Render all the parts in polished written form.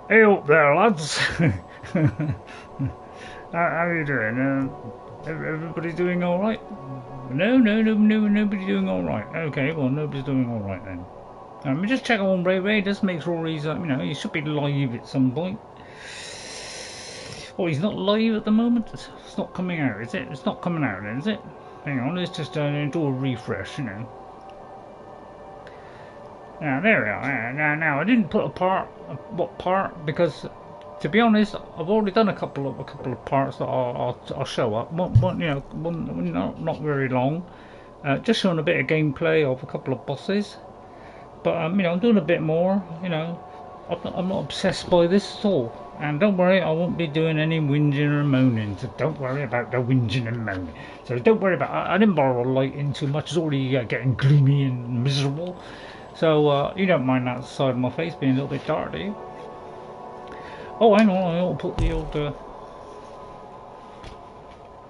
Hey up there, lads. How are you doing? Everybody doing all right? No, nobody doing all right. Okay, well, nobody's doing all right then. Let me just check on RayRay, just make sure he's, he should be live at some point. Oh, he's not live at the moment? It's not coming out, is it? It's not coming out then, is it? Hang on, let's just do a refresh, you know. Now, there we are. Now, I didn't put what part, because, to be honest, I've already done a couple of parts that I'll show up. One not very long. Just showing a bit of gameplay of a couple of bosses. But, I'm doing a bit more, I'm not obsessed by this at all. And don't worry, I won't be doing any whinging or moaning, so don't worry about the whinging and moaning. So don't worry about I didn't bother lighting too much, it's already getting gloomy and miserable. So, you don't mind that side of my face being a little bit dark, do you? Oh, hang on, I'll put the old...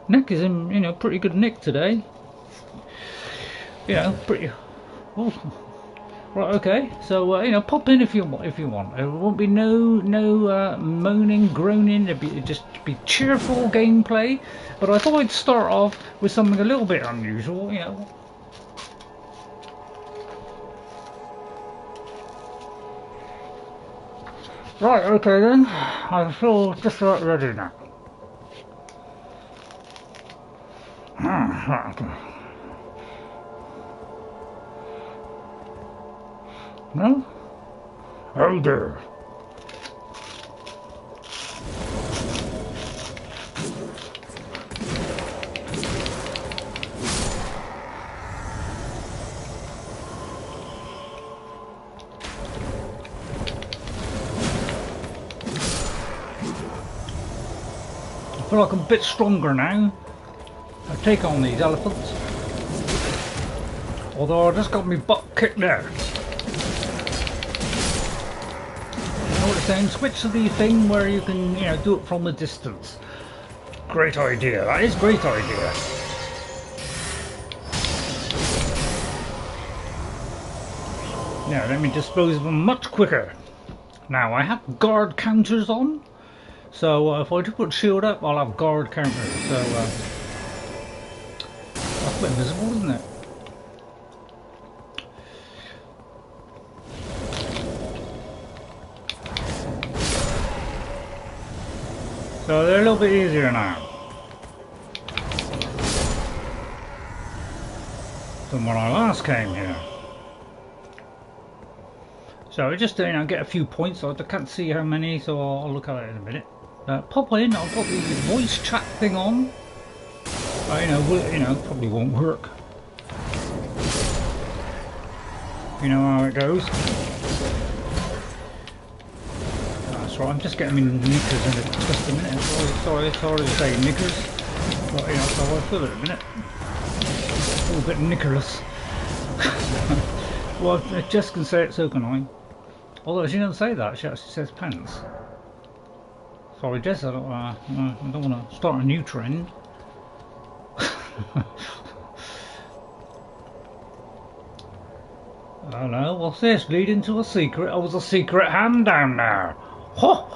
neck is in, pretty good nick today. Pretty... Oh. Right, okay, so, pop in if you want. There won't be no moaning, groaning, it'd just be cheerful gameplay. But I thought I'd start off with something a little bit unusual, Right, okay then, I feel just about ready now. Right, okay. No? Oh dear. I feel like I'm a bit stronger now. I take on these elephants. Although I just got my butt kicked there. Saying switch to the thing where you can do it from a distance. Great idea, that is a great idea. Now let me dispose of them much quicker. Now I have guard counters on, so if I do put shield up I'll have guard counters, so that's a bit visible, isn't it? So they're a little bit easier now than when I last came here. So just to get a few points. I can't see how many, so I'll look at it in a minute. Pop in. I've got the voice chat thing on. Probably won't work. You know how it goes. Right, I'm just getting my knickers in just a minute. Sorry to say knickers, but so I feel it in a minute. A little bit knickerless. Well, if Jess can say it, so can I. Although she doesn't say that, she actually says pants. Sorry, Jess, I don't want to start a new trend. Oh no, what's this? Leading to a secret? Oh, there's a secret hand down there. Oh,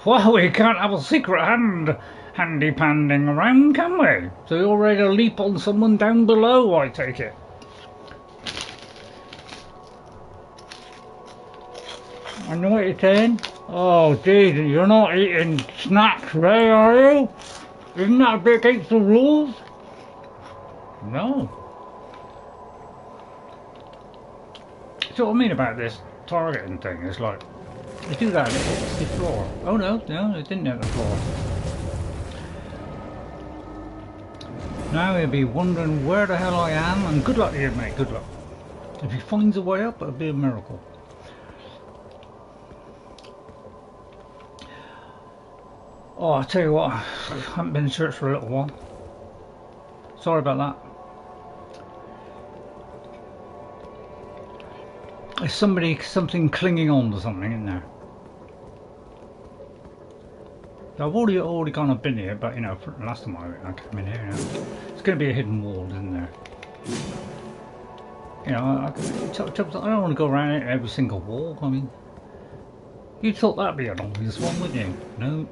well, we can't have a secret handy-panding around, can we? So you're ready to leap on someone down below, I take it. I know what you're saying. Oh, geez, you're not eating snacks, Ray, are you? Isn't that a bit against the rules? No. See what I mean about this targeting thing? It's like, you do that, it hits the floor. Oh no, it didn't hit the floor. Now he'll be wondering where the hell I am, and good luck to you, mate, good luck. If he finds a way up, it'll be a miracle. Oh, I tell you what, I haven't been in church for a little while. Sorry about that. There's something clinging on to something in there. I've already kind of been here, but for the last time I came in here, it's going to be a hidden wall, isn't there? You know, I don't want to go around every single wall. I mean, you thought that'd be an obvious one, wouldn't you? No.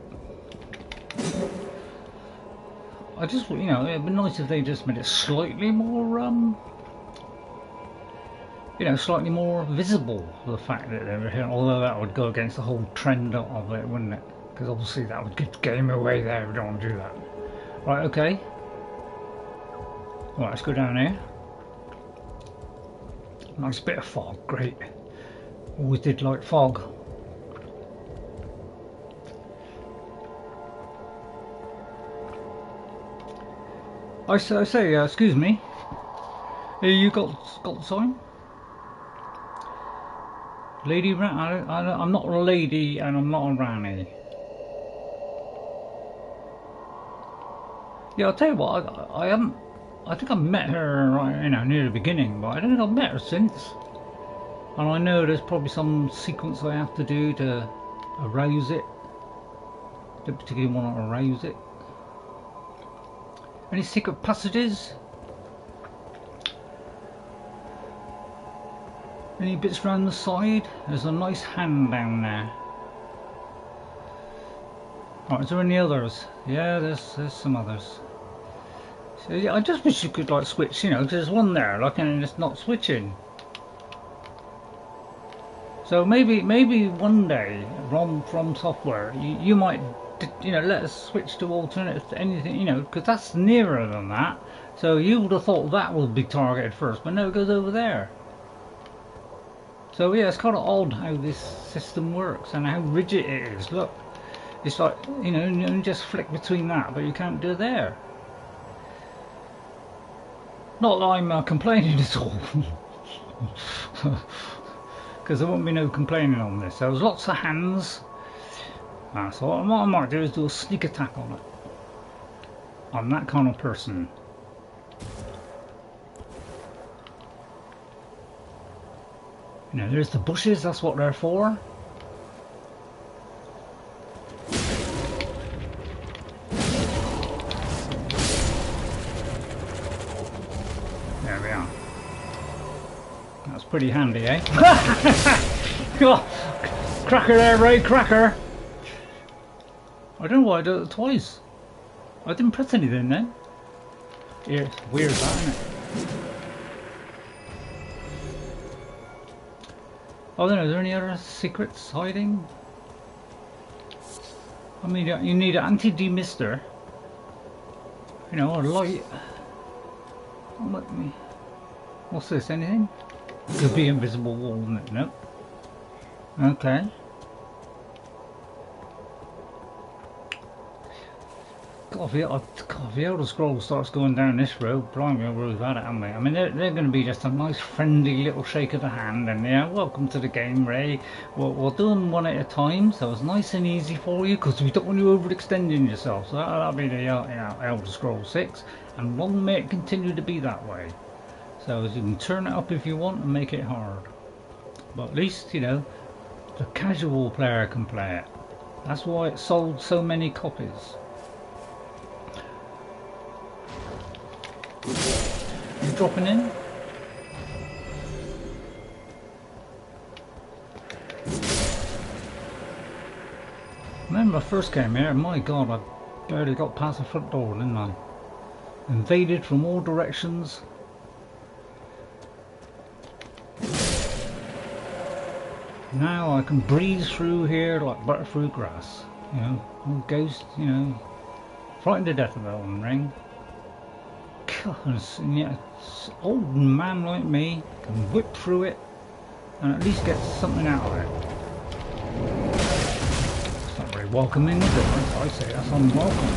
I just, you know, it'd be nice if they just made it slightly more, you know, slightly more visible, the fact that they were here. Although that would go against the whole trend of it, wouldn't it? Because obviously that would give the game away there. We don't want to do that. Right, okay. Right, let's go down here. Nice bit of fog, great. Always did like fog. I say, excuse me. You got the sign? Lady Ran. I'm not a lady, and I'm not a Rani. Yeah, I'll tell you what. I haven't. I think I met her, right, you know, near the beginning, but I don't think I've met her since. And I know there's probably some sequence I have to do to arouse it. Don't particularly want to arouse it. Any secret passages? Any bits around the side? There's a nice hand down there. Right, is there any others? Yeah, there's some others. So, yeah, I just wish you could like switch, you know, because there's one there, like, and it's not switching. So maybe one day, from software, you might, you know, let us switch to alternate to anything, you know, because that's nearer than that. So you would have thought that would be targeted first, but no, it goes over there. So yeah, it's kind of odd how this system works and how rigid it is. Look, it's like, you know, you just flick between that, but you can't do it there. Not that I'm complaining at all, because there won't be no complaining on this. There was lots of hands. So what I might do is do a sneak attack on it. I'm that kind of person. You know, there's the bushes, that's what they're for. There we are. That's pretty handy, eh? Cracker there, Ray, cracker! I don't know why I did it twice. I didn't press anything then. Yeah, it's weird that, isn't it? Oh, then, are there any other secrets hiding? I mean, you need an anti-demister. You know, or light. What's this? Anything? Could be invisible wall, isn't it? Nope. Okay. God, if the Elder Scrolls starts going down this road, blimey, we've had it, haven't we? I mean, they're going to be just a nice friendly little shake of the hand, and yeah, welcome to the game, Ray. We'll do them one at a time, so it's nice and easy for you, because we don't want you overextending yourself. So that'll be the Elder Scrolls 6, and long may it continue to be that way. So you can turn it up if you want and make it hard. But at least, you know, the casual player can play it. That's why it sold so many copies. You dropping in? Remember I first came here, my god, I barely got past the front door, didn't I? Invaded from all directions. Now I can breeze through here like butter through grass. You know, no ghost, you know, frightened to death of Elden Ring. And yet, an old man like me can whip through it and at least get something out of it. It's not very welcoming, is it? I say that's unwelcome.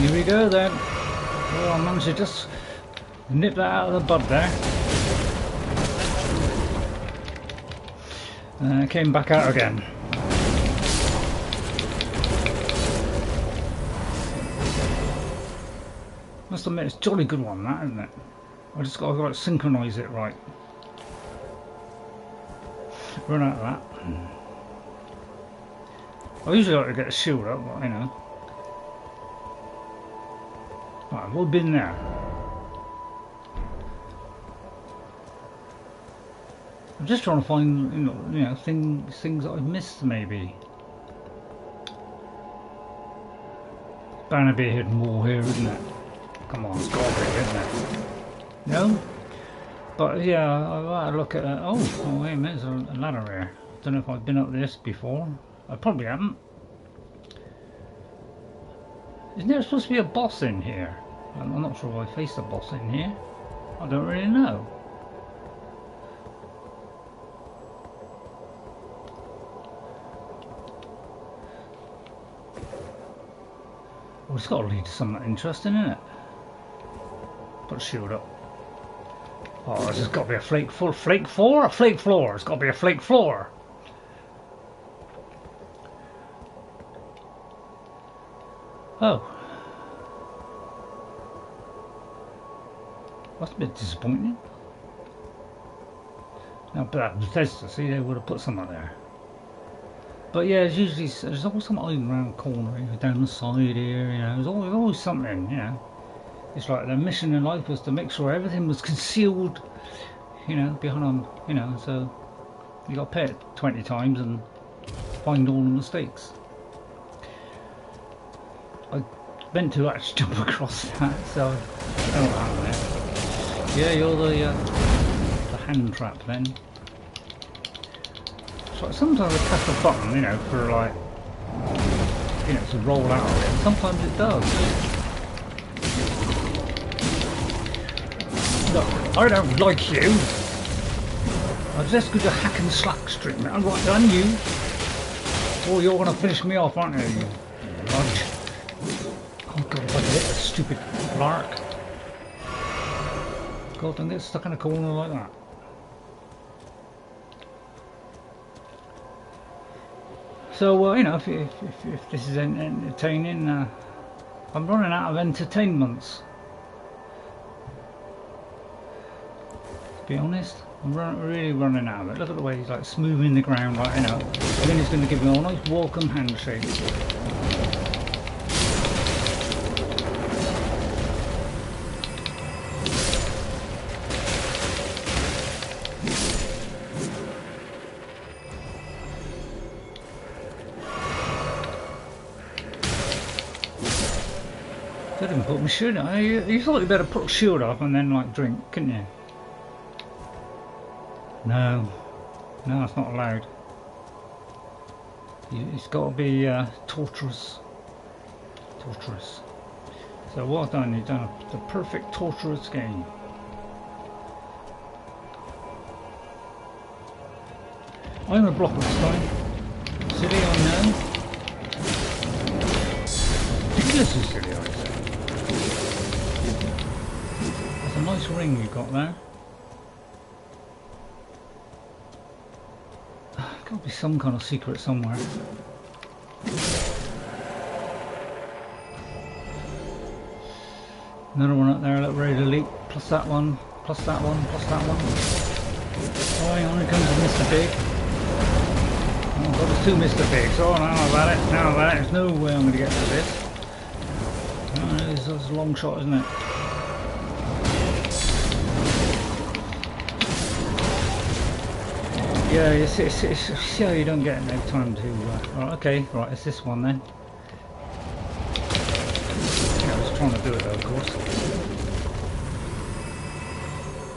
Here we go then. Oh, I managed to just nip that out of the bud there. And it came back out again. Must admit, it's a jolly good one, that, isn't it? I just got to synchronise it right. Run out of that. I usually like to get a shield up, but you know. Right, we've been there. I'm just trying to find, you know, things that I've missed maybe. Bound to be a hidden wall here, isn't it? Come on, it's got to be, isn't it? No? But yeah, I had a look at it. Oh, wait a minute, there's a ladder here. I don't know if I've been up this before. I probably haven't. Isn't there supposed to be a boss in here? I'm not sure if I faced a boss in here. I don't really know. Well, it's got to lead to something interesting, isn't it? Put a shield up. Oh, this has got to be a flake floor. Flake floor? A flake floor. It's got to be a flake floor. Oh. That's a bit disappointing. Now, but Bethesda, see, they would have put something there. But yeah, there's always something around the corner, you know, down the side here, you know, there's always something, you know. It's like their mission in life was to make sure everything was concealed, you know, behind them, you know, so you got to pay it 20 times and find all the mistakes. I meant to actually jump across that, so I don't know what happened there. Yeah, you're the hand trap then. So sometimes I press a button, you know, for like, you know, to roll out of it, and sometimes it does. Look, I don't like you. I'm just going to hack and slack stream it. I'm right on you. Or you're going to finish me off, aren't you? You lunch. Oh god, if I hit that stupid lark. God, don't get stuck in a corner like that. So, you know, if this is entertaining, I'm running out of entertainments. To be honest, I'm really running out of it. Look at the way he's like smoothing the ground, like, you know. And then he's going to give me a nice welcome handshake. I didn't put my shield on. You thought you better put a shield up and then like drink, couldn't you? No, it's not allowed. It's got to be torturous. So what I've done, you've done the perfect torturous game. I'm a block this time. Silly, I know. Ridiculously silly, I say. That's a nice ring you've got there. Got to be some kind of secret somewhere. Another one up there, look, ready to leap. Plus that one, plus that one, plus that one. Oh, hang on, here comes Mr. Big. Oh, God, there's two Mr. Bigs. Oh, now about it. There's no way I'm going to get to this. Oh, this is a long shot, isn't it? Yeah, it's yeah, you don't get no time to. Right, okay, right, it's this one then. Yeah, I was trying to do it though, of course.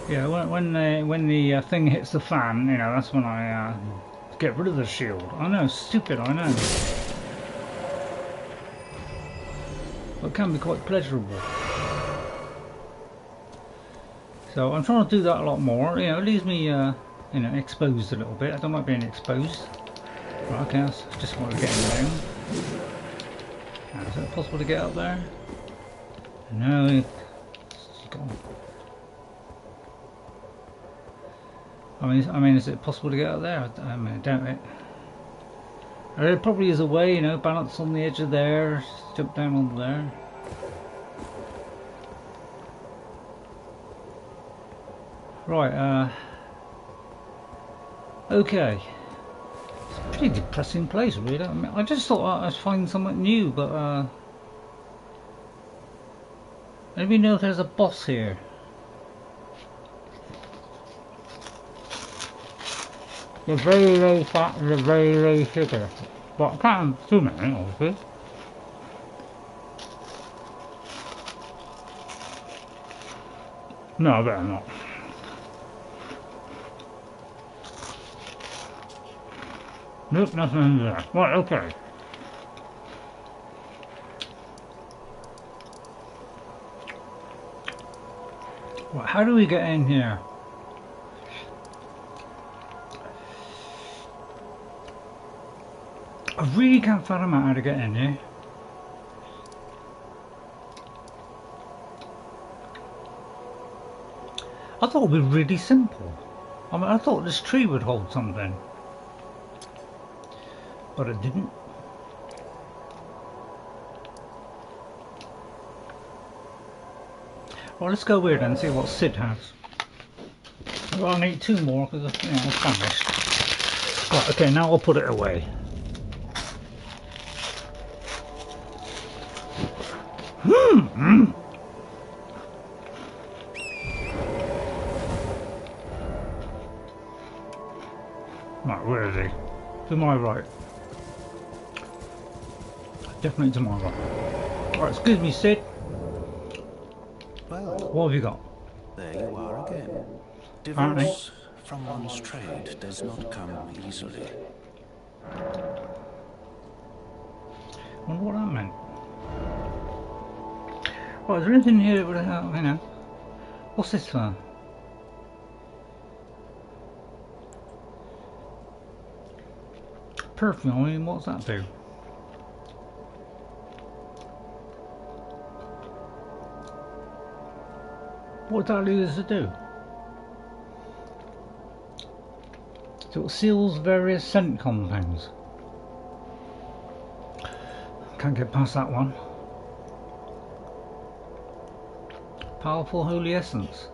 Yeah, when the thing hits the fan, you know, that's when I get rid of the shield. I know, stupid, I know. But it can be quite pleasurable. So I'm trying to do that a lot more. You know, it leaves me, you know, exposed a little bit. I don't like being exposed. Right, okay, that's just what we're getting down. Now, is it possible to get up there? No. It's gone. I mean, is it possible to get up there? I mean, I doubt it. There probably is a way, you know, balance on the edge of there, jump down on there. Right, okay. It's a pretty depressing place, really. I mean, I just thought I'd find something new, but I don't even know if there's a boss here. the very low fat and the very low sugar. But I can't have too many, obviously. No, I better not. Nope, nothing in there. Right, okay. Right, how do we get in here? I really can't fathom out how to get in here. I thought it would be really simple. I mean, I thought this tree would hold something. But it didn't. Well, let's go weird and see what Sid has. Well, I'll need 2 more because you know, I'm famished. Right, okay, now I'll put it away. Right, where is he? To my right. Definitely to my right. Right, excuse me, Sid. Well, what have you got? There you are again. Divorce from one's trade does not come easily. Wonder what that meant. Well, is there anything here that would help, you know? What's this for? Perfume, I mean, what's that do? What exactly does it do? So it seals various scent compounds. Can't get past that one. Powerful holy essence.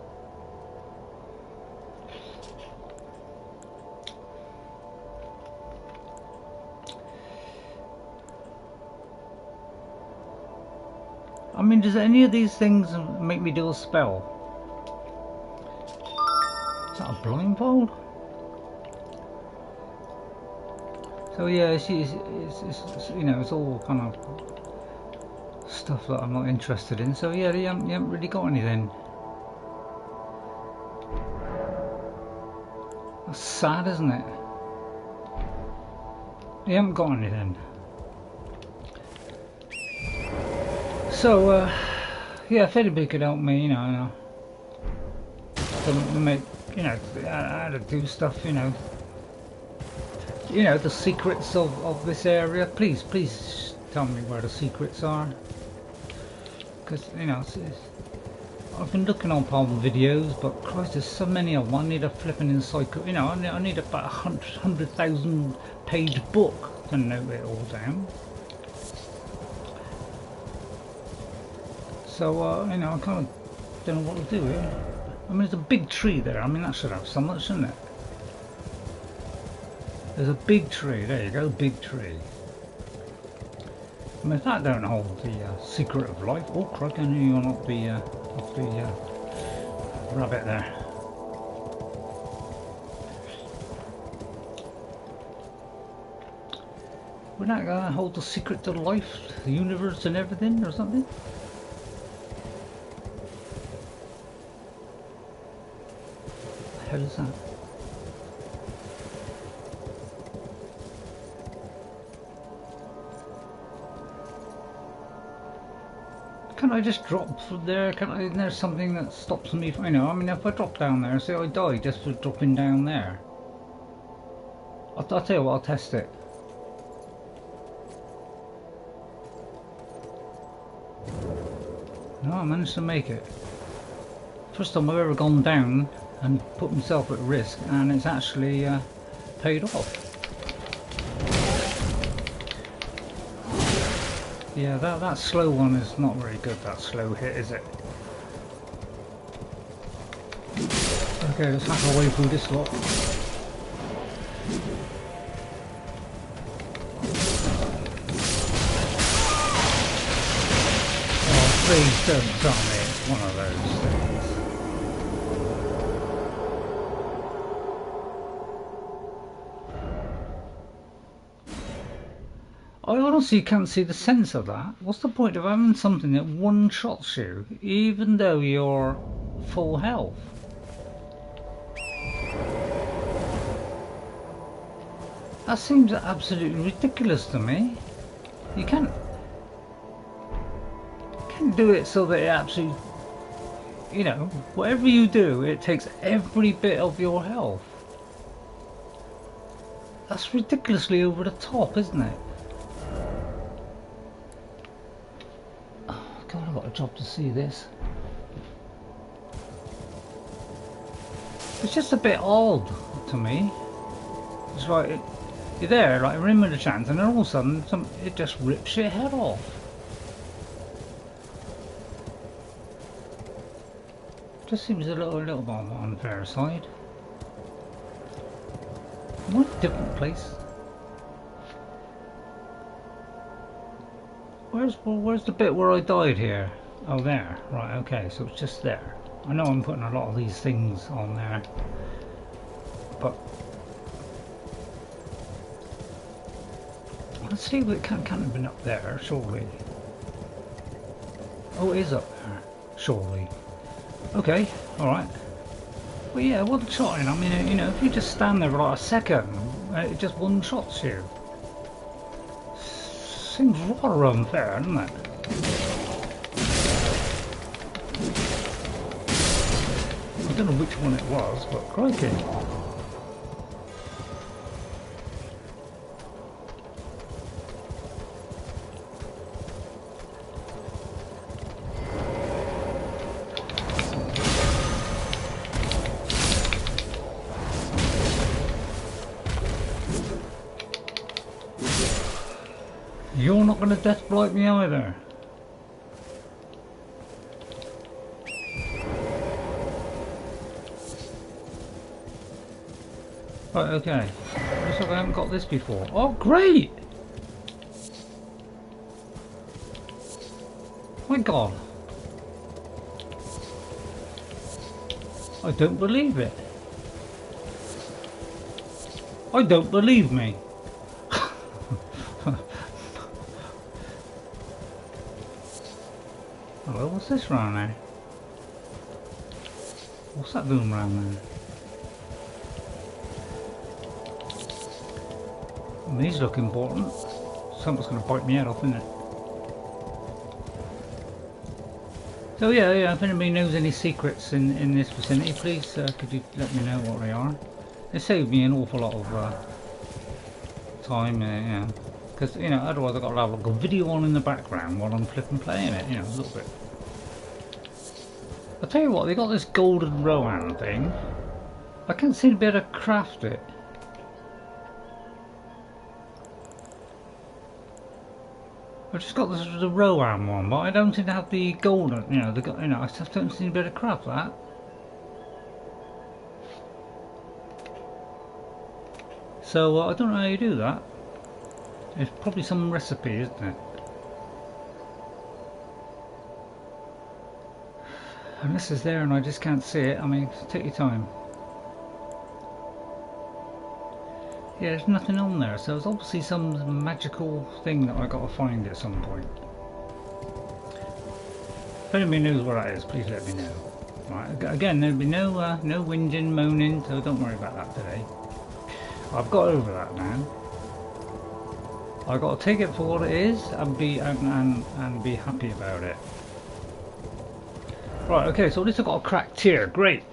I mean, does any of these things make me do a spell? Is that a blindfold? So yeah, it's you know, it's all kind of stuff that I'm not interested in. So yeah, you haven't really got anything. That's sad, isn't it? You haven't got anything. So yeah, if anybody could help me, you know, to make, you know, how to do stuff, you know, the secrets of this area. Please tell me where the secrets are, because you know I've been looking on problem videos, but Christ, there's so many of them. I need a flipping encyclopedia. You know, I need about 100,000 page book to note it all down. So you know, I kind of don't know what to do here. I mean, there's a big tree there. I mean, that should have so much, shouldn't it? There's a big tree. There you go, big tree. I mean, if that don't hold the secret of life. Oh, crikey, I knew you were not the rabbit there. Would that hold the secret to life, the universe, and everything, or something? What the hell is that? Can I just drop from there? Isn't there something that stops me from, you know, I mean, if I drop down there, say I die just for dropping down there. I'll tell you what, I'll test it. No, I managed to make it. First time I've ever gone down and put myself at risk, and it's actually paid off. Yeah, that slow one is not very good, that slow hit, is it? Okay, let's hack our way through this lot. Oh, please don't tell me it's one of those things. honestly can't see the sense of that. What's the point of having something that one-shots you, even though you're full health? That seems absolutely ridiculous to me. You can't do it so that it absolutely, you know, whatever you do, it takes every bit of your health. That's ridiculously over the top, isn't it? Oh God, I've got a job to see this. It's just a bit odd to me. It's like you're there, like rim with a chance, and then all of a sudden, it just rips your head off. Just seems a little bit on the fair side. What a different place. Where's the bit where I died here? Oh, there. Right, okay, so it's just there. I know I'm putting a lot of these things on there, but let's see if it can't have been up there, surely. Oh, it is up there, surely. Okay, alright. Well, yeah, one-shotting, I mean, you know, if you just stand there for like a second, it just one-shots you. Seems rather unfair, doesn't it? I don't know which one it was, but crikey. You're not going to death blight me either. Right, okay. Looks like I haven't got this before. Oh, great! My God. I don't believe it. I don't believe me. Hello, what's this round there? What's that doing round there? Well, these look important. Something's going to bite me head off, isn't it? So yeah, if anybody knows any secrets in this vicinity, please could you let me know what they are? They saved me an awful lot of time, yeah. Because, you know, otherwise I've got to have like a video on in the background while I'm flipping playing it, you know, a little bit. I'll tell you what, they got this golden Rohan thing. I can't seem to be able to craft it. I've just got the Rohan one, but I don't seem to have the golden, I just don't seem to be able to craft that. So, I don't know how you do that. It's probably some recipe, isn't it? Unless it's there and I just can't see it, I mean, take your time. Yeah, there's nothing on there, so it's obviously some magical thing that I got to find at some point. If anybody knows what that is, please let me know. Right, again, there'll be no whinging, moaning, so don't worry about that today. I've got over that now. I've got to take it for what it is and be happy about it. Right, okay, so at least I've got a cracked tier. Great.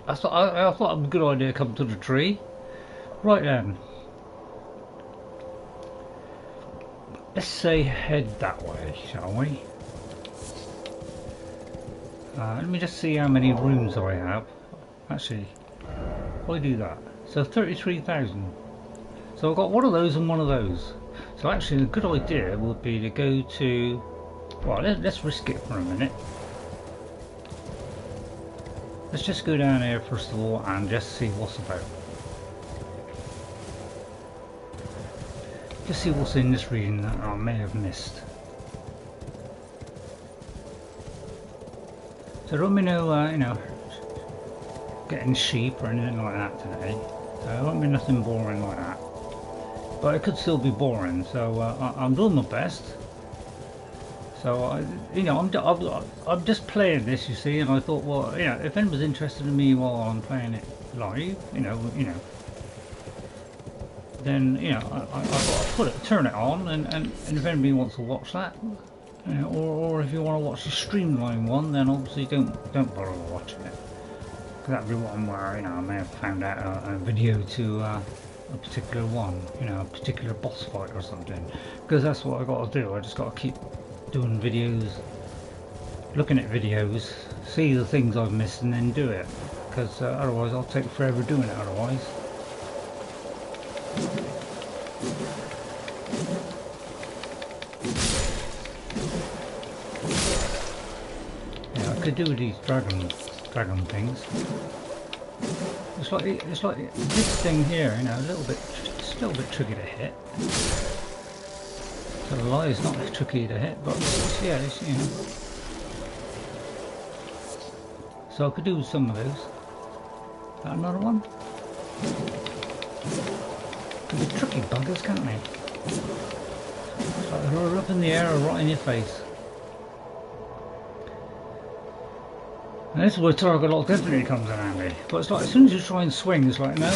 I thought it was a good idea to come to the tree. Right then. Let's say head that way, shall we? Let me just see how many rooms I have. Actually, why do that? So 33,000. So I've got one of those and one of those. So actually a good idea would be to go to... Well, let's risk it for a minute. Let's just go down here first of all and just see what's about. Just see what's in this region that I may have missed. So don't be getting sheep or anything like that today. So it won't be nothing boring like that. but it could still be boring. So I'm doing my best. So you know, I'm just playing this, you see, and I thought, well, you know, if anyone's interested in me while I'm playing it live, you know, then you know, I've got to turn it on, and if anybody wants to watch that, you know, or if you want to watch the streamline one, then obviously don't bother watching it, because that'd be one where, you know, I may have found out a video to a particular one, you know, a particular boss fight or something, because that's what I got to do. I just got to keep doing videos, looking at videos, see the things I've missed, and then do it, because otherwise I'll take forever doing it otherwise. Yeah, I could do these dragon things. It's like this thing here, you know, it's a little bit tricky to hit. So the lie is not tricky to hit, but yeah, it's, you know. So I could do some of those. Is that another one? Could be tricky buggers, can't they? It's like they're up in the air or right in your face. And this is where target lock definitely comes in handy. But it's like as soon as you try and swing, it's like no.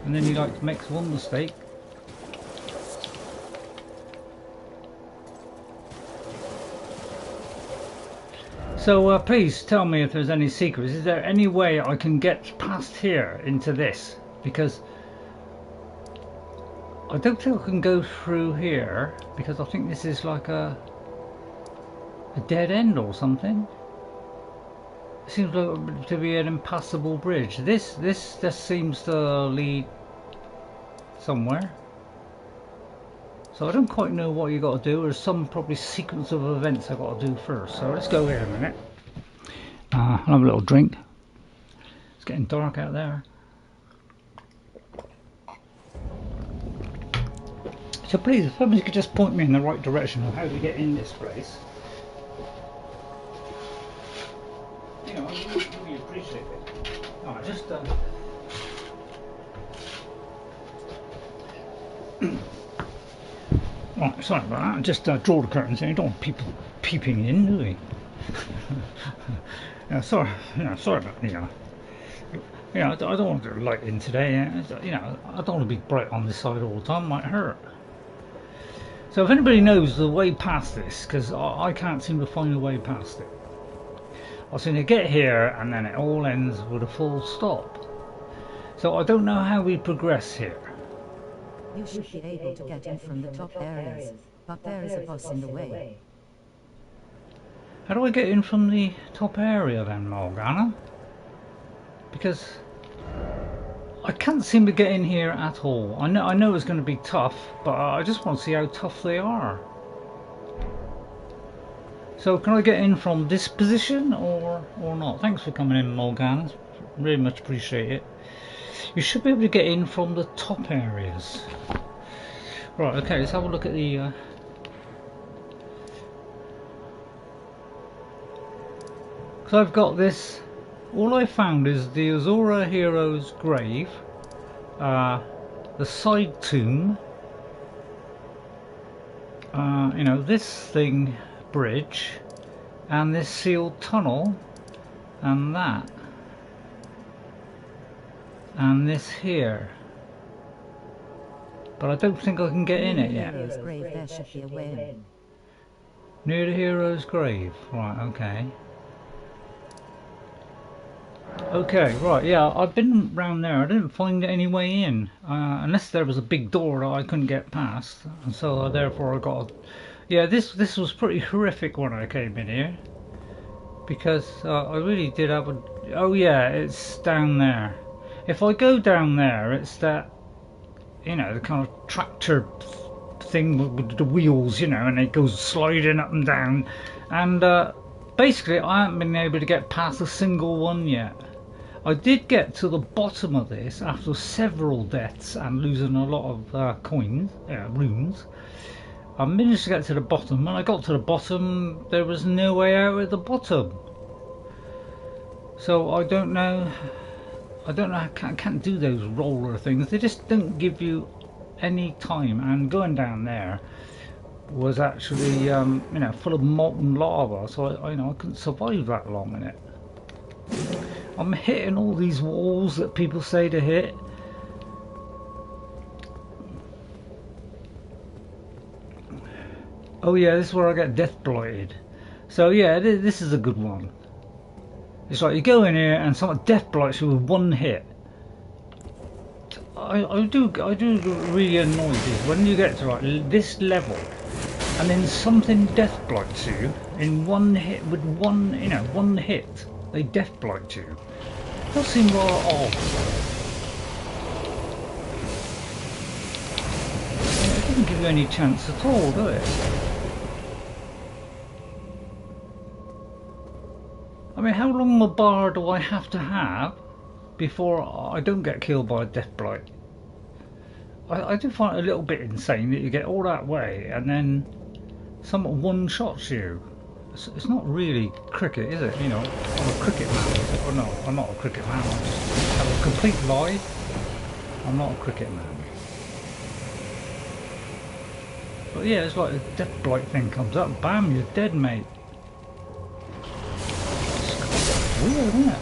And then you like make one mistake. So please tell me if there's any secrets. Is there any way I can get past here into this? Because I don't think I can go through here, because I think this is like a dead end or something. It seems like to be an impassable bridge. This just seems to lead somewhere. So I don't quite know what you got to do. There's some probably sequence of events I've got to do first. So let's go here a minute. I'll have a little drink. It's getting dark out there. So please, if somebody could just point me in the right direction of how to get in this place. You know, I really appreciate it. Oh, just right, sorry about that. Just draw the curtains in. You don't want people peeping in, do we? Yeah, sorry. Yeah, sorry about the. I don't want to light in today. You know, I don't want to be bright on this side all the time. It might hurt. So if anybody knows the way past this, because I can't seem to find a way past it. I seem to get here and then it all ends with a full stop. So I don't know how we progress here. You should be able to get in from the top areas, but there is a boss in the way. How do I get in from the top area then, Morgana? Because I can't seem to get in here at all. I know it's going to be tough, but I just want to see how tough they are. So can I get in from this position or not? Thanks for coming in, Morgana. Really much appreciate it. You should be able to get in from the top areas. Right, okay, let's have a look at the so I've got this. All I found is the Azura hero's grave, the side tomb, you know, this thing, bridge, and this sealed tunnel, and that, and this here. But I don't think I can get in it yet. There should be a way. Near the hero's grave, right? Okay. Okay, right, yeah, I've been round there. I didn't find any way in, unless there was a big door that I couldn't get past, and so therefore I got. Yeah, this was pretty horrific when I came in here, because I really did have a. Oh yeah, it's down there. If I go down there, it's that, you know, the kind of tractor thing with the wheels, you know, and it goes sliding up and down, and basically I haven't been able to get past a single one yet. I did get to the bottom of this after several deaths and losing a lot of coins, runes. I managed to get to the bottom. When I got to the bottom, there was no way out at the bottom. So I don't know. I can't do those roller things. They just don't give you any time, and going down there was actually you know, full of molten lava, so I you know, I couldn't survive that long in it. I'm hitting all these walls that people say to hit. Oh yeah, this is where I get death blighted. So yeah, this is a good one. It's like you go in here and someone death blights you with one hit. I do really annoyed is when you get to like this level and then something death blights you in one hit with one, you know, one hit. They death blight you. It does seem rather odd. It doesn't give you any chance at all, does it? I mean, how long a bar do I have to have before I don't get killed by a death blight? I do find it a little bit insane that you get all that way and then someone one-shots you. It's not really cricket, is it? You know, I'm a cricket man. Oh no, I'm not a cricket man. I just have a complete lie. I'm not a cricket man. But yeah, it's like a death blight thing comes up. Bam, you're dead, mate. Weird, isn't it?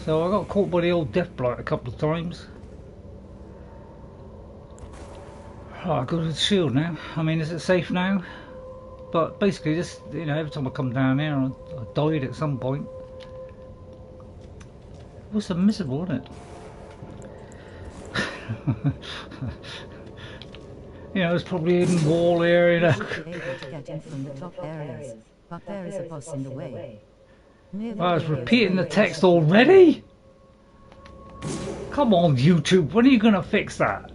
So I got caught by the old death blight a couple of times. Right, I go to the shield now. I mean, is it safe now? But basically, just, you know, every time I come down here, I died at some point. It was so miserable, wasn't it? You know, there's probably a hidden wall here, you know. You should be able to get in from the top areas, but there is a boss in the way. I was repeating the text already? Come on, YouTube, when are you going to fix that?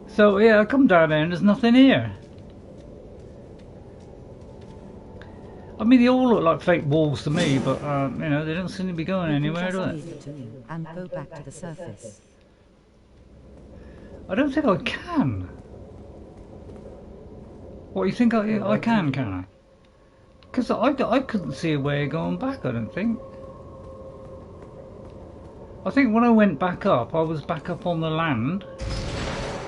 So, yeah, I come down there and there's nothing here. I mean, they all look like fake walls to me, but, you know, they don't seem to be going anywhere, do they? And go back to the surface. I don't think I can. What, you think I can I? Because I couldn't see a way of going back, I don't think. I think when I went back up, I was back up on the land.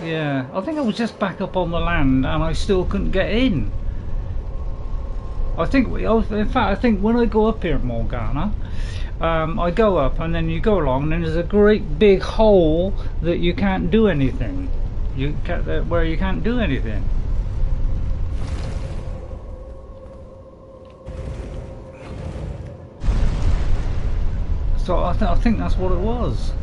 Yeah, I think I was just back up on the land and I still couldn't get in. I think, in fact, I think when I go up here, Morgana, I go up and then you go along and there's a great big hole that you can't do anything. Where you can't do anything. So I think that's what it was.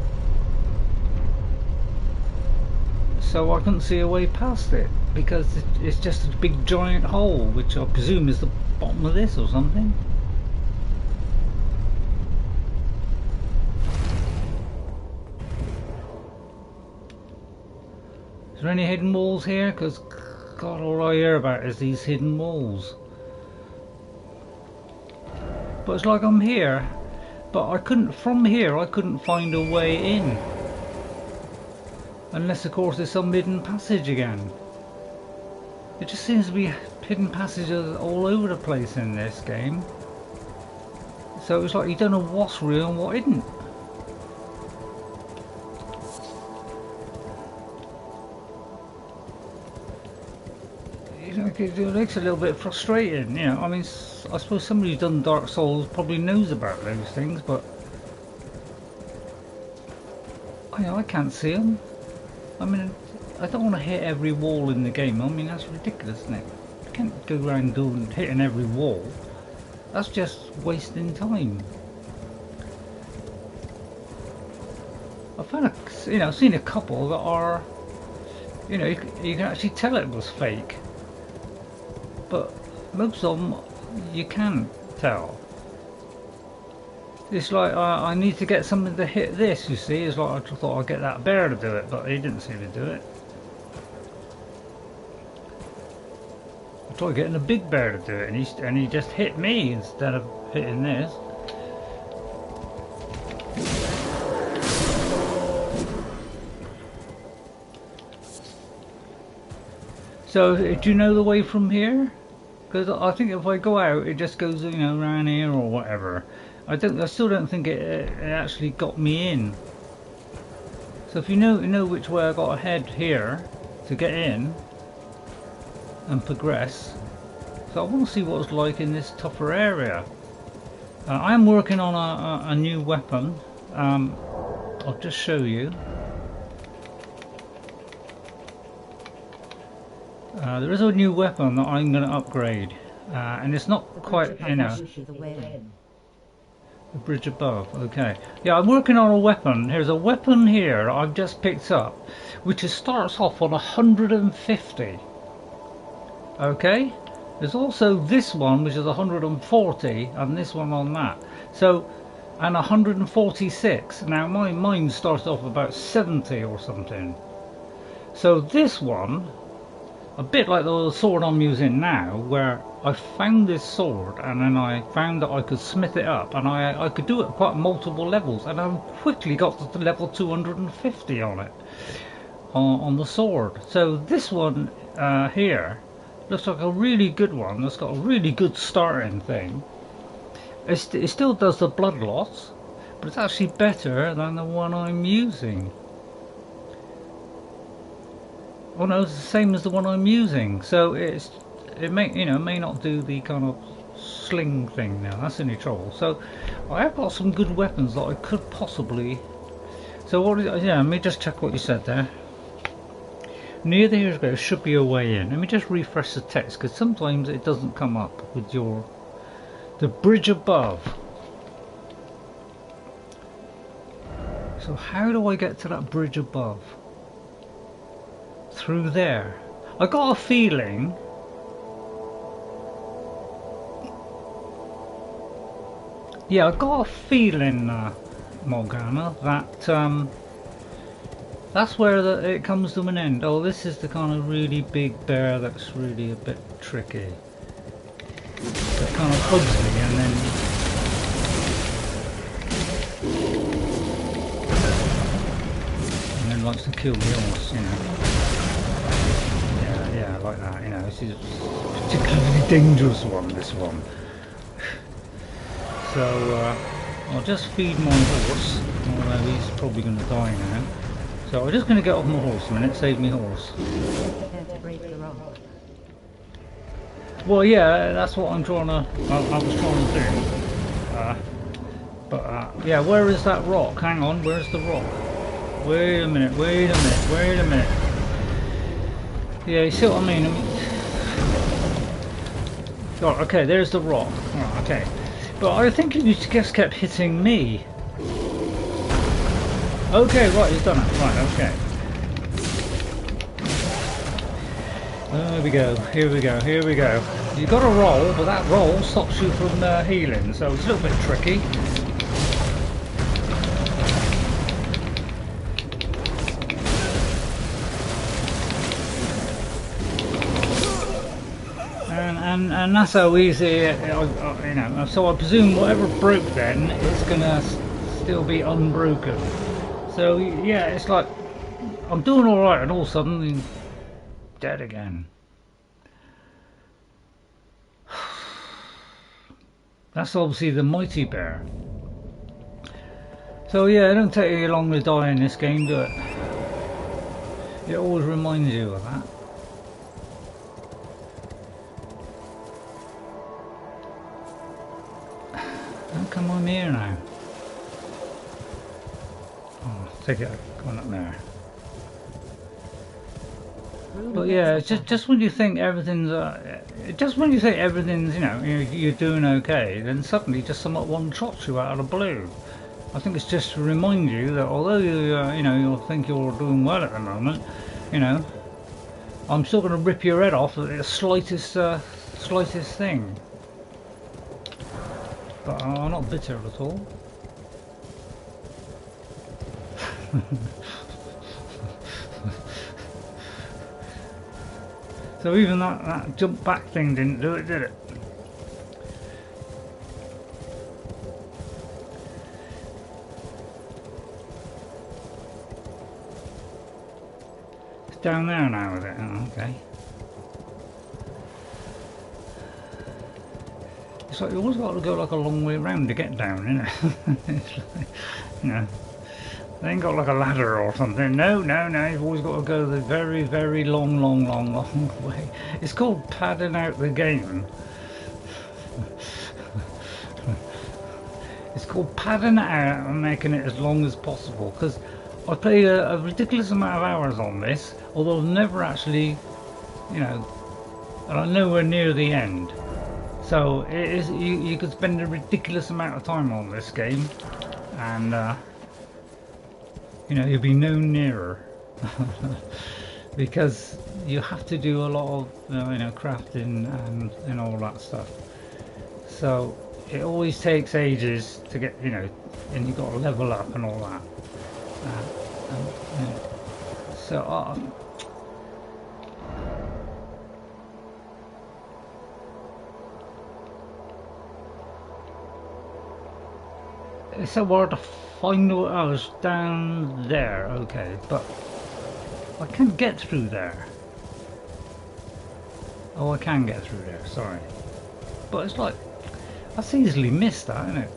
So I couldn't see a way past it because it's just a big giant hole, which I presume is the bottom of this or something. Is there any hidden walls here? Because God, all I hear about is these hidden walls. But it's like I'm here, but from here I couldn't find a way in. Unless of course there's some hidden passage again. It just seems to be hidden passages all over the place in this game. So it's like you don't know what's real and what isn't. It makes it a little bit frustrating, you know. I mean, I suppose somebody who's done Dark Souls probably knows about those things, but I can't see them. I mean, I don't want to hit every wall in the game. I mean, that's ridiculous, isn't it? You can't go around hitting every wall. That's just wasting time. I found I've seen a couple that are, you know, you can actually tell it was fake. But most of them, you can't tell. It's like, I need to get something to hit this, you see. It's like, I thought I'd get that bear to do it, but he didn't seem to do it. I tried getting a big bear to do it, and he just hit me instead of hitting this. So, do you know the way from here? Because I think if I go out, it just goes, you know, around here or whatever. I still don't think it actually got me in. So if you know which way I got to head here to get in and progress. So I want to see what it's like in this tougher area. I'm working on a new weapon. I'll just show you. There is a new weapon that I'm going to upgrade, and it's not quite, you know, the bridge above. Okay, yeah, I'm working on a weapon. Here's a weapon here I've just picked up, which starts off on 150. Okay, there's also this one which is 140, and this one on that. So, and 146. Now mine starts off about 70 or something. So this one, a bit like the sword I'm using now, where I found this sword and then I found that I could smith it up, and I could do it at quite multiple levels, and I quickly got to level 250 on it, on the sword. So this one here looks like a really good one. It's got a really good starting thing. It still does the blood loss, but it's actually better than the one I'm using. Oh no, it's the same as the one I'm using. So it may not do the kind of sling thing now. That's the only trouble. So I have got some good weapons that I could possibly. So what? Yeah, let me just check what you said there. Near the hero should be a way in. Let me just refresh the text, because sometimes it doesn't come up with the bridge above. So how do I get to that bridge above? Through there. I got a feeling Morgana, that that's where it comes to an end. Oh, this is the kind of really big bear that's really a bit tricky. That kind of hugs me and then likes to kill the horse, you know. Yeah, like that, you know. This is a particularly dangerous one, this one. So I'll just feed my horse, although he's probably going to die now. So I'm just going to get off my horse a minute, save me horse. Well, yeah, that's what I'm trying to. I was trying to do. Yeah, where is that rock? Hang on, where's the rock? Wait a minute. Yeah, you see what I mean? Oh, okay, there's the rock. Oh, okay, but I think you just kept hitting me. Okay, right, he's done it. Right, okay. There we go. Here we go. You've got to roll, but that roll stops you from healing, so it's a little bit tricky. And that's how easy, you know. So I presume whatever broke then is gonna still be unbroken. So yeah, it's like I'm doing all right, and all of a sudden, I'm dead again. That's obviously the mighty bear. So yeah, it don't take you long to die in this game, do it? It always reminds you of that. How come I'm here now? Oh, take it, going up there. But yeah, it's just when you think everything's, you know, you're doing okay, then suddenly just somewhat one-shots you out of the blue. I think it's just to remind you that although you know, you'll think you're doing well at the moment, you know, I'm still going to rip your head off at the slightest thing. But I'm not bitter at all. So even that jump back thing didn't do it, did it? It's down there now, is it? Oh, okay. It's like you always got to go like a long way around to get down, isn't it? It's like, you know. They ain't got like a ladder or something. No, no, no. You've always got to go the very, very long, long, long, long way. It's called padding out the game. It's called padding it out and making it as long as possible. Because I played a ridiculous amount of hours on this, although I've never actually, you know, and I'm nowhere near the end. So it is. You could spend a ridiculous amount of time on this game, and you know, you'll be no nearer. Because you have to do a lot of you know, crafting and all that stuff. So it always takes ages to get, you know, and you've got to level up and all that. You know, so it's so hard to find what I was down there. Okay, but I can't get through there. Oh, I can get through there, sorry. But it's like, that's easily missed, that, isn't it?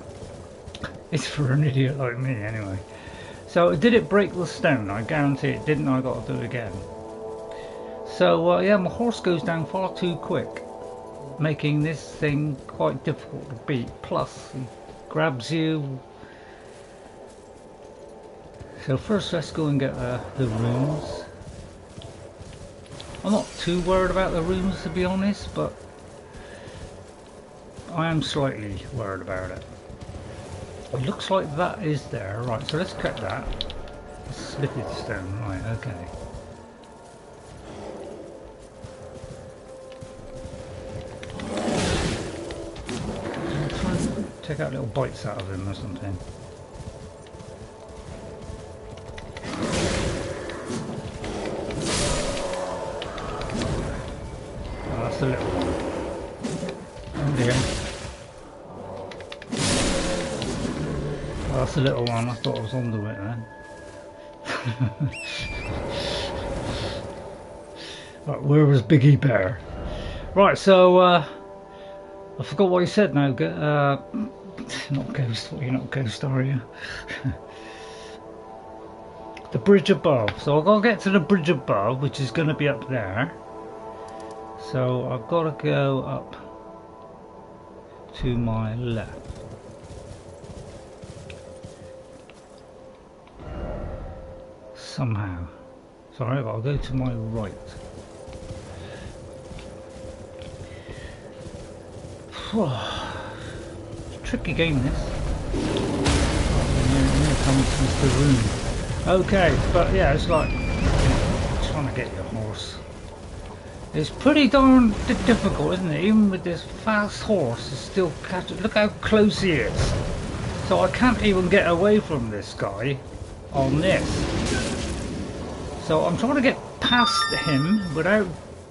It's for an idiot like me, anyway. So, did it break the stone? I guarantee it didn't. I got to do it again. So, yeah, my horse goes down far too quick, making this thing quite difficult to beat. Plus, he grabs you. So first, let's go and get the runes. I'm not too worried about the runes, to be honest, but I am slightly worried about it. It looks like that is there. Right, so let's cut that. Slitted stone, right, okay. Try and take out little bites out of him or something. Oh, that's the little one. Oh dear. Oh, that's the little one. I thought I was onto it then. Right, where was Biggie Bear? Right, so I forgot what he said now. Not ghost. You're not ghost, are you? The bridge above. So I've got to get to the bridge above, which is going to be up there. So I've got to go up to my left. Somehow. Sorry, I've got to go to my right. Tricky game, this. Here comes Mr. Rune. Okay, but yeah, it's like, you know, trying to get your horse. It's pretty darn difficult, isn't it? Even with this fast horse, it's still catching. Look how close he is. So I can't even get away from this guy on this. So I'm trying to get past him without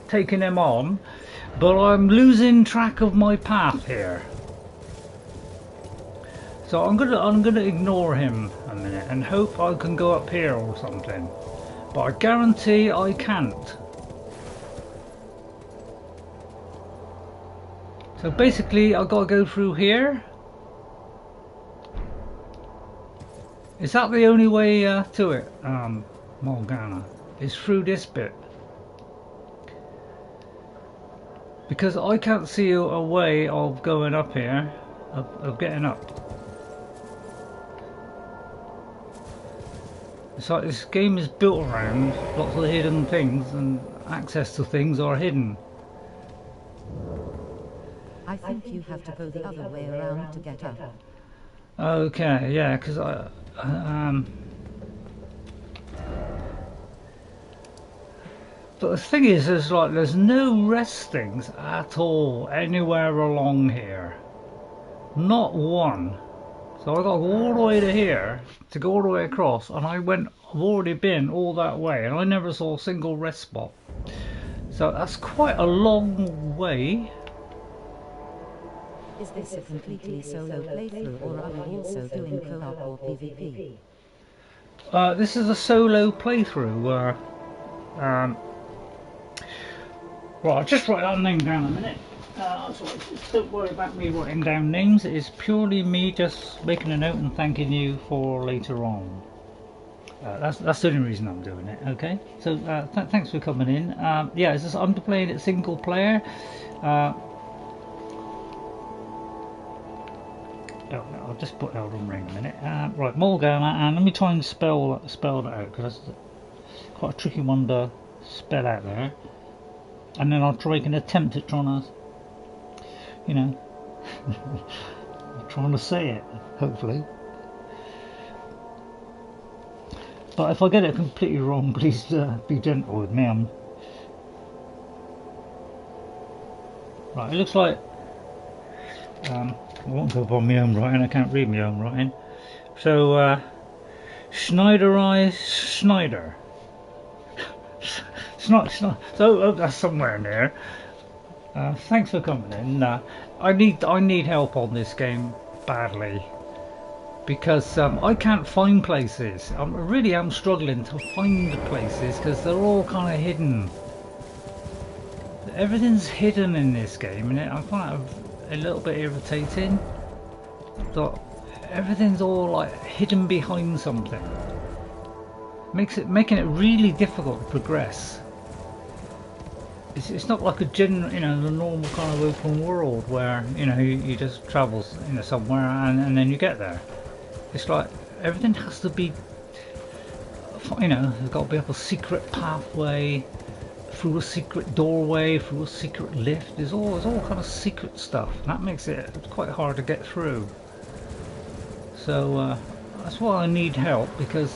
taking him on, but I'm losing track of my path here. So I'm gonna ignore him a minute and hope I can go up here or something. But I guarantee I can't. So basically I've got to go through here. Is that the only way to it, Morgana? Is through this bit? Because I can't see a way of going up here, of getting up. It's like this game is built around lots of hidden things, and access to things are hidden. I think you have to go the other way around to get up. Okay, yeah, because but the thing is, there's no rest things at all anywhere along here. Not one. So I got to go all the way to here to go all the way across, and I've already been all that way, and I never saw a single rest spot. So that's quite a long way. Is this a completely solo playthrough, or are you also doing co-op or PvP? This is a solo playthrough. Right, I'll just write that name down a minute. So don't worry about me writing down names. It is purely me just making a note and thanking you for later on. That's the only reason I'm doing it. Okay, so thanks for coming in. Yeah, it's just, I'm playing it single player. I'll just put Elden Ring a minute. Right, Morgana, and let me try and spell that out, because that's quite a tricky one to spell out there. And then I'll try an attempt at trying to, you know, trying to say it, hopefully. But if I get it completely wrong, please be gentle with me. Right, it looks like I won't go by my own writing. I can't read my own writing. So Schneider. So that's somewhere in there. Thanks for coming in. I need help on this game badly, because I can't find places. I really am struggling to find places because they're all kind of hidden. Everything's hidden in this game, and I find it a little bit irritating. But everything's all like hidden behind something. Making it really difficult to progress. It's not like a general, the normal kind of open world where you just travel somewhere and then you get there. It's like everything has to be, there's got to be up a secret pathway, through a secret doorway, through a secret lift. There's all kind of secret stuff. That makes it quite hard to get through. So that's why I need help, because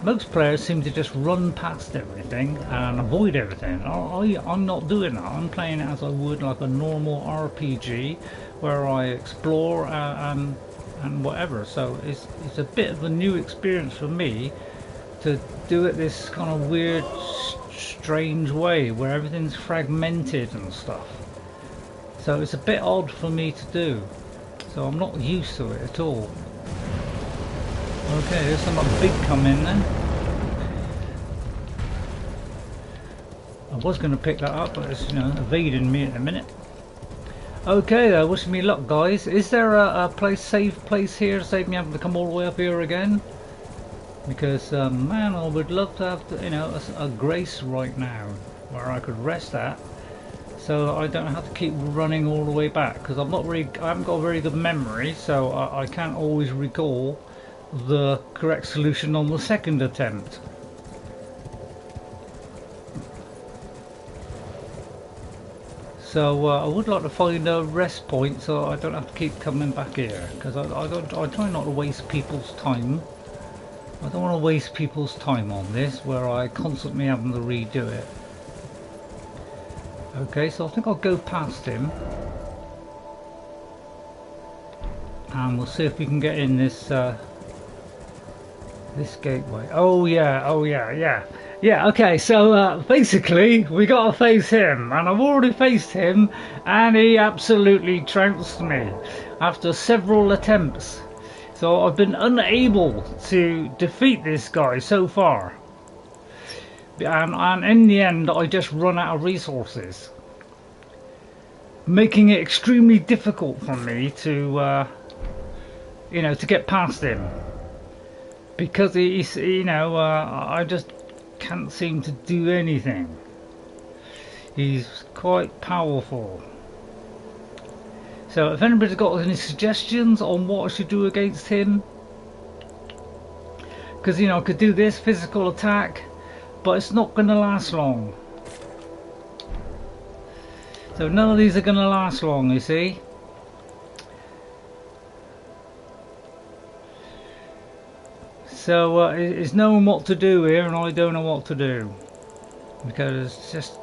most players seem to just run past everything and avoid everything. I'm not doing that. I'm playing it as I would like a normal RPG, where I explore and whatever. So it's a bit of a new experience for me to do it this kind of weird, strange way where everything's fragmented and stuff. So it's a bit odd for me to do. So I'm not used to it at all. Okay, there's something big coming then. I was going to pick that up, but it's evading me at the minute. Okay, though, wish me luck, guys. Is there a safe place here to save me having to come all the way up here again? Because man, I would love to have a grace right now where I could rest at, so I don't have to keep running all the way back. Because I haven't got a very good memory, so I can't always recall the correct solution on the second attempt. So I would like to find a rest point so I don't have to keep coming back here, because I try not to waste people's time. I don't want to waste people's time on this where I constantly having to redo it. Okay, so I think I'll go past him and we'll see if we can get in this this gateway. Oh yeah. Okay, so basically we gotta face him, and I've already faced him and he absolutely trounced me after several attempts. So I've been unable to defeat this guy so far, and in the end I just run out of resources, making it extremely difficult for me to to get past him, because he's I just can't seem to do anything. He's quite powerful. So if anybody's got any suggestions on what I should do against him, because I could do this physical attack, but it's not going to last long. So none of these are going to last long, you see. So it's knowing what to do here, and I don't know what to do, because it's just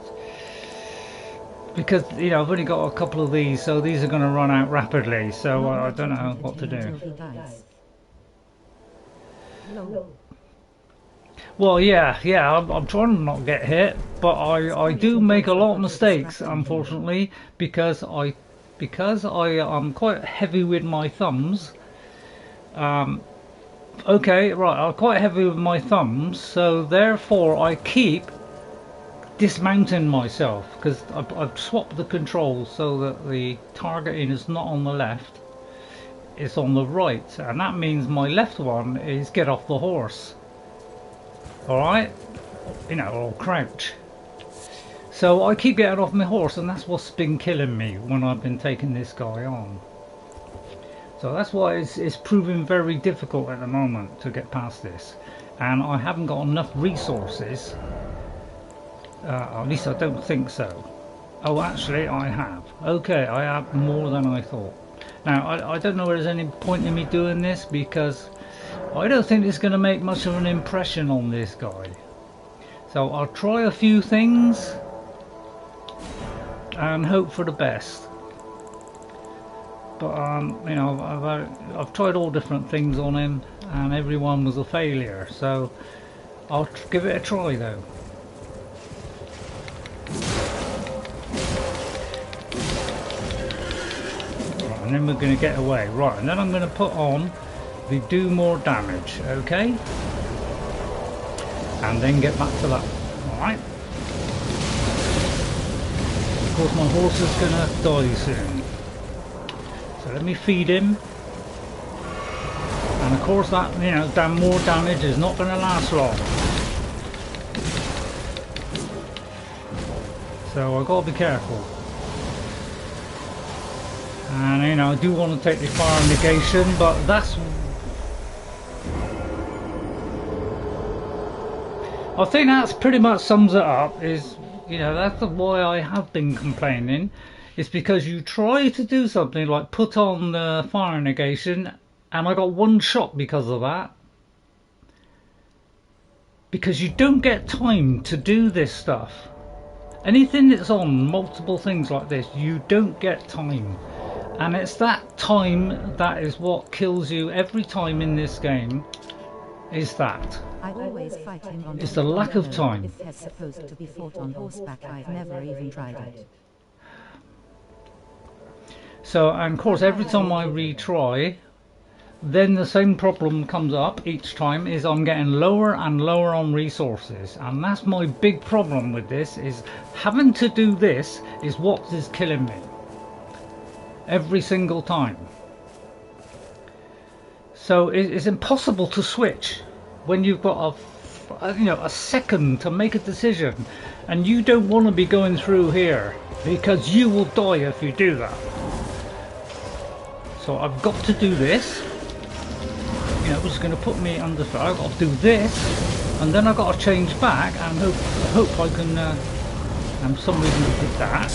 because I've only got a couple of these, so these are going to run out rapidly, so I don't know what to do. Well, yeah, I'm trying to not get hit, but I do make a lot of mistakes, unfortunately, because I am quite heavy with my thumbs. Okay, right, I'm quite heavy with my thumbs, so therefore I keep dismounting myself, because I've swapped the controls so that the targeting is not on the left, is on the right, and that means my left one is get off the horse. Alright? You know, or crouch. So I keep getting off my horse, and that's what's been killing me when I've been taking this guy on. So that's why it's proving very difficult at the moment to get past this. And I haven't got enough resources. At least I don't think so. Oh, actually I have. Okay, I have more than I thought. Now, I don't know if there's any point in me doing this, because I don't think it's going to make much of an impression on this guy. So I'll try a few things and hope for the best. But you know, I've tried all different things on him, and every one was a failure. So I'll give it a try though. Right, and then we're going to get away. Right, and then I'm going to put on the do more damage, okay? And then get back to that. Alright. Of course my horse is going to die soon. So let me feed him. And of course that, you know, damn more damage is not going to last long. So I've got to be careful. And you know, I do want to take the fire negation, but that's... I think that's pretty much sums it up. Is, you know, that's why I have been complaining. It's because you try to do something like put on the fire negation, and I got one shot because of that. Because you don't get time to do this stuff. Anything that's on multiple things like this, you don't get time. And it's that time that is what kills you every time in this game. Is that. I always fight him on It's the lack of time. If he's supposed to be fought on horseback, I've never even tried it. So, and of course, every time I retry, then the same problem comes up each time, is I'm getting lower and lower on resources. And that's my big problem with this, is having to do this is what is killing me. Every single time. So it's impossible to switch when you've got a second to make a decision, and you don't want to be going through here, because you will die if you do that. So I've got to do this, you know, which is going to put me under fire. I've got to do this, and then I've got to change back and hope I can, and for some reason I did that.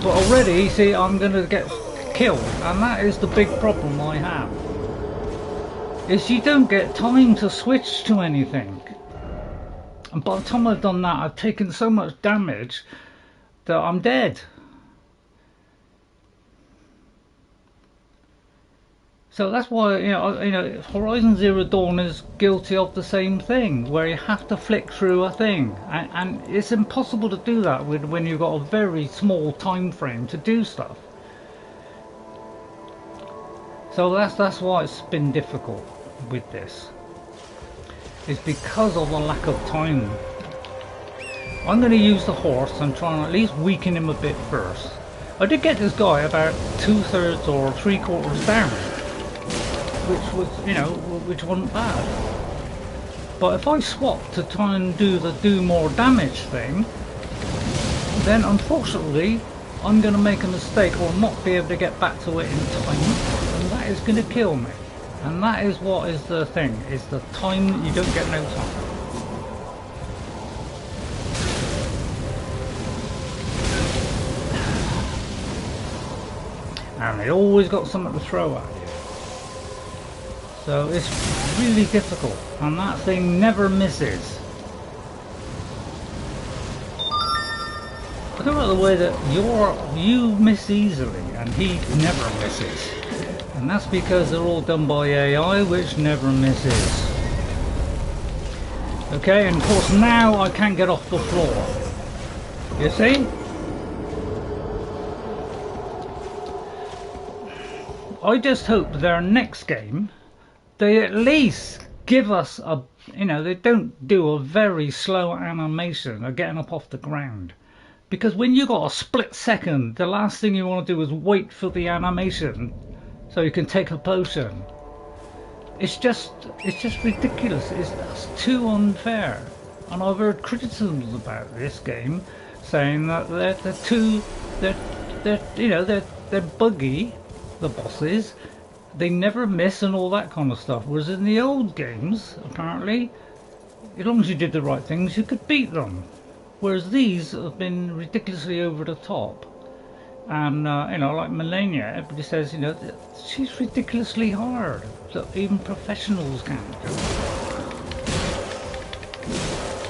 But already, see, I'm going to get killed, and that is the big problem I have. Is you don't get time to switch to anything. And by the time I've done that, I've taken so much damage that I'm dead. So that's why, you know, Horizon Zero Dawn is guilty of the same thing, where you have to flick through a thing, and it's impossible to do that when you've got a very small time frame to do stuff. So that's why it's been difficult with this. It's because of the lack of time. I'm going to use the horse and try and at least weaken him a bit first. I did get this guy about 2/3 or 3/4 damage, which was, you know, which wasn't bad. But if I swap to try and do the do more damage thing, then unfortunately I'm going to make a mistake or not be able to get back to it in time, and that is going to kill me. And that is what is the thing, is the time. You don't get no time. And they always got something to throw at you. So it's really difficult, and that thing never misses. I don't know the way that you miss easily and he never misses. And that's because they're all done by AI, which never misses. Okay, and of course now I can't get off the floor. You see? I just hope their next game, they at least give us a, you know, they don't do a very slow animation of getting up off the ground. Because when you got a split second, the last thing you want to do is wait for the animation so you can take a potion. It's just ridiculous. That's too unfair. And I've heard criticisms about this game, saying that they're buggy, the bosses. They never miss and all that kind of stuff. Whereas in the old games, apparently, as long as you did the right things, you could beat them. Whereas these have been ridiculously over the top. And, like Melania, everybody says, she's ridiculously hard. So even professionals can't do it.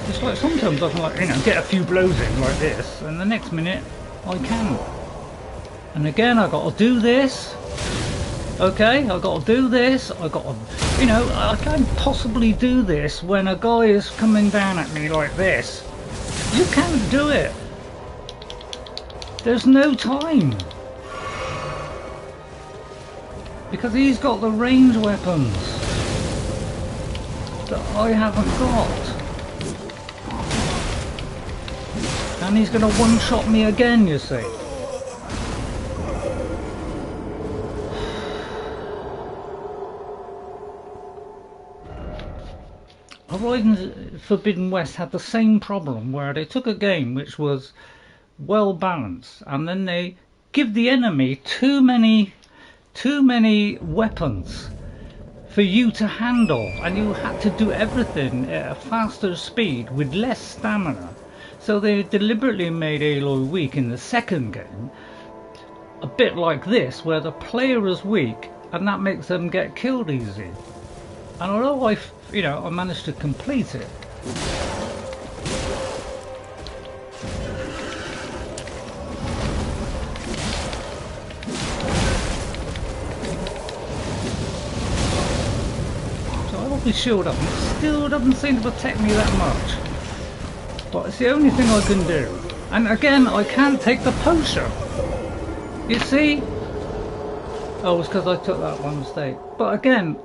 It's like sometimes I can, get a few blows in like this, and the next minute I can't. And again, I got to do this. Okay, I got to do this. I got to, I can't possibly do this when a guy is coming down at me like this. You can't do it. There's no time. Because he's got the range weapons that I haven't got. And he's going to one-shot me again, you see. Horizon Forbidden West had the same problem where they took a game which was well balanced and then they give the enemy too many weapons for you to handle, and you had to do everything at a faster speed with less stamina. So they deliberately made Aloy weak in the second game, a bit like this, where the player is weak and that makes them get killed easy. And although I managed to complete it, so I will be shield up, and it still doesn't seem to protect me that much. But it's the only thing I can do. And again, I can't take the potion. You see? Oh, it's because I took that one mistake. But again,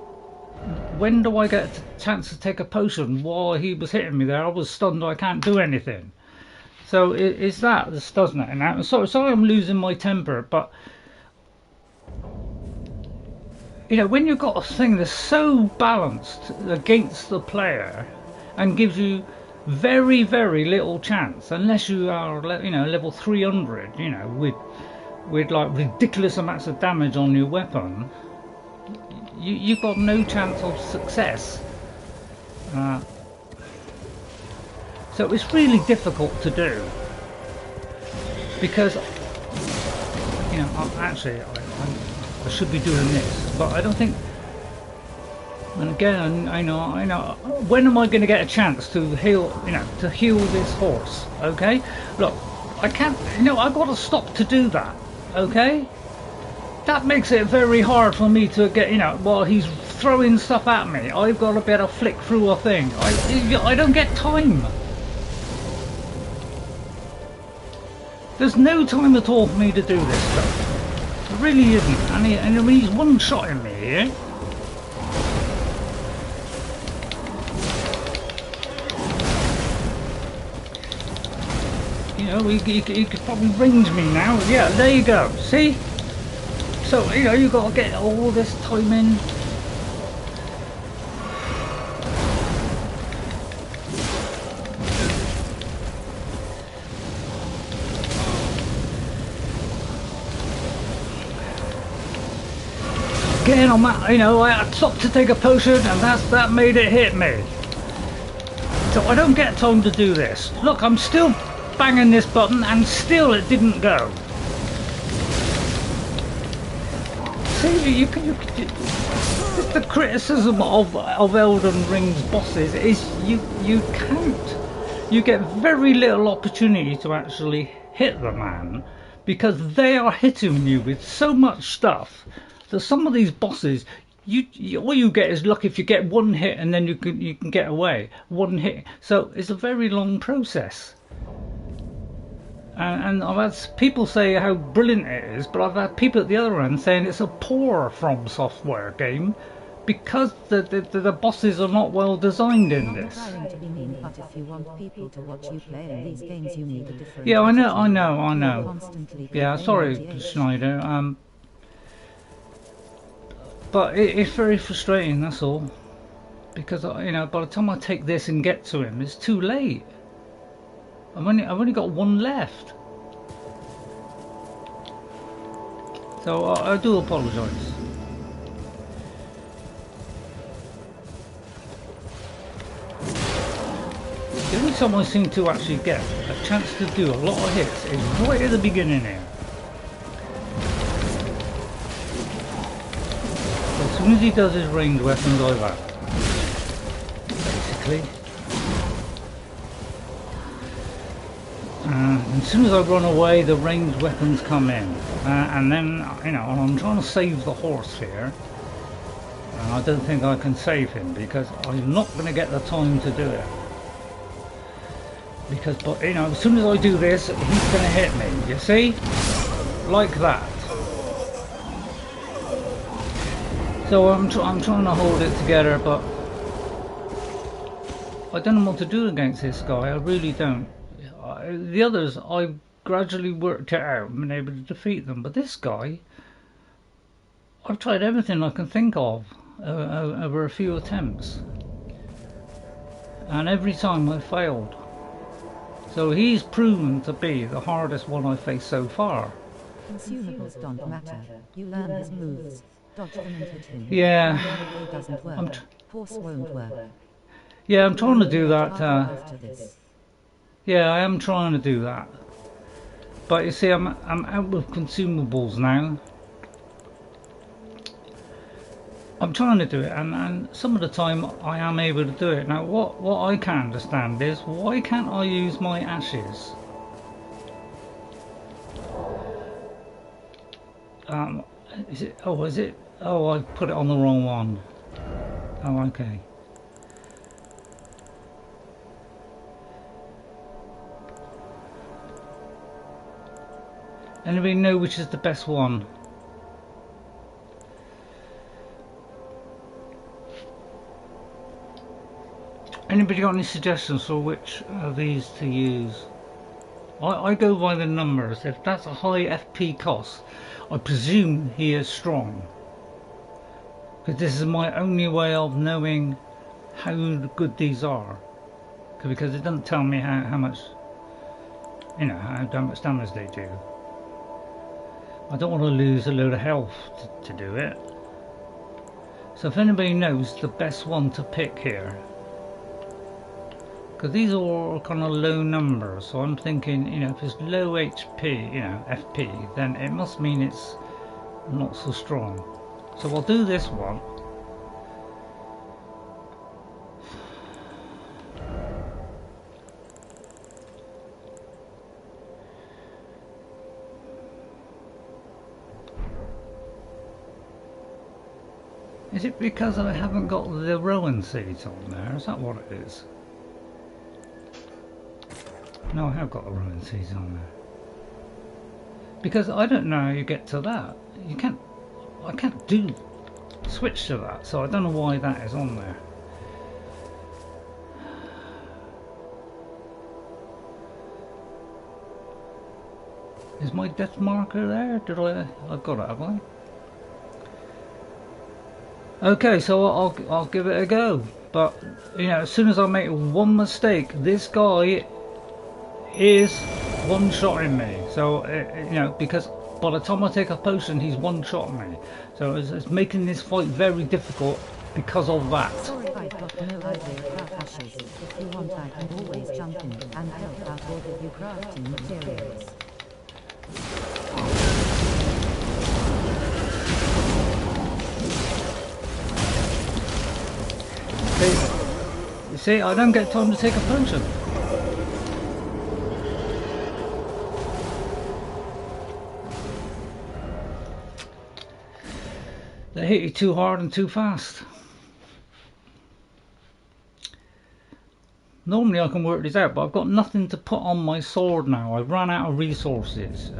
when do I get a chance to take a potion? While he was hitting me there, I was stunned. I can't do anything. So it's that doesn't it? And sorry, I'm losing my temper. But when you've got a thing that's so balanced against the player and gives you very, very little chance, unless you are level 300, with like ridiculous amounts of damage on your weapon, you've got no chance of success. So it's really difficult to do because I should be doing this, but I don't think. And again, I know. When am I going to get a chance to heal? To heal this horse? Okay. Look, I can't. I've got to stop to do that. Okay. That makes it very hard for me to get. While he's throwing stuff at me, I've got to be able to flick through a thing. I don't get time. There's no time at all for me to do this stuff. There really isn't. And he's one-shotting me here. He could probably range me now. Yeah, there you go. See? So, you've got to get all this time in. Again, I had stopped to take a potion, and that made it hit me. So I don't get time to do this. Look, I'm still banging this button and still it didn't go. See, the criticism of Elden Ring's bosses is you can't. You get very little opportunity to actually hit the man because they are hitting you with so much stuff that some of these bosses, all you get is luck if you get one hit and then you can get away. One hit. So it's a very long process. And I've had people say how brilliant it is, but I've had people at the other end saying it's a poor From Software game because the bosses are not well designed in I'm not this. trying to be mean, but if you want people to watch you play in these games, you need a different Yeah, I attitude. know. You're constantly Yeah, sorry, complaining, TH. Schneider. But it's very frustrating. That's all. Because you know, by the time I take this and get to him, it's too late. I've only got one left. So I do apologise. The only time I seem to actually get a chance to do a lot of hits is right at the beginning here. As soon as he does his ranged weapons like that, basically. And as soon as I run away, the ranged weapons come in. And then, you know, I'm trying to save the horse here. And I don't think I can save him because I'm not going to get the time to do it. Because, but you know, as soon as I do this, he's going to hit me, you see? Like that. So I'm trying to hold it together, but I don't know what to do against this guy, I really don't. The others, I've gradually worked it out and been able to defeat them, but this guy, I've tried everything I can think of over a few attempts. And every time I failed. So he's proven to be the hardest one I've faced so far. Consumables don't matter. You learn his moves. Dodge them and hit him. Yeah. It doesn't work. Horse won't work. Yeah, I'm trying to do that. After this. Yeah, I am trying to do that. But you see, I'm out with consumables now. I'm trying to do it, and some of the time I am able to do it. Now, what I can't understand is, why can't I use my ashes? Is it? Oh, is it? Oh, I put it on the wrong one. Oh, okay. Anybody know which is the best one? Anybody got any suggestions for which of these to use? I go by the numbers. If that's a high FP cost, I presume he is strong. Because this is my only way of knowing how good these are. Because it doesn't tell me how much, you know, how much damage they do. I don't want to lose a load of health to do it. So if anybody knows the best one to pick here, because these are all kind of low numbers, so I'm thinking, you know, if it's low HP, you know, FP, then it must mean it's not so strong. So I'll do this one. Is it because I haven't got the rowan seeds on there? Is that what it is? No, I have got the rowan seeds on there. Because I don't know how you get to that. You can't. I can't do switch to that, so I don't know why that is on there. Is my death marker there? I've got it, have I? Okay, so I'll give it a go. But you know, as soon as I make one mistake, this guy is one-shotting me. So you know, because by the time I take a potion, he's one-shotting me. So it's making this fight very difficult because of that. Sorry, I've got no idea about ashes. If you want, I can always jump in and help out or give you crafting materials. You see, I don't get time to take a potion. They hit you too hard and too fast. Normally I can work this out, but I've got nothing to put on my sword now. I've run out of resources.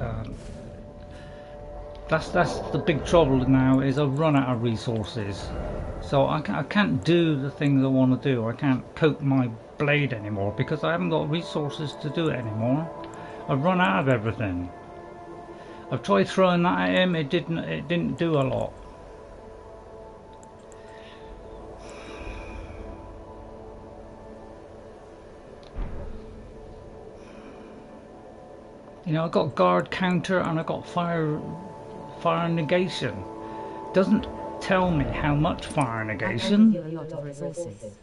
That's the big trouble now, is I've run out of resources. So I can't do the things I want to do. I can't coat my blade anymore because I haven't got resources to do it anymore. I've run out of everything. I've tried throwing that at him, it didn't do a lot. You know, I got guard counter and I got fire negation. Doesn't tell me how much fire negation. I can give you a lot of resources.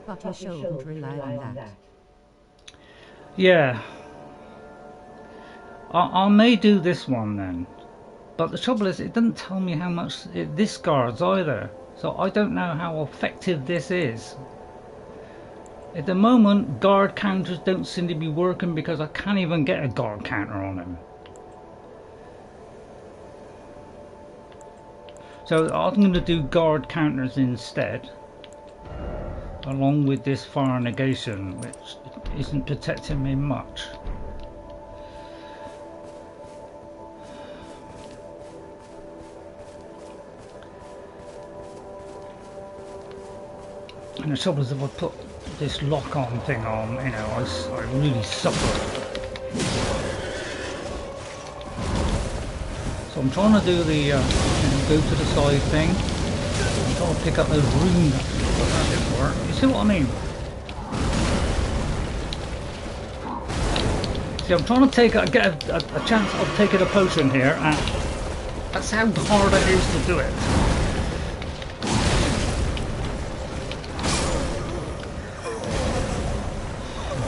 But you shouldn't rely on that. Yeah. I may do this one then. But the trouble is, it doesn't tell me how much it discards either. So I don't know how effective this is. At the moment, guard counters don't seem to be working because I can't even get a guard counter on him. So I'm going to do guard counters instead, along with this fire negation, which isn't protecting me much. And the trouble is, if I put this lock-on thing on, you know, I really suffer. So I'm trying to do the, you know, go to the side thing. I'm trying to pick up those runes, but that didn't work. You see what I mean? See, I'm trying to get a chance of taking a potion here, and that's how hard it is to do it.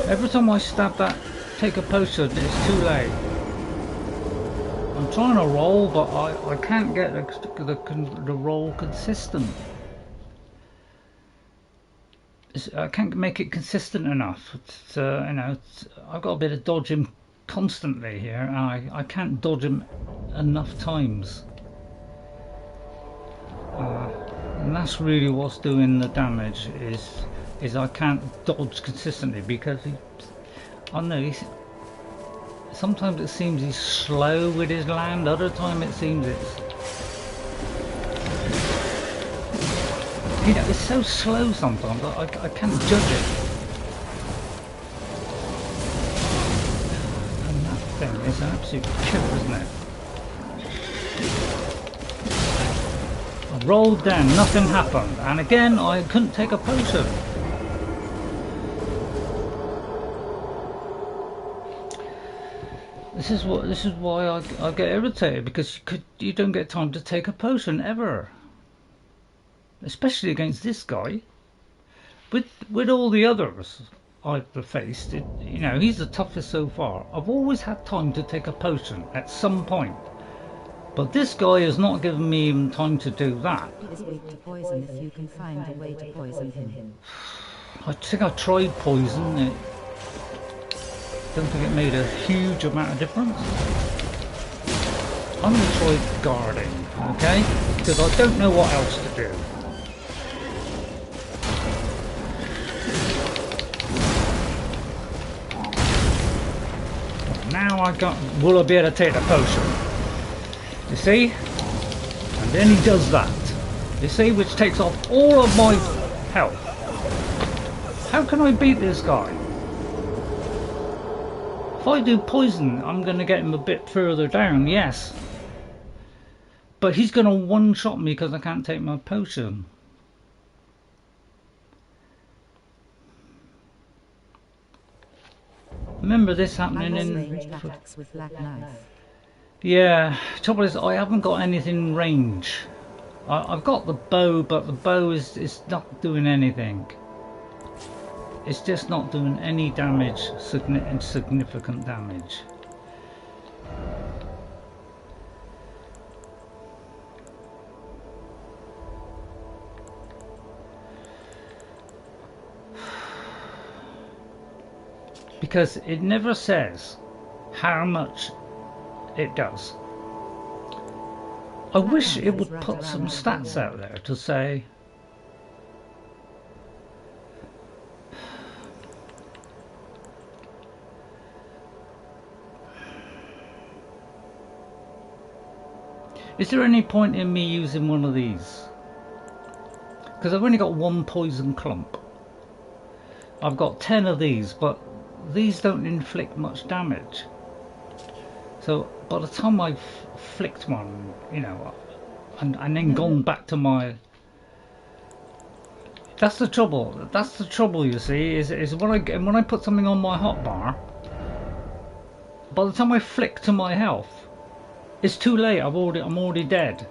Every time I stab that, take a potion, it's too late. I'm trying to roll, but I can't get the roll consistent. I can't make it consistent enough. It's, you know, I've got a bit of dodging constantly here, and I can't dodge him enough times. And that's really what's doing the damage, is I can't dodge consistently because I don't know, sometimes it seems he's slow with his land, other time it seems it's, you know, it's so slow sometimes I can't judge it. And that thing is an absolute killer, isn't it? I rolled down, nothing happened, and again I couldn't take a potion. This is why I get irritated, because you don't get time to take a potion ever, especially against this guy. With all the others I've faced, you know, he's the toughest so far. I've always had time to take a potion at some point, but this guy has not given me even time to do that. He is weak to poison if you can find a way to poison him. I think I tried poison. Don't think it made a huge amount of difference. I'm going to try guarding, okay? Because I don't know what else to do. Now will I be able to take the potion? You see? And then he does that. You see? Which takes off all of my health. How can I beat this guy? If I do poison, I'm going to get him a bit further down, yes. But he's going to one-shot me because I can't take my potion. Remember this happening in... With black knife. Yeah, trouble is I haven't got anything in range. I've got the bow, but the bow is not doing anything. It's just not doing any damage, significant damage. Because it never says how much it does. I wish it would put some stats out there to say Is there any point in me using one of these? Because I've only got one poison clump. I've got 10 of these, but these don't inflict much damage. So by the time I've flicked one, you know, and then gone back to my... That's the trouble. That's the trouble, you see, is when I put something on my hotbar, by the time I flick to my health, it's too late. I'm already dead.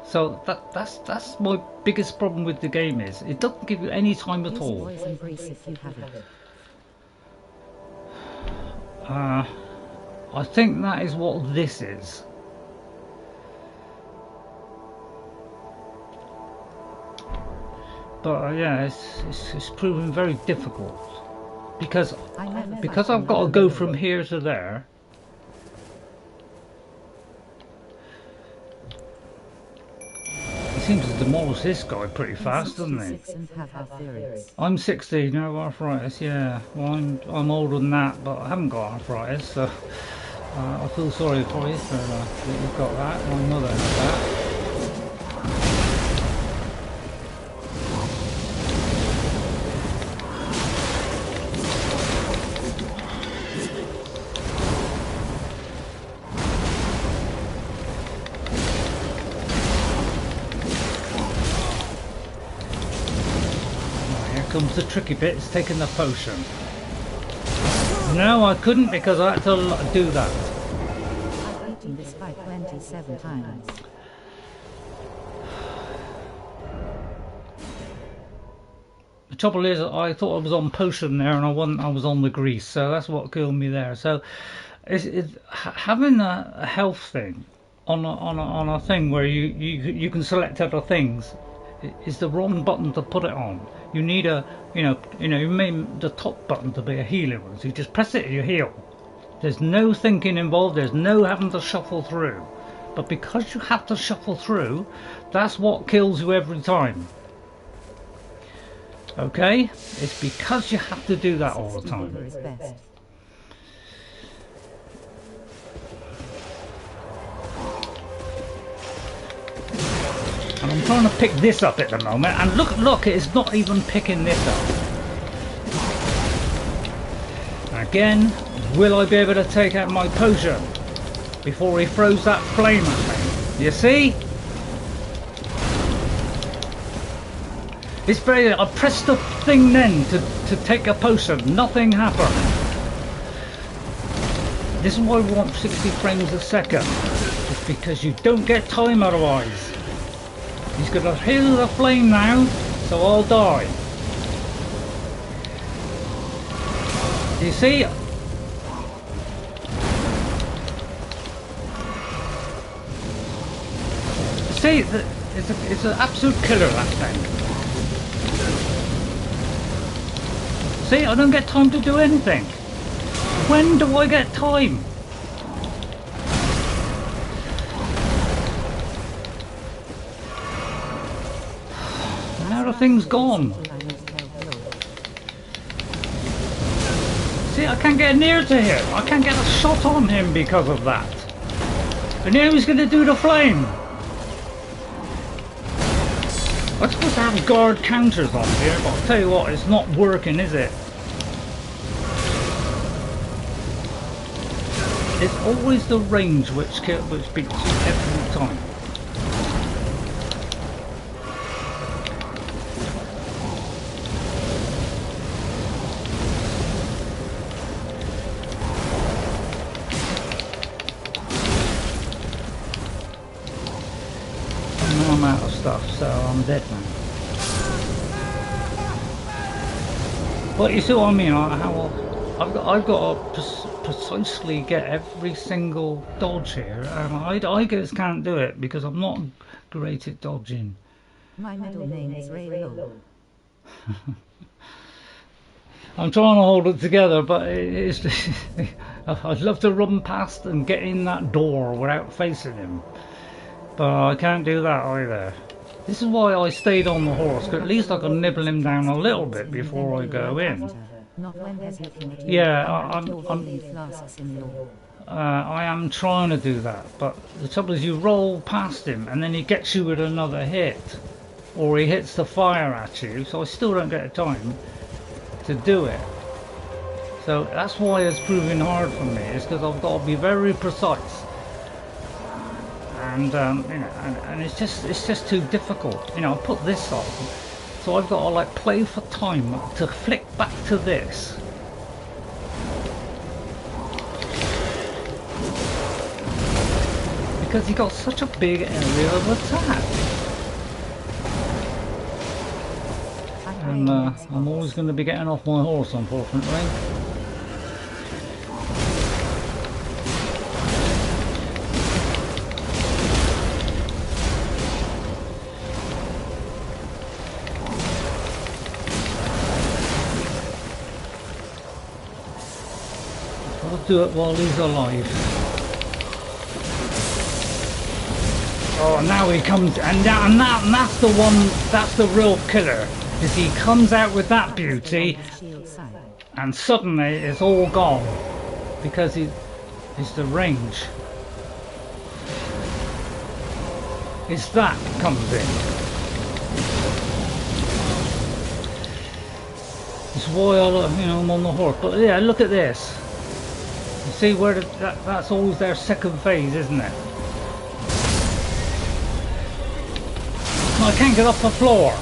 So that's my biggest problem with the game is it doesn't give you any time at all. I think that is what this is. But yeah, it's proven very difficult because I've got to go from here to there. He seems to demolish this guy pretty fast, doesn't he? I'm 60, no arthritis. Yeah, well I'm older than that, but I haven't got arthritis, so I feel sorry for you for that you've got that. My mother had that. Comes the tricky bit, it's taking the potion. No, I couldn't because I had to do that. I've eaten this fight 27 times. The trouble is, I thought I was on potion there and I wasn't. I was on the grease, so that's what killed me there. So, having a health thing on a thing where you can select other things is the wrong button to put it on. You need a, you made the top button to be a healing one, so you just press it and you heal. There's no thinking involved, there's no having to shuffle through. But because you have to shuffle through, that's what kills you every time. Okay? It's because you have to do that all the time. And I'm trying to pick this up at the moment, and look, it's not even picking this up. Again, will I be able to take out my potion before he throws that flame at me? You see? It's very... I pressed the thing then to take a potion, nothing happened. This is why we want 60 frames a second. It's because you don't get time otherwise. He's gonna heal the flame now, so I'll die. You see? See, it's an absolute killer, that thing. See, I don't get time to do anything. When do I get time? The thing's gone. See, I can't get near to him. I can't get a shot on him because of that. And now he's going to do the flame. I'm supposed to have guard counters on here, but I'll tell you what, it's not working, is it? It's always the range which beats every time. I'm out of stuff, so I'm dead now. But you see what I mean? I've got to precisely get every single dodge here, and I just can't do it because I'm not great at dodging. My middle name is RayRay. I'm trying to hold it together, but it's I'd love to run past and get in that door without facing him. But I can't do that either. This is why I stayed on the horse, because at least I can nibble him down a little bit before I go in. Not when he's looking at you. Yeah, You're filling flasks in your... I am trying to do that, but the trouble is you roll past him and then he gets you with another hit, or he hits the fire at you, so I still don't get a time to do it. So that's why it's proving hard for me, is because I've got to be very precise, and you know, and it's just too difficult. You know, I put this on, so I've got to like play for time to flick back to this. Because he got such a big area of attack. And I'm always going to be getting off my horse, unfortunately. I'll do it while he's alive. Oh, now he comes, and that's the one, that's the real killer, is he comes out with that beauty, and suddenly it's all gone, because it's the range. It's that comes in. It's why I, you know, I'm on the horse. But yeah, look at this. You see where that's always their second phase, isn't it? I can't get off the floor.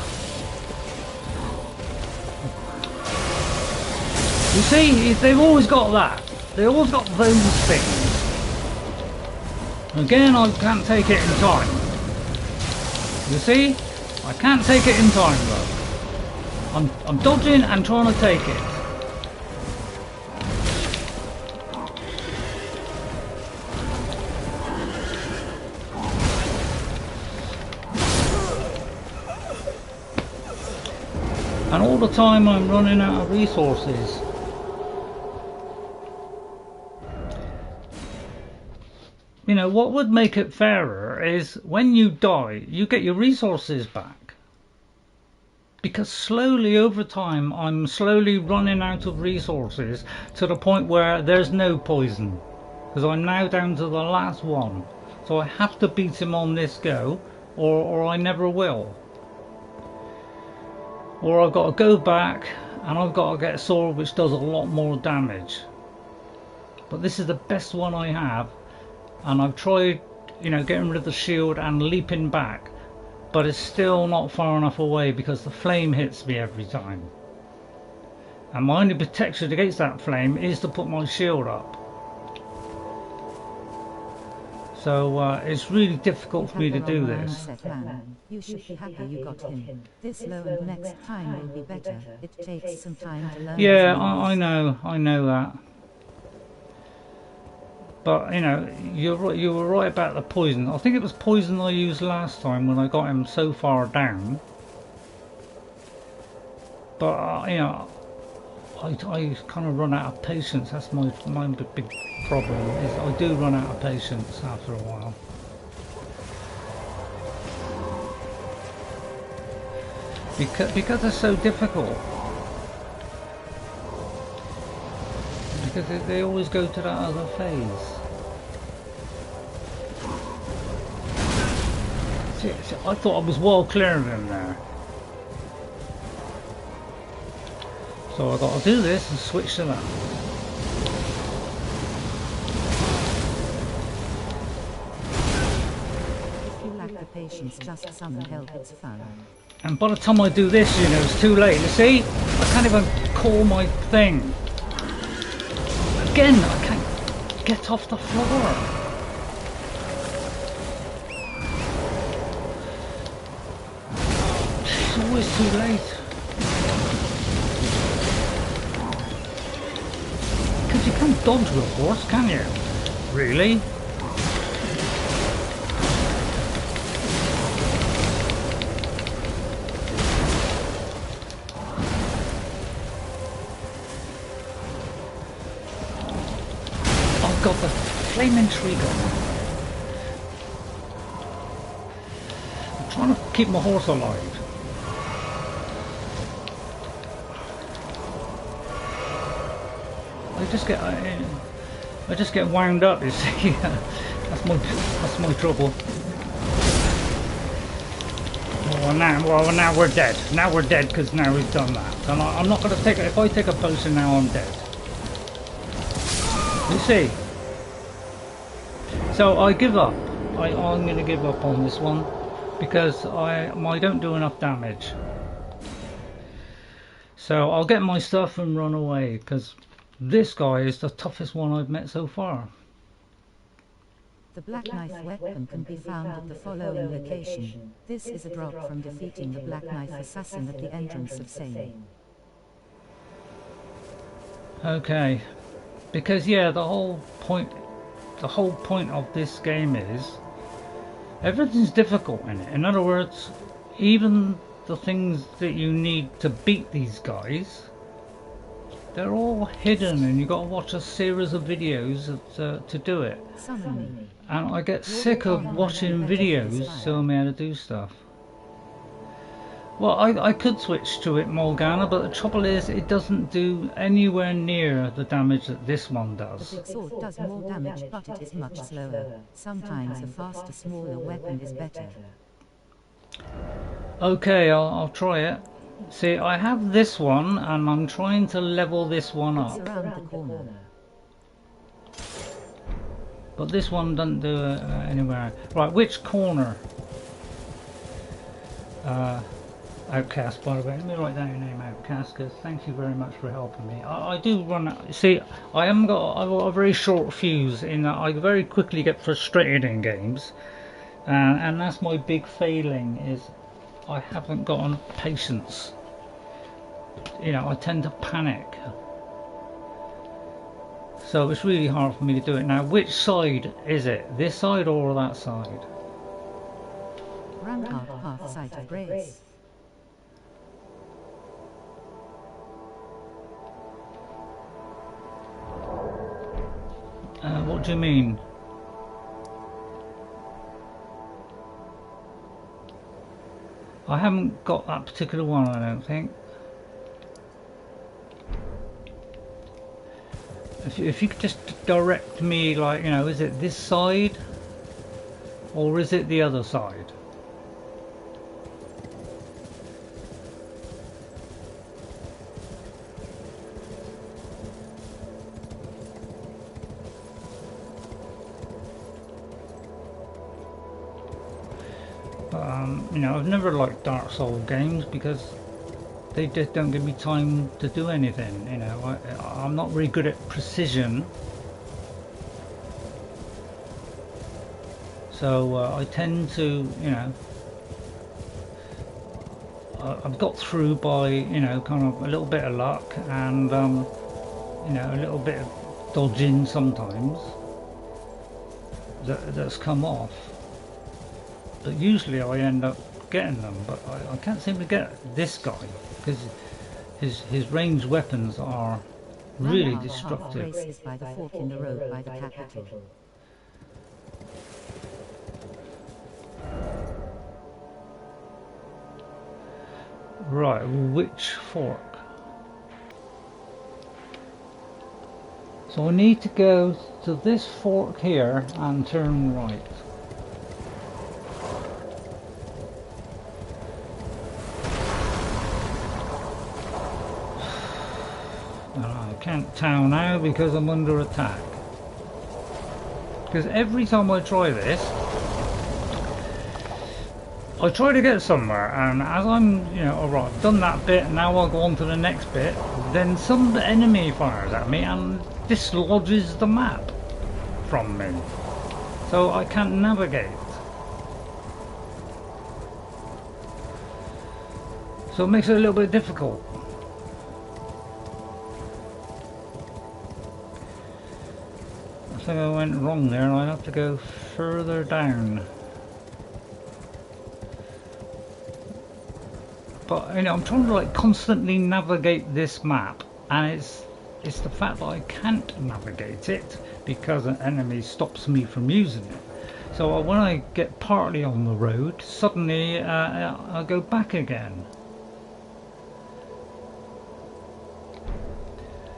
You see, they've always got that. They always got those things. Again, I can't take it in time. You see, I can't take it in time though. I'm dodging and trying to take it. And all the time I'm running out of resources. You know, what would make it fairer is when you die, you get your resources back. Because slowly over time, I'm slowly running out of resources to the point where there's no poison. Because I'm now down to the last one. So I have to beat him on this go, or I never will. Or I've got to go back and I've got to get a sword which does a lot more damage. But this is the best one I have, and I've tried, you know, getting rid of the shield and leaping back, but it's still not far enough away because the flame hits me every time. And my only protection against that flame is to put my shield up. So it's really difficult for me to do this. You should be happy you got him. This low and next time will be better. It takes some time to learn. Yeah, I know that. But you know, you were right about the poison. I think it was poison I used last time when I got him so far down. But you know, I kind of run out of patience. That's my big problem. Is I do run out of patience after a while. Because they're so difficult. Because they always go to that other phase. See, I thought I was well clear of him there. So I've got to do this and switch to that. If you lack the patience, just summon help, it's fun. And by the time I do this, you know, it's too late. You see? I can't even call my thing. Again, I can't get off the floor. It's always too late. Because you can't dodge with a horse, can you? Really? Got the flaming trigger. I'm trying to keep my horse alive. I just get wound up, you see. That's my trouble. Well now we're dead. Now we're dead because now we've done that. And I'm not going to take it. If I take a potion now, I'm dead. You see. So I give up. I'm going to give up on this one because I don't do enough damage. So I'll get my stuff and run away because this guy is the toughest one I've met so far. The Black Knife weapon can be found at the following location. This is a drop from defeating the Black Knife Assassin at the entrance of Same. Okay, because yeah, the whole point of this game is everything's difficult in it. In other words, even the things that you need to beat these guys, they're all hidden, and you've got to watch a series of videos to do it. And I get sick of watching videos showing me how to do stuff. Well, I could switch to it, Morgana, but the trouble is it doesn't do anywhere near the damage that this one does. The big sword does more damage, but it is much slower. Sometimes a faster, smaller weapon is better. Okay, I'll try it. See, I have this one, and I'm trying to level this one up. It's around the corner. But this one doesn't do anywhere. Right, which corner? Outcast, by the way. Let me write down your name, Outcast, because thank you very much for helping me. I do run out. See, I've got a very short fuse in that I very quickly get frustrated in games. And that's my big failing, is I haven't got patience. You know, I tend to panic. So it's really hard for me to do it. Now, which side is it? This side or that side? Rampart Path, Site of Grace. What do you mean? I haven't got that particular one, I don't think. If you could just direct me, like, you know, is it this side or is it the other side? You know, I've never liked Dark Souls games because they just don't give me time to do anything. You know, I'm not really good at precision, so I tend to, you know, I've got through by, you know, kind of a little bit of luck and you know, a little bit of dodging sometimes that's come off. But usually I end up getting them, but I can't seem to get this guy because his ranged weapons are really destructive. By the fork in the road by the capital. Right, which fork? So I need to go to this fork here and turn right. I can't tell now because I'm under attack. Because every time I try this, I try to get somewhere, and as I'm, you know, alright, I've done that bit, now I'll go on to the next bit, then some enemy fires at me and dislodges the map from me. So I can't navigate. So it makes it a little bit difficult. I think I went wrong there, and I'd have to go further down. But you know, I'm trying to like constantly navigate this map, and it's the fact that I can't navigate it because an enemy stops me from using it. So when I get partly on the road, suddenly I go back again.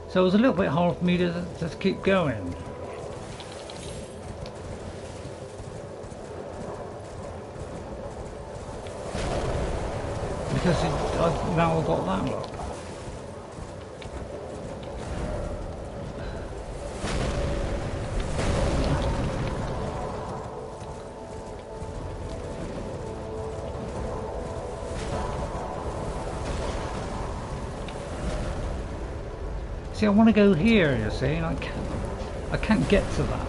So it was a little bit hard for me to keep going. Because now I've got that look. See, I want to go here, you see, and I can't get to that.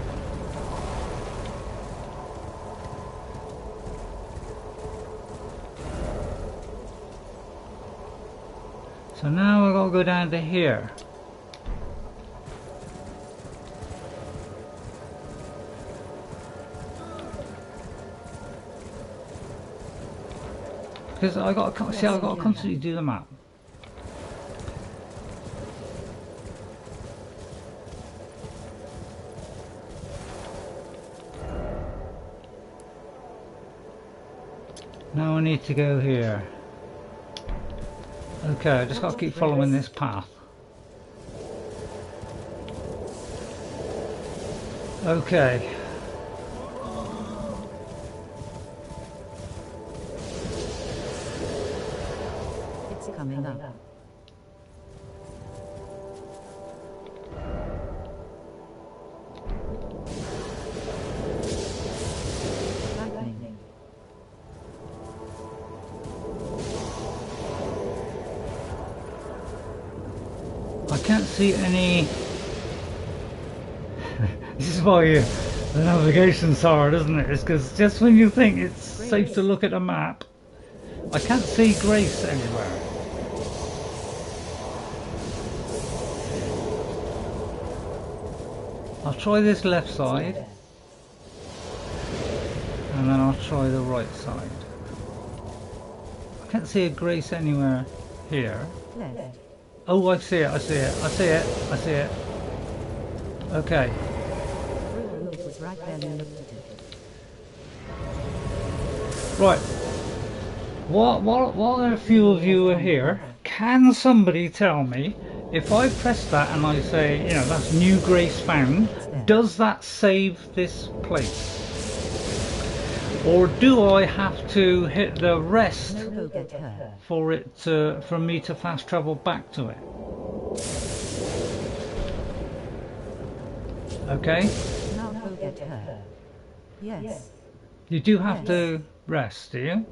So now I've got to go down to here. Because I got to constantly do the map. Now I need to go here. Okay, I just got to keep following this path. Okay. It's coming up. I can't see any. This is why the navigation's hard, isn't it? It's because just when you think it's safe to look at a map, I can't see Grace anywhere. I'll try this left side, and then I'll try the right side. I can't see a Grace anywhere here. Left. Oh, I see it, I see it, I see it, I see it. Okay. It was right there, you looked at it. Right. While a few of you are here, can somebody tell me, if I press that and I say, you know, that's new Grace found, does that save this place? Or do I have to hit the rest for it for me to fast travel back to it? Okay. Now go get her. Yes. You do have to rest, do you?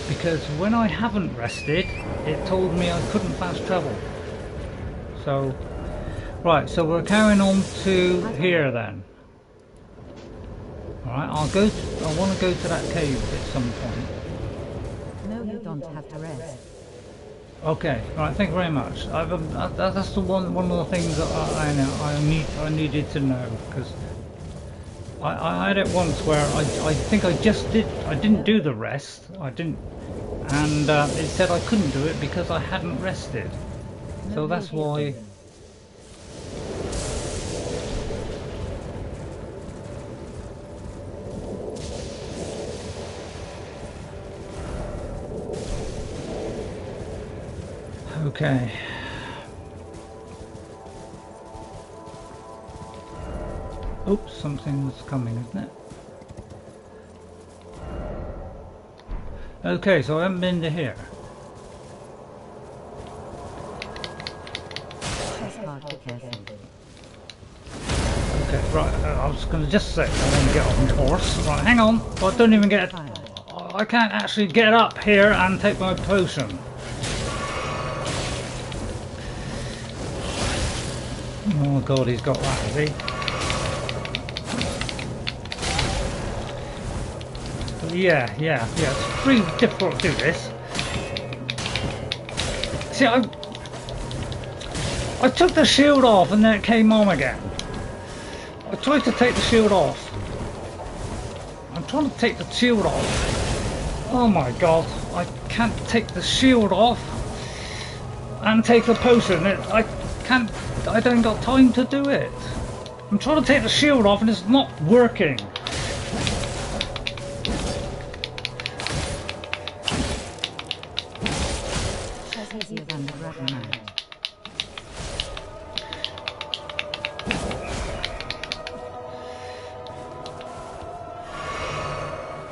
Because when I haven't rested, it told me I couldn't fast travel. So, right, so we're carrying on to here then. Alright, I want to go to that cave at some point. No, you don't have to rest. Okay, right, thank you very much. That's the one of the things that I needed to know, because I had it once where I think I didn't do the rest, and it said I couldn't do it because I hadn't rested. So that's why. Okay. Oops, something's coming, isn't it? Okay, so I haven't been to here. Okay, right, I was going to just say I want to get on the horse. Right, hang on, I don't even get. I can't actually get up here and take my potion. Oh god, he's got that, has he? But yeah, it's pretty difficult to do this. See, I took the shield off and then it came on again. I tried to take the shield off. I'm trying to take the shield off. Oh my god, I can't take the shield off and take the potion. I don't got time to do it. I'm trying to take the shield off and it's not working.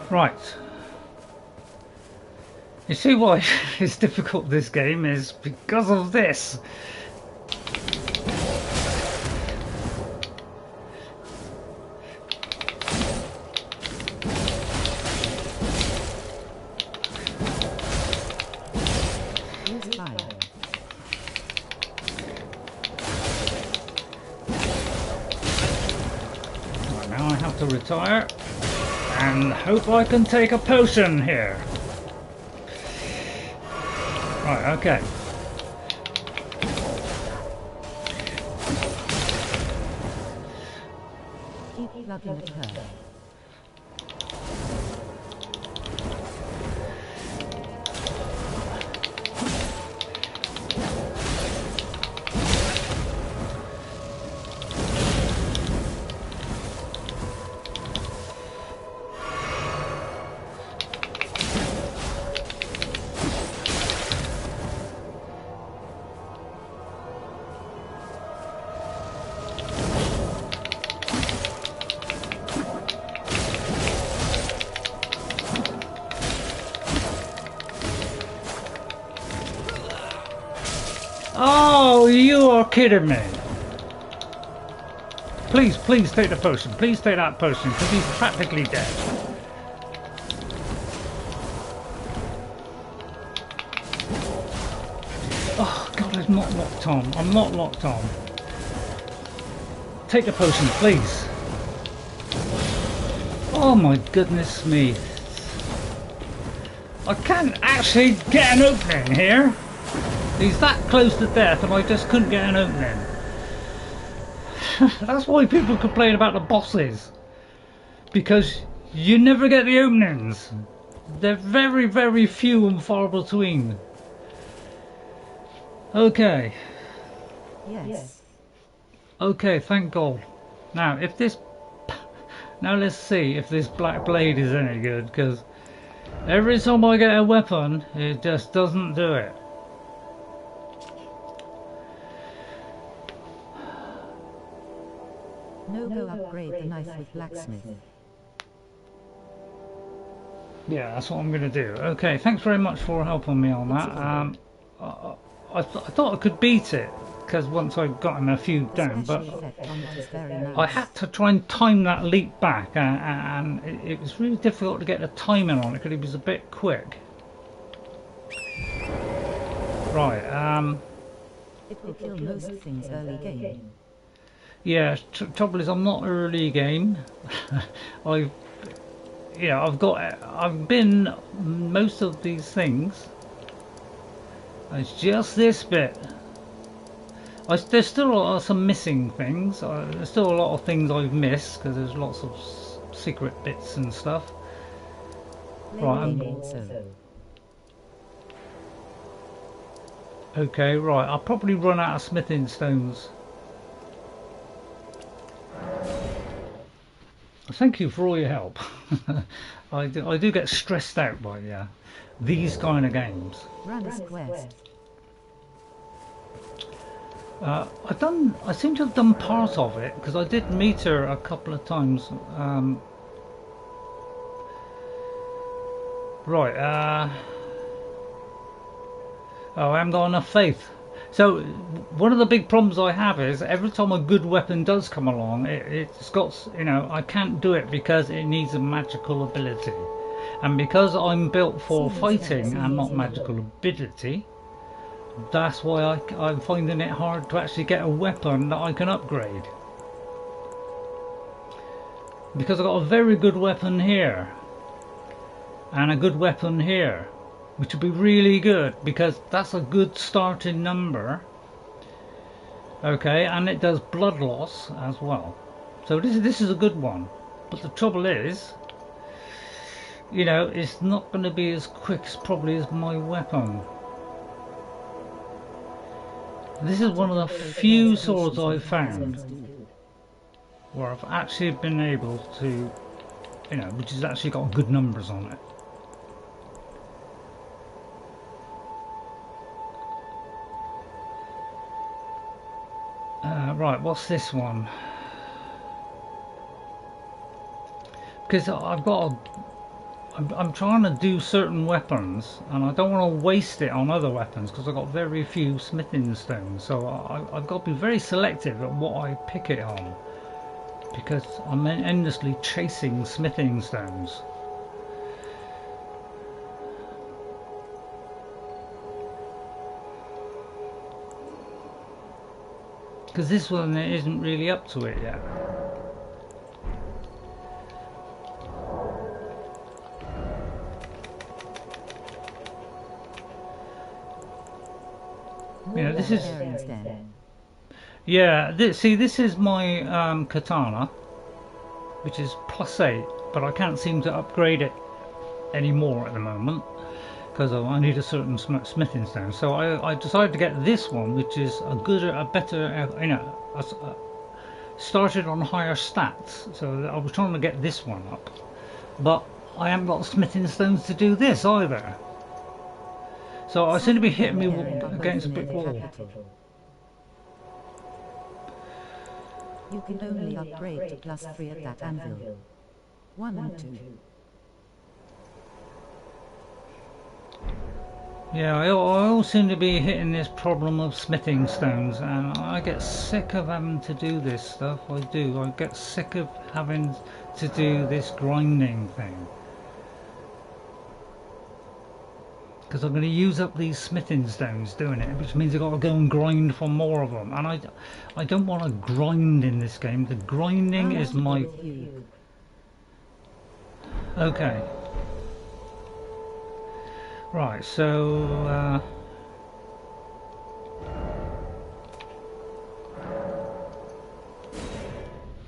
Right. You see why it's difficult this game is because of this. Now I have to retire and hope I can take a potion here. Right, okay. Keep plugging at her. Oh, you are kidding me. Please, please take the potion. Please take that potion, because he's practically dead. Oh, God, I'm not locked on. I'm not locked on. Take the potion, please. Oh, my goodness me. I can't actually get an opening here. He's that close to death and I just couldn't get an opening. That's why people complain about the bosses. Because you never get the openings. They're very, very few and far between. Okay. Yes. Okay, thank God. Now, if this... Now let's see if this black blade is any good, because every time I get a weapon, it just doesn't do it. No, go upgrade the knife with blacksmith. Yeah, that's what I'm going to do. Okay, thanks very much for helping me on that. I thought I could beat it, because once I got him a few down, but I had to try and time that leap back, and it was really difficult to get the timing on it, because it was a bit quick. Right, It will kill most things early game. yeah, trouble is I'm not early game. I've been most of these things. It's just this bit. There's still some missing things. There's still a lot of things I've missed because there's lots of secret bits and stuff. Right. Okay, right. I'll probably run out of smithing stones. Thank you for all your help. I do get stressed out by these kind of games. Quest. I seem to have done part of it because I did meet her a couple of times. Right. Oh, I haven't got enough faith. So one of the big problems I have is every time a good weapon does come along, it's got, I can't do it because it needs a magical ability. And because I'm built for fighting and not magical ability, that's why I'm finding it hard to actually get a weapon that I can upgrade. Because I've got a very good weapon here. And a good weapon here. Which would be really good, because that's a good starting number. Okay, and it does blood loss as well. So this is a good one. But the trouble is, it's not going to be as quick probably as my weapon. This is one of the few swords I've found where I've actually been able to, which has actually got good numbers on it. Right, what's this one? Because I've got I'm trying to do certain weapons, and I don't want to waste it on other weapons because I've got very few smithing stones. So I've got to be very selective at what I pick it on, because I'm endlessly chasing smithing stones. Because this one isn't really up to it yet. You know, this is... Yeah, see, this is my katana, which is +8, but I can't seem to upgrade it anymore at the moment, because I need a certain smithing stone. So I decided to get this one, which is a better, you know, started on higher stats. So I was trying to get this one up, but I haven't got smithing stones to do this either. So I seem to be hitting me against a brick wall. You can only upgrade to +3 at that anvil. 1 and 2. Yeah, I all seem to be hitting this problem of smithing stones, and I get sick of having to do this stuff. I do. I get sick of having to do this grinding thing. Because I'm going to use up these smithing stones doing it, which means I've got to go and grind for more of them. And I don't want to grind in this game. The grinding is my... Okay. Right, so...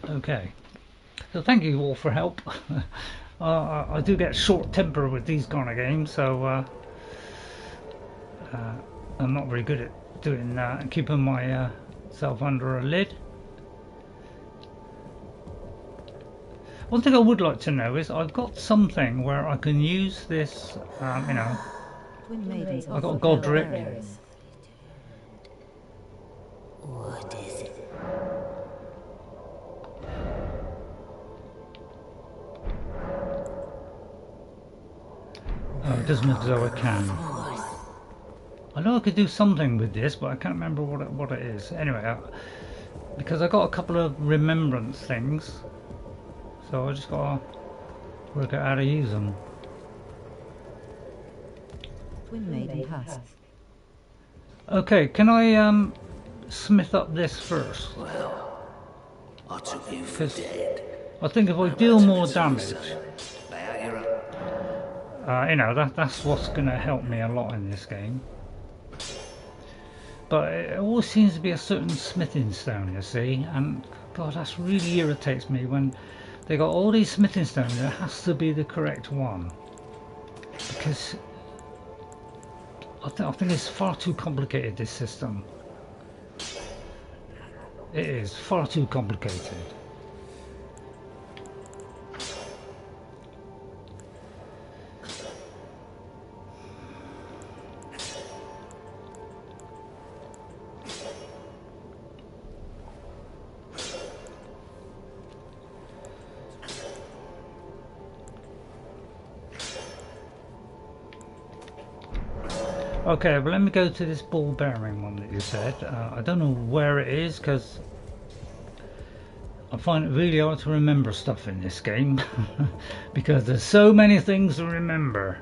Okay. So thank you all for help. I do get short temper with these kind of games, so... I'm not very good at doing that and keeping myself under a lid. One thing I would like to know is I've got something where I can use this, you know, Twin Maidens I've got Godric. What is it? Oh, it doesn't look as though I can. I know I could do something with this, but I can't remember what it is. Anyway, because I got a couple of remembrance things, so I just gotta work out how to use them. Twin Maiden husk. Okay, can I smith up this first? Well, I took you for dead. I think if I deal more damage, Now you're up. you know, that's what's gonna help me a lot in this game. But it always seems to be a certain smithing stone, you see, and God, that really irritates me when they got all these smithing stones. It has to be the correct one, because I think it's far too complicated, this system. It is far too complicated. Okay, but let me go to this ball bearing one that you said. I don't know where it is, because I find it really hard to remember stuff in this game because there's so many things to remember.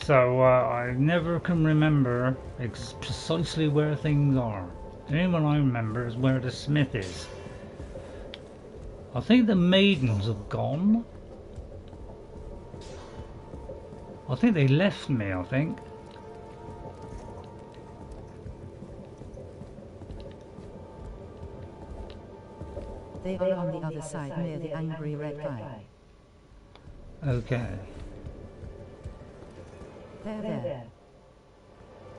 So I never can remember precisely where things are. The only one I remember is where the smith is. I think the maidens have gone. I think they left me, I think. They are on the other side near the angry red guy. Okay. There.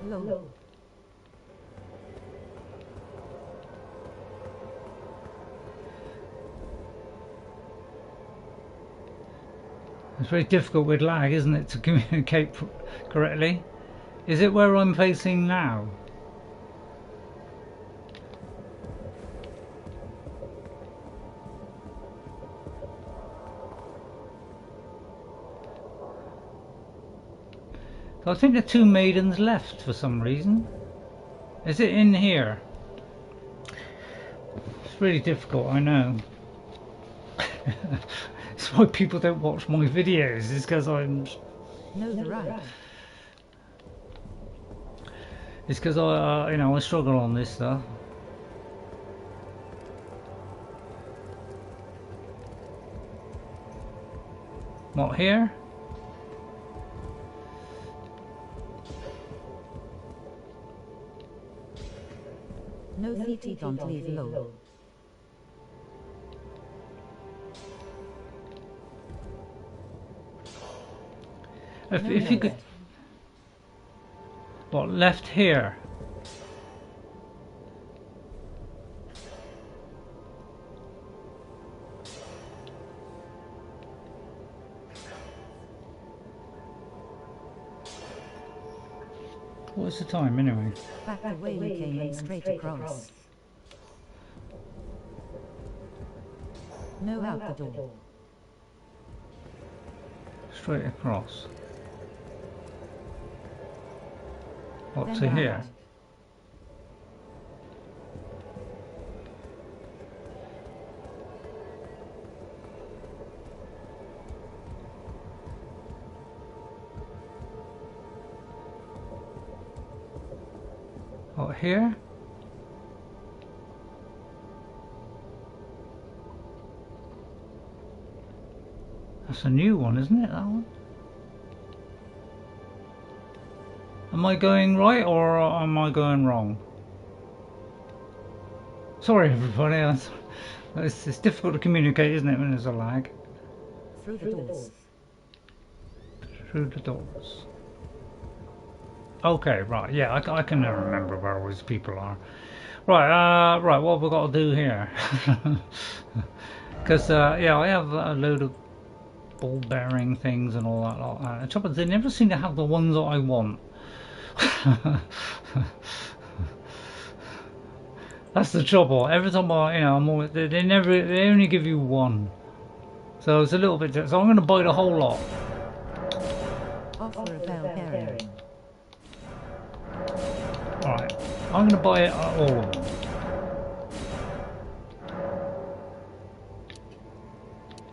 Low. It's very difficult with lag, isn't it, to communicate correctly? Is it where I'm facing now? So I think the two maidens left for some reason. Is it in here? It's really difficult, I know. It's why people don't watch my videos, is because I'm... No, the right. It's because I, you know, I struggle on this stuff. Not here? No VT, don't leave low. If you could... What, left here? What's the time anyway? Back the way we came and straight across. No, out the door. Straight across. What, Then to right. here? What, here? That's a new one, isn't it, that one? Am I going right or am I going wrong? Sorry everybody, it's difficult to communicate, isn't it, when there's a lag? Through the doors. Through the doors. Okay, right, yeah, I can never remember where all these people are. Right, right, what have we got to do here? Because, yeah, I have a load of ball bearing things and all that lot. The trouble is, they never seem to have the ones that I want. That's the trouble. Every time I, you know, I'm always, they only give you one. So it's a little bit, so I'm going to buy the whole lot. Offer a bell bearing. Alright, I'm going to buy it, all of them.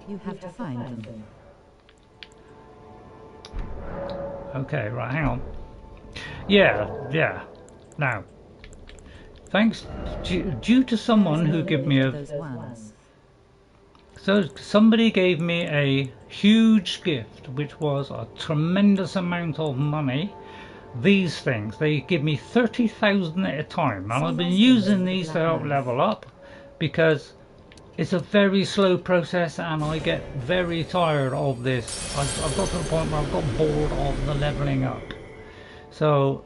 You have to find them. Okay, right, hang on. Yeah. Now, thanks due to someone who gave me a... Those ones. So somebody gave me a huge gift, which was a tremendous amount of money. These things, they give me 30,000 at a time, and I've been using these to help level up because it's a very slow process and I get very tired of this. I've got to the point where I've got bored of the leveling up. So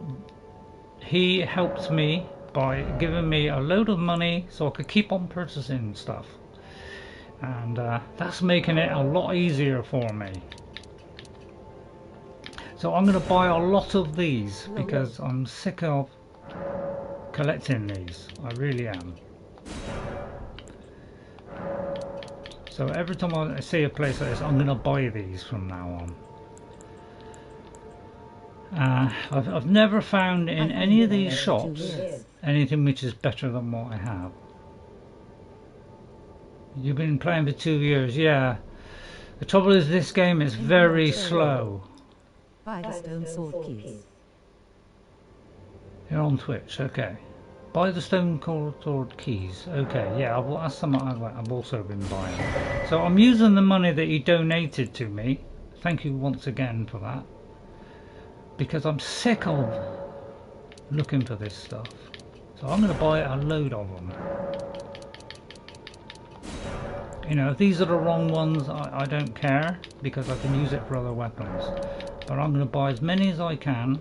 he helped me by giving me a load of money so I could keep on purchasing stuff. And that's making it a lot easier for me. So I'm going to buy a lot of these because I'm sick of collecting these. I really am. So every time I see a place like this, I'm going to buy these from now on. I've never found in any of these shops anything which is better than what I have. You've been playing for 2 years, yeah. The trouble is this game is very slow. Buy the stone sword keys. You're on Twitch, okay. Buy the stone sword keys, okay. Yeah, that's something I've also been buying. So I'm using the money that he donated to me. Thank you once again for that. Because I'm sick of looking for this stuff. So I'm going to buy a load of them. You know, if these are the wrong ones, I don't care, because I can use it for other weapons. But I'm going to buy as many as I can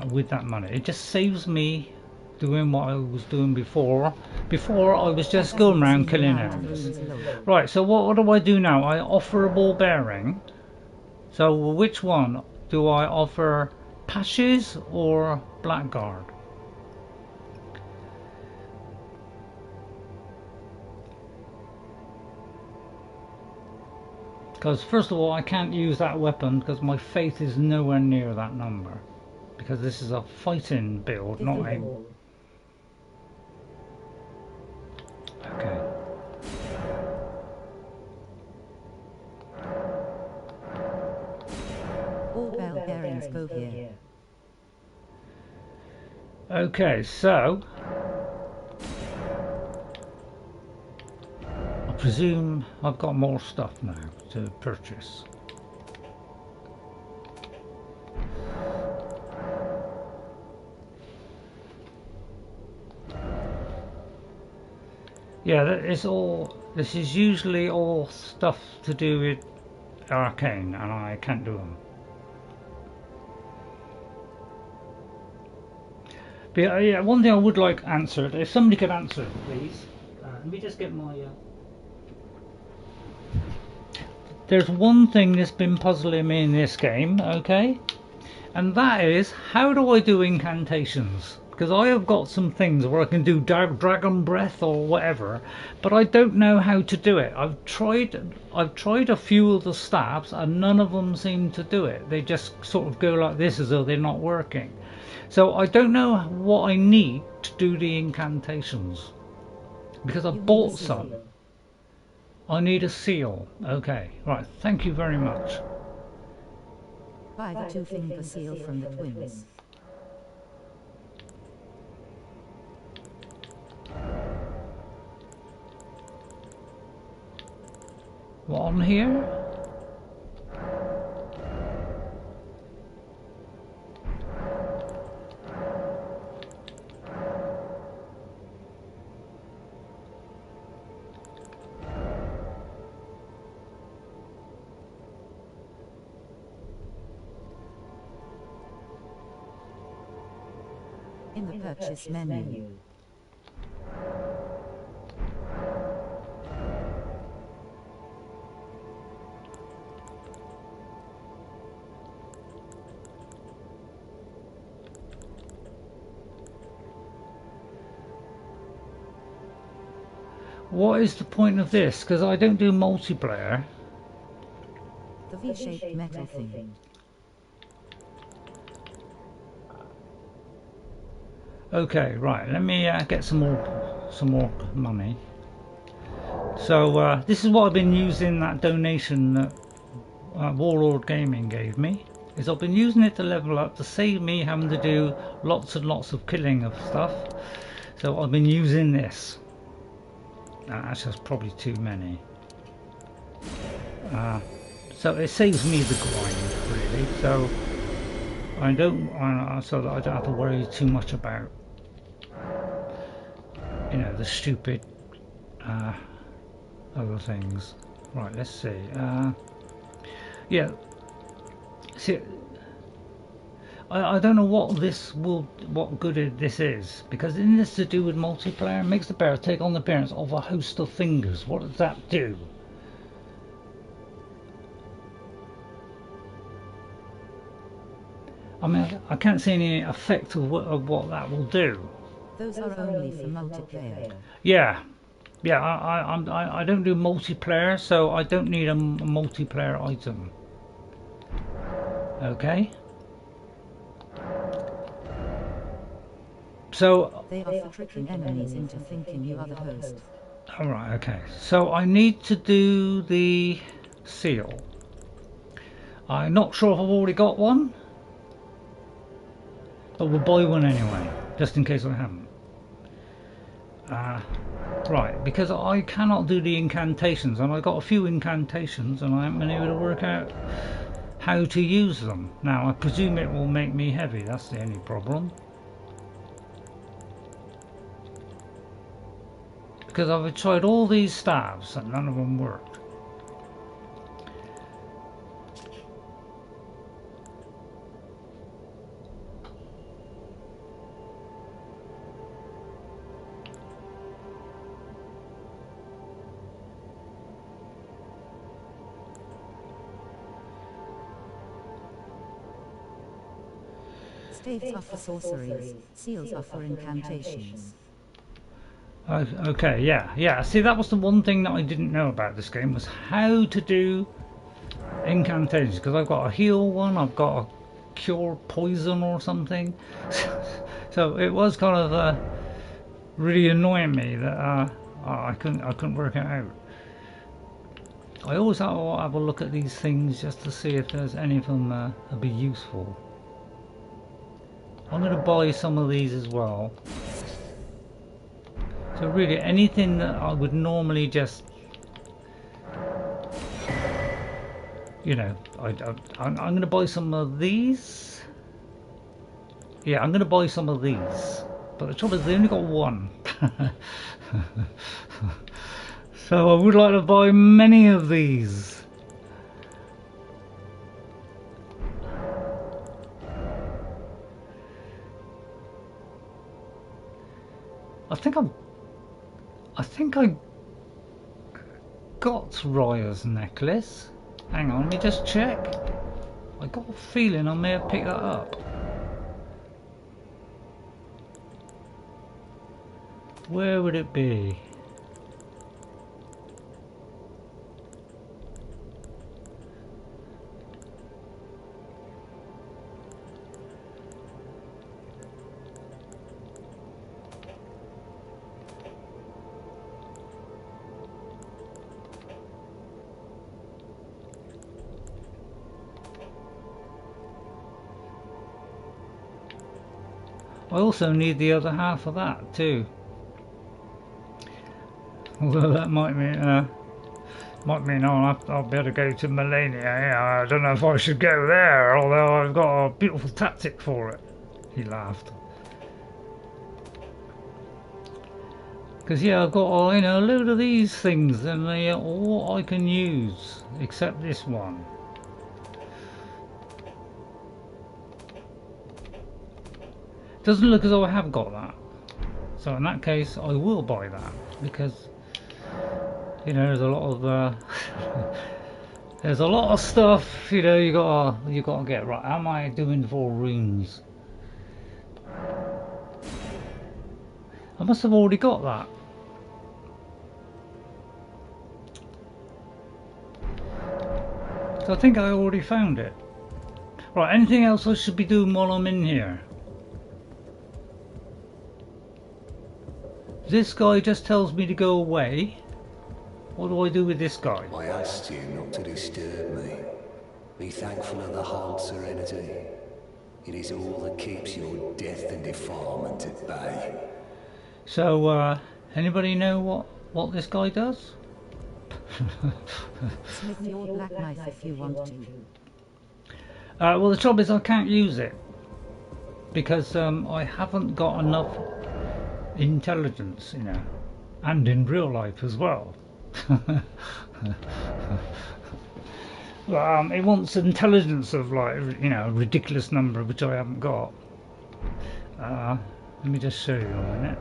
with that money. It just saves me doing what I was doing before. Before I was just going around killing enemies. Right, so what do I do now? I offer a ball bearing. So which one? Do I offer Patches or Blackguard? Because first of all, I can't use that weapon because my faith is nowhere near that number. Because this is a fighting build, not a... Okay. All bell bearings go here. Okay, so... I presume I've got more stuff now to purchase. Yeah, this is usually all stuff to do with arcane, and I can't do them. But yeah, one thing I would like answered, if somebody could answer it, please. Let me just get my... There's one thing that's been puzzling me in this game, okay? And that is, how do I do incantations? Because I have got some things where I can do dragon breath or whatever, but I don't know how to do it. I've tried a few of the stabs and none of them seem to do it. They just sort of go like this as though they're not working. So I don't know what I need to do the incantations. Because I bought some. I need a seal. Okay, right, thank you very much. Buy the two-finger seal from the twins. What on here? In the purchase menu. What is the point of this? Because I don't do multiplayer. The V-shaped metal thing. Okay, right. Let me get some more money. So this is what I've been using that donation that Warlord Gaming gave me. Is I've been using it to level up to save me having to do lots and lots of killing of stuff. So I've been using this. Actually, that's probably too many. So it saves me the grind, really. So I don't, so that I don't have to worry too much about, you know, the stupid other things. Right, let's see. Yeah. See, I don't know what good this is, because isn't this to do with multiplayer? It makes the bear take on the appearance of a host of fingers. What does that do? I mean, I can't see any effect of what that will do. Those are only for multiplayer. Yeah, yeah. I don't do multiplayer, so I don't need a multiplayer item. Okay. So they are for tricking enemies into thinking you are the host. Alright, okay. So I need to do the seal. I'm not sure if I've already got one, but we'll buy one anyway, just in case I haven't. Right, because I cannot do the incantations, and I got a few incantations and I haven't been able to work out how to use them. Now I presume it will make me heavy, that's the only problem. Because I've tried all these stabs and none of them worked. Staves are for sorceries, seals are for incantations. Okay, yeah. See, that was the one thing that I didn't know about this game, was how to do incantations, because I've got a heal one, I've got a cure poison or something. So it was kind of really annoying me that I couldn't work it out. I always have a look at these things just to see if there's any of them that'd be useful. I'm going to buy some of these as well. So really anything that I would normally just, you know, I'm going to buy some of these. Yeah, I'm going to buy some of these. But the trouble is they only got one. So I would like to buy many of these. I think I got Raya's necklace. Hang on, let me just check. I got a feeling I may have picked that up. Where would it be? I also need the other half of that too. Although that might mean I'll be able to go to Melania. Yeah, I don't know if I should go there, although I've got a beautiful tactic for it. He laughed. Because yeah, I've got you know, a load of these things, and they are all I can use except this one. Doesn't look as though I have got that. So in that case, I will buy that, because you know there's a lot of there's a lot of stuff, you know, you gotta get right. How am I doing for runes? I must have already got that. So I think I already found it. Right, anything else I should be doing while I'm in here? This guy just tells me to go away. What do I do with this guy? I asked you not to disturb me. Be thankful of the hard serenity. It is all that keeps your death and defilement at bay. So, anybody know what this guy does? Smith your black knife if you want to. Well, the trouble is I can't use it because I haven't got enough intelligence, you know, and in real life as well. It wants intelligence of, like, you know, a ridiculous number, which I haven't got. Let me just show you a minute.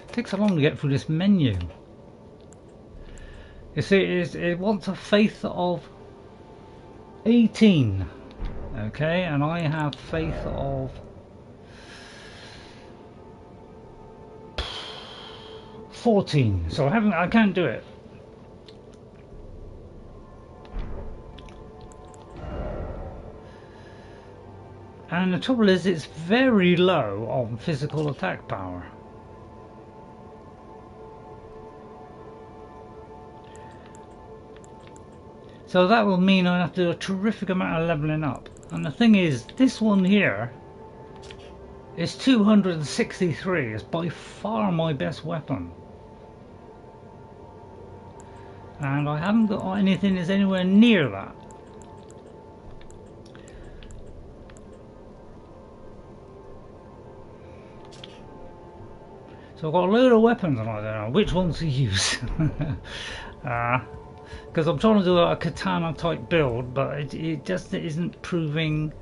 It takes so long to get through this menu. You see, it wants a faith of 18, okay, and I have faith of 14, so I can't do it. And the trouble is, it's very low on physical attack power. So that will mean I have to do a terrific amount of leveling up. And the thing is, this one here is 263. It's by far my best weapon. And I haven't got anything that's anywhere near that. So I've got a load of weapons and I don't know which ones to use. Because I'm trying to do a katana type build, but it just isn't proving.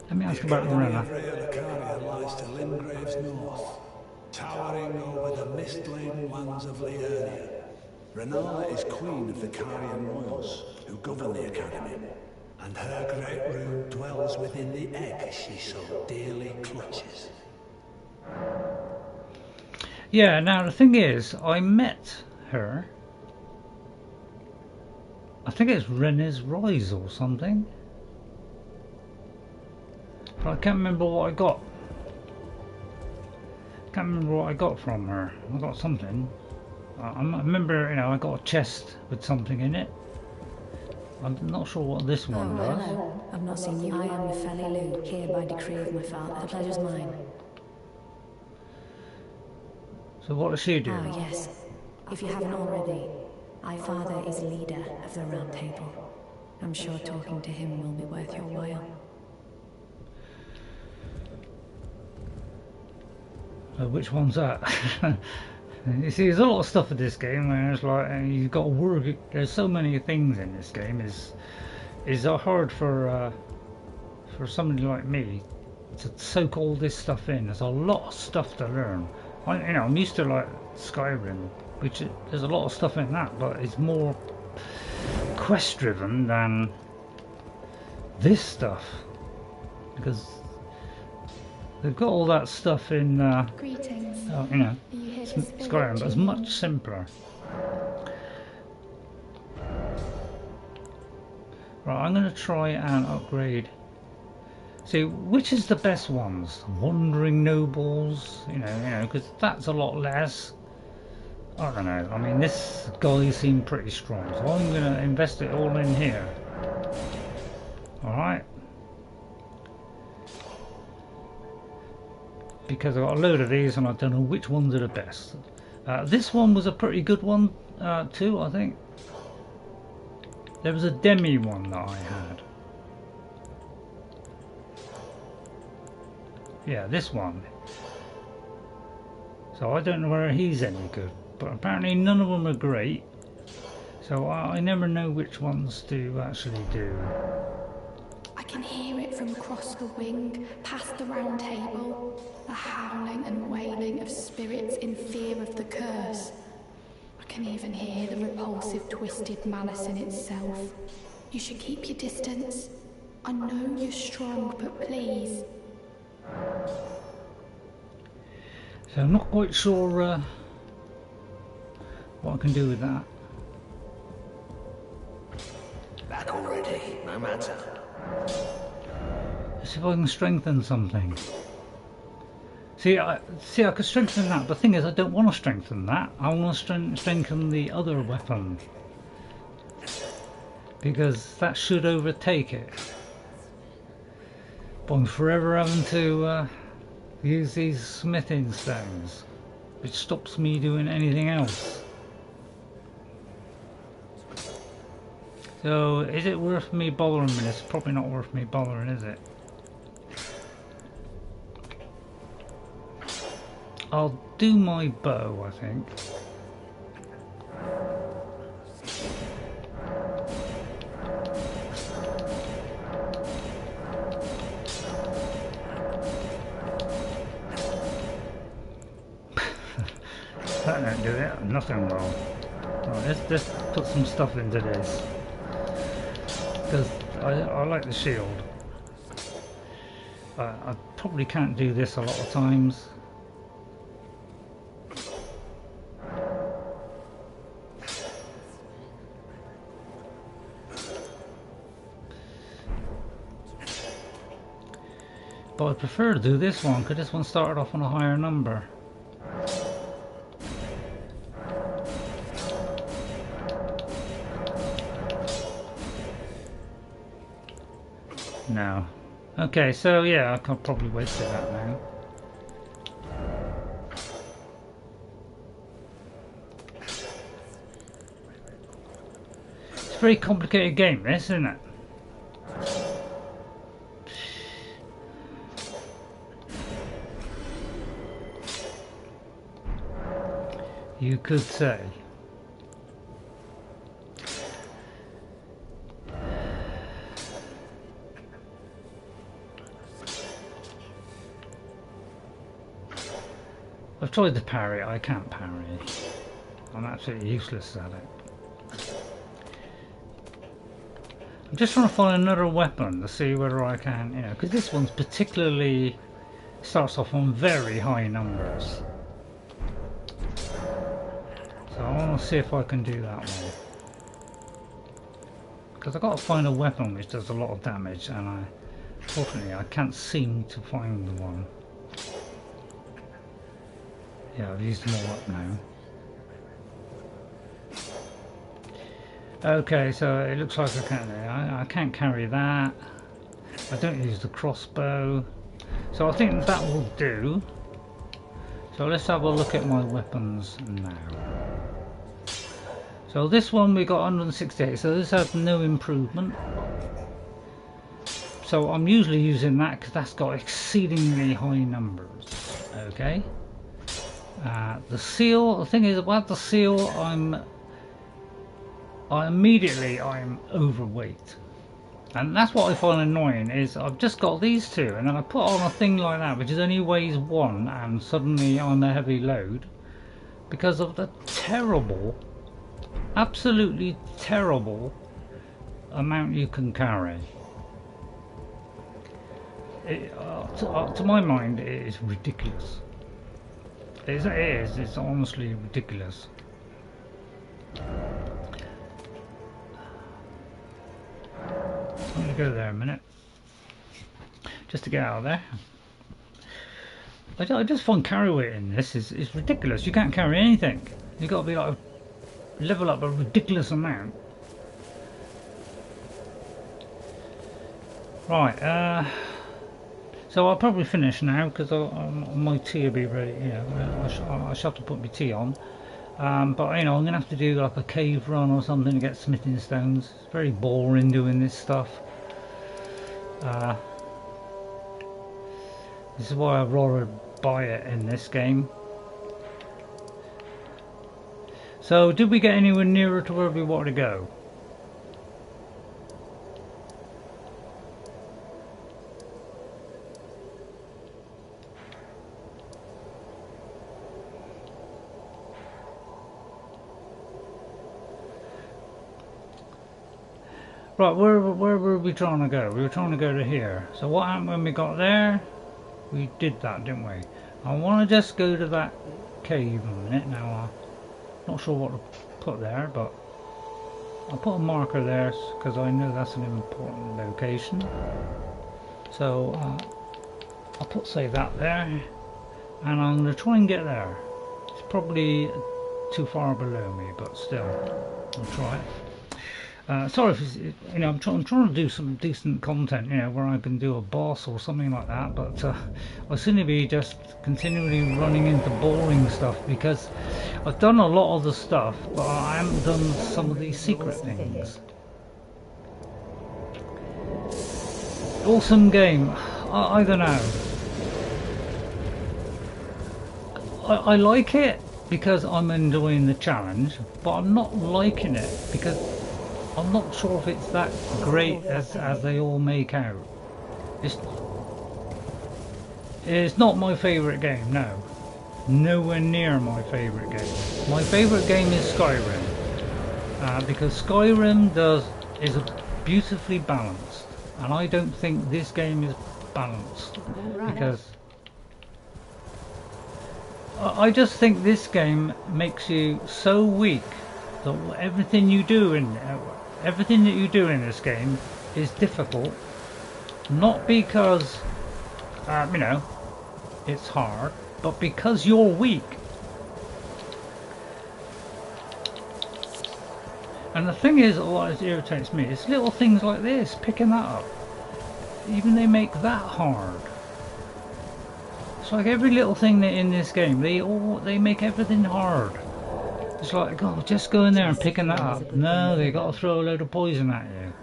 Let me ask about Lorena. Caria lies to Lingrave's north, towering over the mist-laden lands of Leyndell. Renala is queen of the Carian royals, who govern the academy, and her great rune dwells within the egg she so dearly clutches. Yeah, now the thing is, I met her. I think it's Renne's Rise or something. But I can't remember what I got. Can't remember what I got from her. I got something. I remember, you know, I got a chest with something in it. I'm not sure what this one does. Hello. I've not seen you. I am the Felly Lou, here by decree of my father. The pleasure's mine. So what does she do? Ah, yes. If you haven't already, my father is leader of the Round Table. I'm sure talking to him will be worth your while. Which one's that? You see, there's a lot of stuff in this game where it's like you've got to work. There's so many things in this game. Is hard for somebody like me to soak all this stuff in. There's a lot of stuff to learn. I'm used to like Skyrim, which there's a lot of stuff in that, but it's more quest driven than this stuff because they've got all that stuff in Greetings. Skyrim, but it's much simpler. Right, I'm going to try and upgrade. See, which is the best ones? Wandering Nobles, you know, because that's a lot less. I don't know. I mean, this guy seemed pretty strong, so I'm going to invest it all in here. All right. Because I've got a load of these and I don't know which ones are the best. This one was a pretty good one too, I think. There was a demi one that I had. Yeah, this one. So I don't know whether he's any good, but apparently none of them are great. So I never know which ones to actually do. I can hear it from across the wing, past the round table. The howling and wailing of spirits in fear of the curse. I can even hear the repulsive, twisted malice in itself. You should keep your distance. I know you're strong, but please. So I'm not quite sure what I can do with that. Back already, no matter. Let's see if I can strengthen something. See, I could strengthen that, but the thing is, I don't want to strengthen that. I want to strengthen the other weapon. Because that should overtake it. But I'm forever having to use these smithing stones, which stops me doing anything else. So, is it worth me bothering with this? Probably not worth me bothering, is it? I'll do my bow, I think. That don't do it. Nothing will. Right, let's put some stuff into this. Because I like the shield. I probably can't do this a lot of times. But I prefer to do this one because this one started off on a higher number. No. Okay, so yeah, I can probably wait for that now. It's a very complicated game, this, isn't it? You could say. I've tried to parry, I can't parry. I'm absolutely useless at it. I'm just trying to find another weapon to see whether I can, you know, because this one's particularly starts off on very high numbers. So I want to see if I can do that one. Because I've got to find a weapon which does a lot of damage, and fortunately I can't seem to find the one. Yeah, I've used them all up now. Okay, so it looks like I can't carry that. I don't use the crossbow. So I think that will do. So let's have a look at my weapons now. So this one we got 168, so this has no improvement. So I'm usually using that because that's got exceedingly high numbers. Okay. The seal, the thing is about the seal, I'm overweight. And that's what I find annoying, is I've just got these two and then I put on a thing like that which is only weighs 1 and suddenly I'm a heavy load because of the terrible, absolutely terrible amount you can carry. To my mind it is ridiculous. It's honestly ridiculous. I'm going to go there a minute just to get out of there. I just find carry weight in this is ridiculous. You can't carry anything. You've got to be like level up a ridiculous amount. Right, so I'll probably finish now because my tea will be ready. You know, I shall have to put my tea on. But you know, I'm gonna have to do like a cave run or something to get smithing stones. It's very boring doing this stuff. This is why I'd rather buy it in this game. So, did we get anywhere nearer to where we wanted to go? Right, where were we trying to go? We were trying to go to here. So what happened when we got there? We did that, didn't we? I want to just go to that cave in a minute. Now, I'm not sure what to put there, but I'll put a marker there because I know that's an important location. So I'll put, say, that there, and I'm going to try and get there. It's probably too far below me, but still, I'll try it. Sorry if you know, I'm trying to do some decent content, you know, where I can do a boss or something like that, but I seem to be just continually running into boring stuff because I've done a lot of the stuff, but I haven't done some of these secret things. Awesome game. I don't know. I like it because I'm enjoying the challenge, but I'm not liking it because I'm not sure if it's that great as they all make out. It's not my favourite game, no. Nowhere near my favourite game. My favourite game is Skyrim. Because Skyrim is beautifully balanced. And I don't think this game is balanced. Because I just think this game makes you so weak that everything that you do in this game is difficult, not because you know, it's hard, but because you're weak. And the thing is, what irritates me is little things like this, picking that up. Even they make that hard. It's like every little thing that in this game, they make everything hard. It's like, oh, just go in there and picking that up. No, they got to throw a load of poison at you.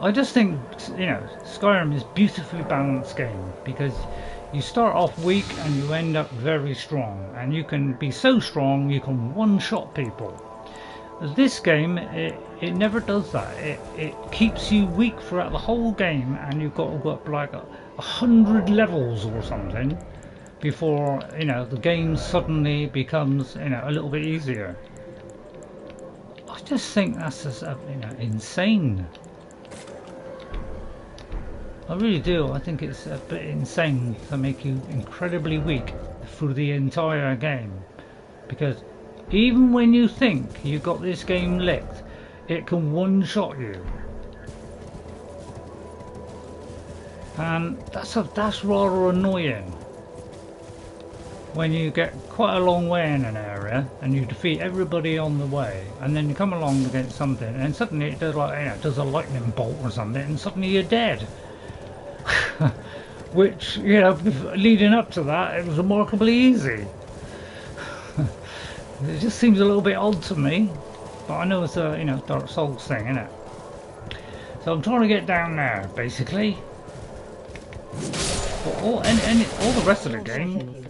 I just think, you know, Skyrim is a beautifully balanced game because you start off weak and you end up very strong, and you can be so strong you can one-shot people. This game, it never does that. It keeps you weak throughout the whole game, and you've got to go up like 100 levels or something before, you know, the game suddenly becomes, you know, a little bit easier. I just think that's just, you know, insane. I really do. I think it's a bit insane to make you incredibly weak through the entire game. because even when you think you got this game licked, it can one-shot you, and that's rather annoying. When you get quite a long way in an area and you defeat everybody on the way, and then you come along against something, and suddenly it does like, you know, it does a lightning bolt or something, and suddenly you're dead. Which, you know, leading up to that, it was remarkably easy. It just seems a little bit odd to me, but I know it's a, you know, Dark Souls thing, isn't it? So I'm trying to get down there, basically. All the rest of the game.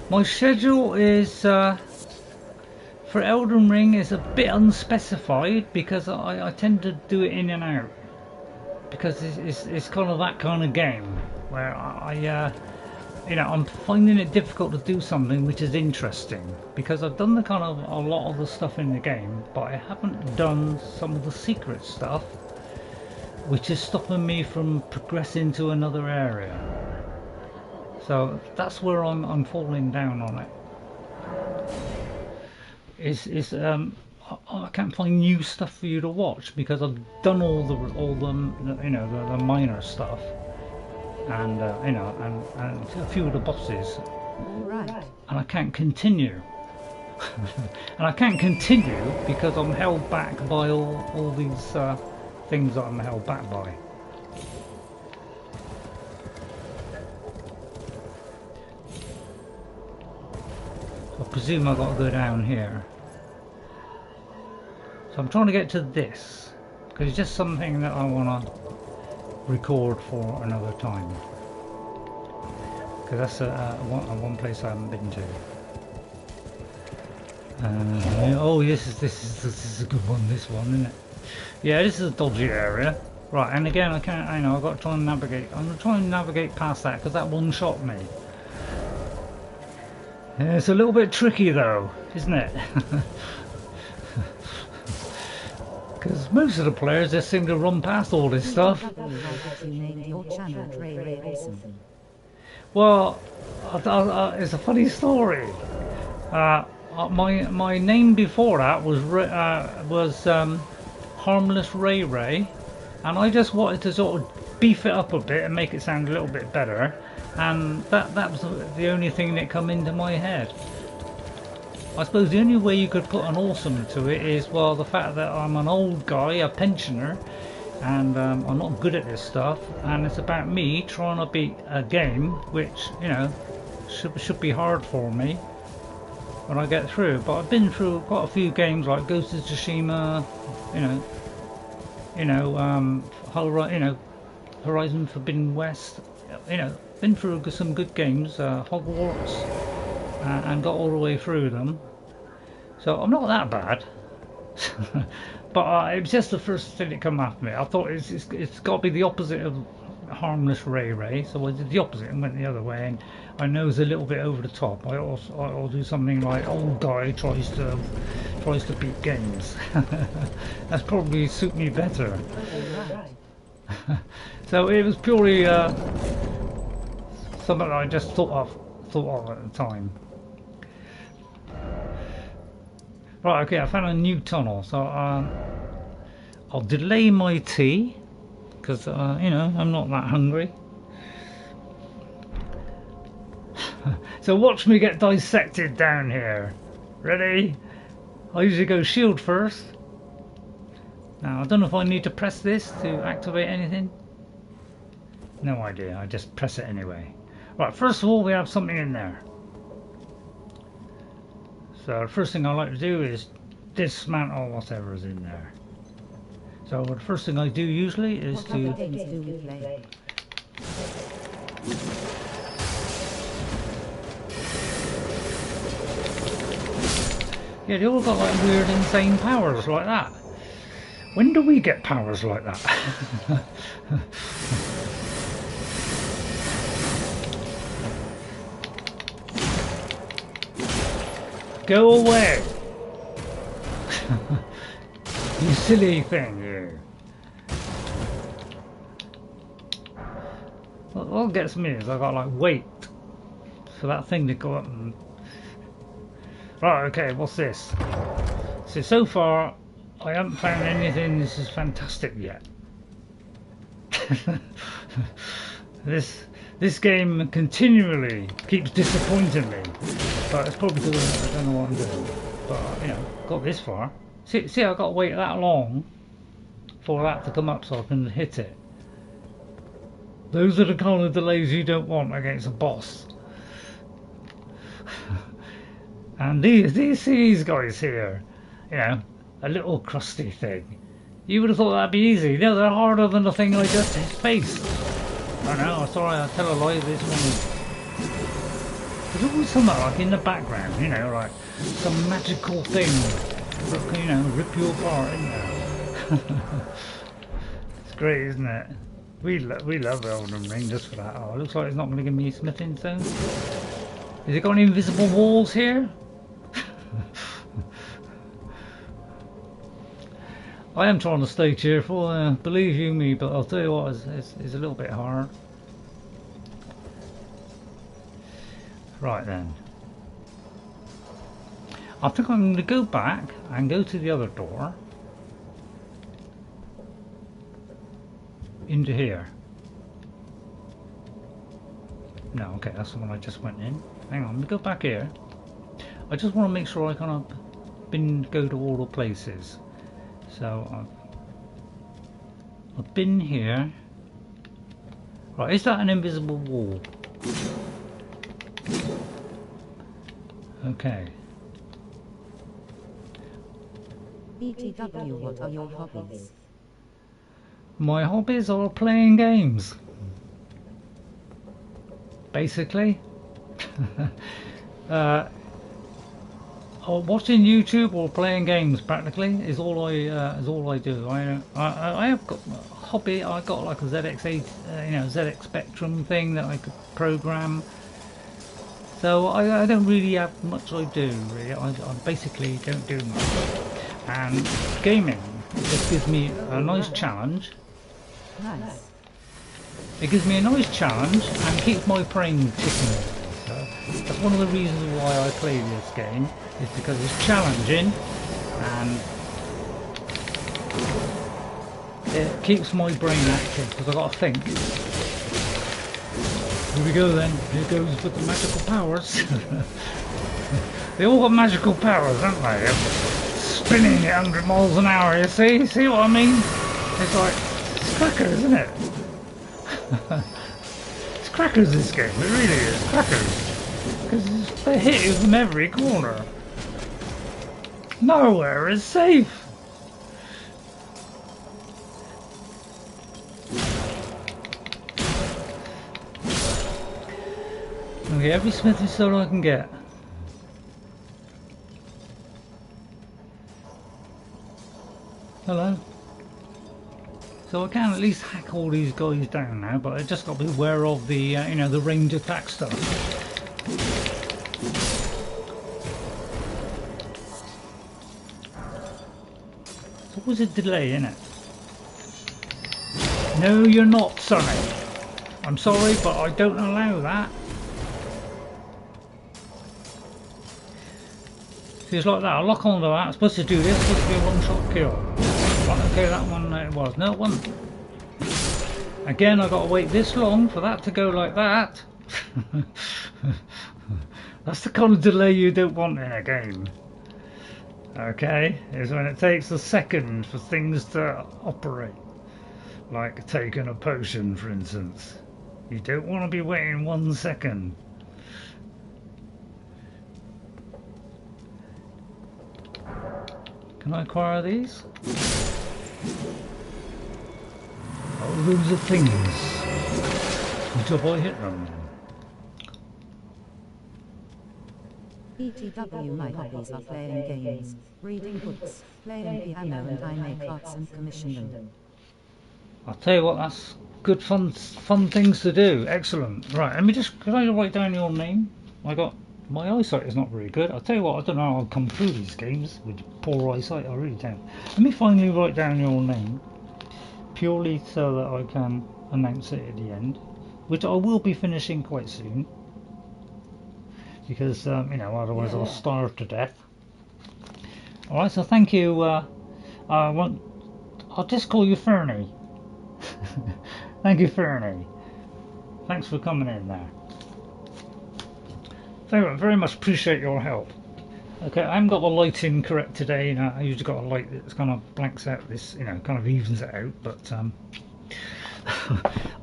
My schedule is for Elden Ring is a bit unspecified, because I tend to do it in and out, because it's kind of that kind of game where you know, I'm finding it difficult to do something which is interesting, because I've done the kind of a lot of the stuff in the game, but I haven't done some of the secret stuff, which is stopping me from progressing to another area. So that's where I'm falling down on it. I can't find new stuff for you to watch, because I've done all the you know, the minor stuff, and you know, and a few of the bosses. Right. And I can't continue. And I can't continue because I'm held back by all these things that I'm held back by. I presume I've got to go down here. So I'm trying to get to this, because it's just something that I want to record for another time. Because that's one place I haven't been to. Oh, this is a good one. This one, isn't it? Yeah, this is a dodgy area. Right, and again, I can't. I know I've got to try and navigate. I'm gonna try and navigate past that, because that one shot me. Yeah, it's a little bit tricky though, isn't it? Because most of the players just seem to run past all this stuff. Well, it's a funny story. My name before that was Harmless RayRay, and I just wanted to sort of beef it up a bit and make it sound a little bit better, and that was the only thing that come into my head. I suppose the only way you could put an awesome to it is, well, the fact that I'm an old guy, a pensioner, and I'm not good at this stuff, and it's about me trying to beat a game which, you know, should be hard for me when I get through. But I've been through quite a few games like Ghost of Tsushima, Horizon Forbidden West, you know, been through some good games, Hogwarts, and got all the way through them. So I'm not that bad. But it was just the first thing that came after me. I thought it's got to be the opposite of Harmless RayRay, so I did the opposite and went the other way, and I know it's a little bit over the top. I'll do something like old guy tries to beat games. That's probably suit me better. So it was purely something that I just thought of at the time. Right, okay, I found a new tunnel, so I'll delay my tea, because, you know, I'm not that hungry. So watch me get dissected down here. Ready? I usually go shield first. Now, I don't know if I need to press this to activate anything. No idea, I just press it anyway. Right, first of all, we have something in there. So the first thing I like to do is dismantle whatever is in there. So the first thing I do usually is to... Yeah, they all got like weird insane powers like that. When do we get powers like that? Go away! You silly thing, you. What gets me is I got like weight. for that thing to go up and... Right, okay, what's this? So far, I haven't found anything this is fantastic yet. This game continually keeps disappointing me, but it's probably because I don't know what I'm doing. But you know, got this far. See, I've got to wait that long for that to come up so I can hit it. Those are the kind of delays you don't want against a boss. And these guys here, you know, a little crusty thing. You would have thought that'd be easy. No, they're harder than the thing I just faced. I know, sorry, I tell a lie, this one is... There's always something like in the background, you know, like some magical thing that, you know, rip you apart, isn't there? It's great, isn't it? We love Elden Ring just for that. Oh, it looks like it's not going to give me smithing stone. Has it got any invisible walls here? I am trying to stay cheerful, believe you me, but I'll tell you what, it's a little bit hard. Right then. I think I'm going to go back and go to the other door. Into here. No, okay, that's the one I just went in. Hang on, let me go back here. I just want to make sure I kind of go to all the places. So I've been here. Right, is that an invisible wall? Okay. BTW, what are your hobbies? My hobbies are playing games. Basically. Watching YouTube or playing games practically is all I do. I have got a hobby. I got like a ZX8, ZX Spectrum thing that I could program. So I don't really have much I do. Really, I basically don't do much. And gaming just gives me a nice challenge. Nice. It gives me a nice challenge and keeps my brain ticking. So that's one of the reasons why I play this game, is because it's challenging and it keeps my brain active, because I've got to think. Here we go then, here goes with the magical powers. They all got magical powers, don't they? Spinning at 100 miles an hour, you see? See what I mean? It's like, it's crackers, isn't it? It's crackers, this game, it really is crackers. Because they hit you from every corner. Nowhere is safe. Okay, every smithy stone I can get. Hello. So I can at least hack all these guys down now, but I just got to be aware of the, the range attack stuff. It's always a delay, isn't it? No, you're not, Sonny. I'm sorry, but I don't allow that. See, it's like that. I lock onto that. It's supposed to do this. It's supposed to be a one-shot kill. Right, okay, that one it was. No, it wasn't. Again, I got to wait this long for that to go like that. That's the kind of delay you don't want in a game. Okay, is when it takes a second for things to operate. Like taking a potion, for instance. You don't want to be waiting 1 second. Can I acquire these? Oh, those are things. Until I hit them. BTW, my hobbies are playing games, reading books, playing piano, and I make arts and commission them. I'll tell you what, that's good fun things to do. Excellent. Right, let me just, can I write down your name? My eyesight is not very good. I'll tell you what, I don't know how I'll come through these games with poor eyesight, I really don't. Let me finally write down your name, purely so that I can announce it at the end, which I will be finishing quite soon. because you know, otherwise I'll starve to death. All right, so thank you. I'll just call you Fernie. Thank you, Fernie. Thanks for coming in there. Very much appreciate your help. Okay, I haven't got the lighting correct today. You know, I usually got a light that kind of blanks out this, you know, kind of evens it out, but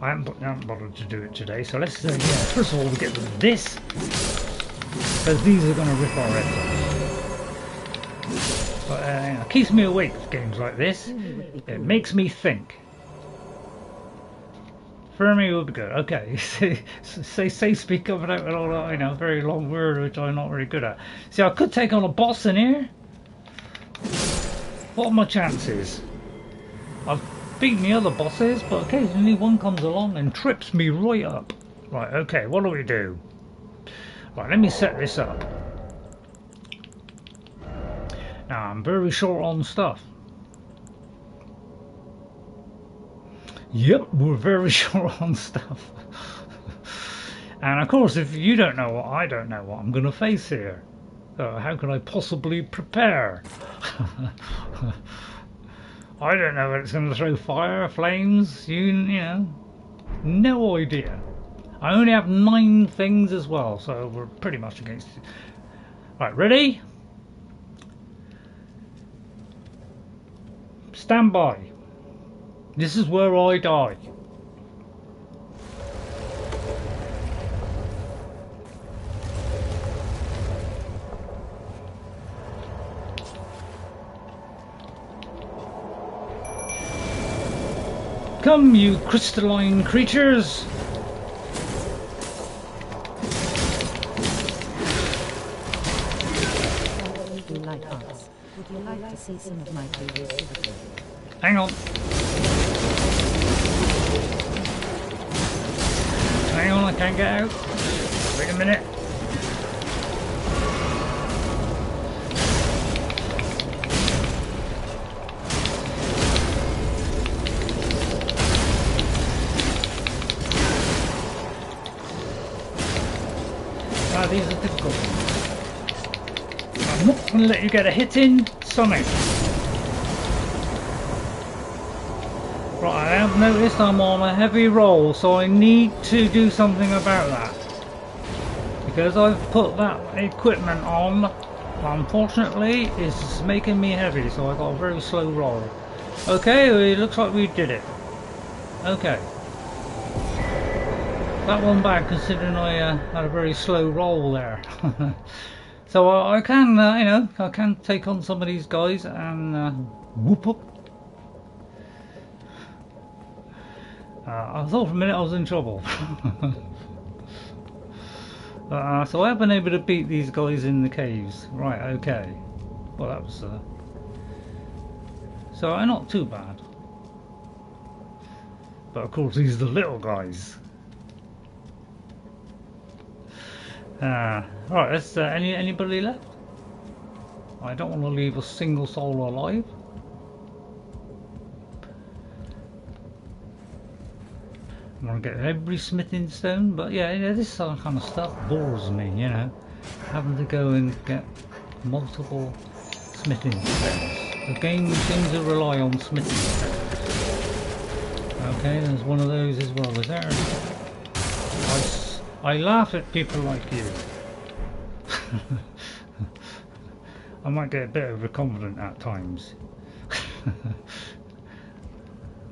I haven't bothered to do it today. So let's, yeah, first of all, we get rid of this, because these are going to rip our heads off. But you know, it keeps me awake with games like this. It makes me think. Fermi will be good. Okay, say speak coming out with all that, you know, very long word which I'm not very good at. See, I could take on a boss in here. What are my chances? I've beaten the other bosses, but occasionally one comes along and trips me right up. Right, okay, what do we do? Right, let me set this up. Now, I'm very short on stuff. Yep, we're very short on stuff. And of course, if you don't know what I don't know what I'm going to face here. So how could I possibly prepare? I don't know if it's going to throw fire, flames, you know. No idea. I only have 9 things as well, so we're pretty much against it. Right, ready? Stand by. This is where I die. Come, you crystalline creatures! Would you like to see some of my creativity? Hang on. Hang on, I can't get out. Wait a minute. Ah, these are difficult. I'm not going to let you get a hit in, Sonic. Right, I have noticed I'm on a heavy roll, so I need to do something about that. Because I've put that equipment on, unfortunately, it's making me heavy, so I got a very slow roll. Okay, it looks like we did it. Okay. That one bad, considering I had a very slow roll there. So I can, you know, I can take on some of these guys and whoop up. I thought for a minute I was in trouble. So I've been able to beat these guys in the caves. Right, okay. Well, that was... so not too bad. But of course these are the little guys. Right, let's, anybody left? I don't want to leave a single soul alive. I want to get every smithing stone, but yeah, this kind of stuff bores me, you know, having to go and get multiple smithing stones. The game seems to rely on smithing stones. Okay, there's one of those as well. Is there? I laugh at people like you. I might get a bit overconfident at times.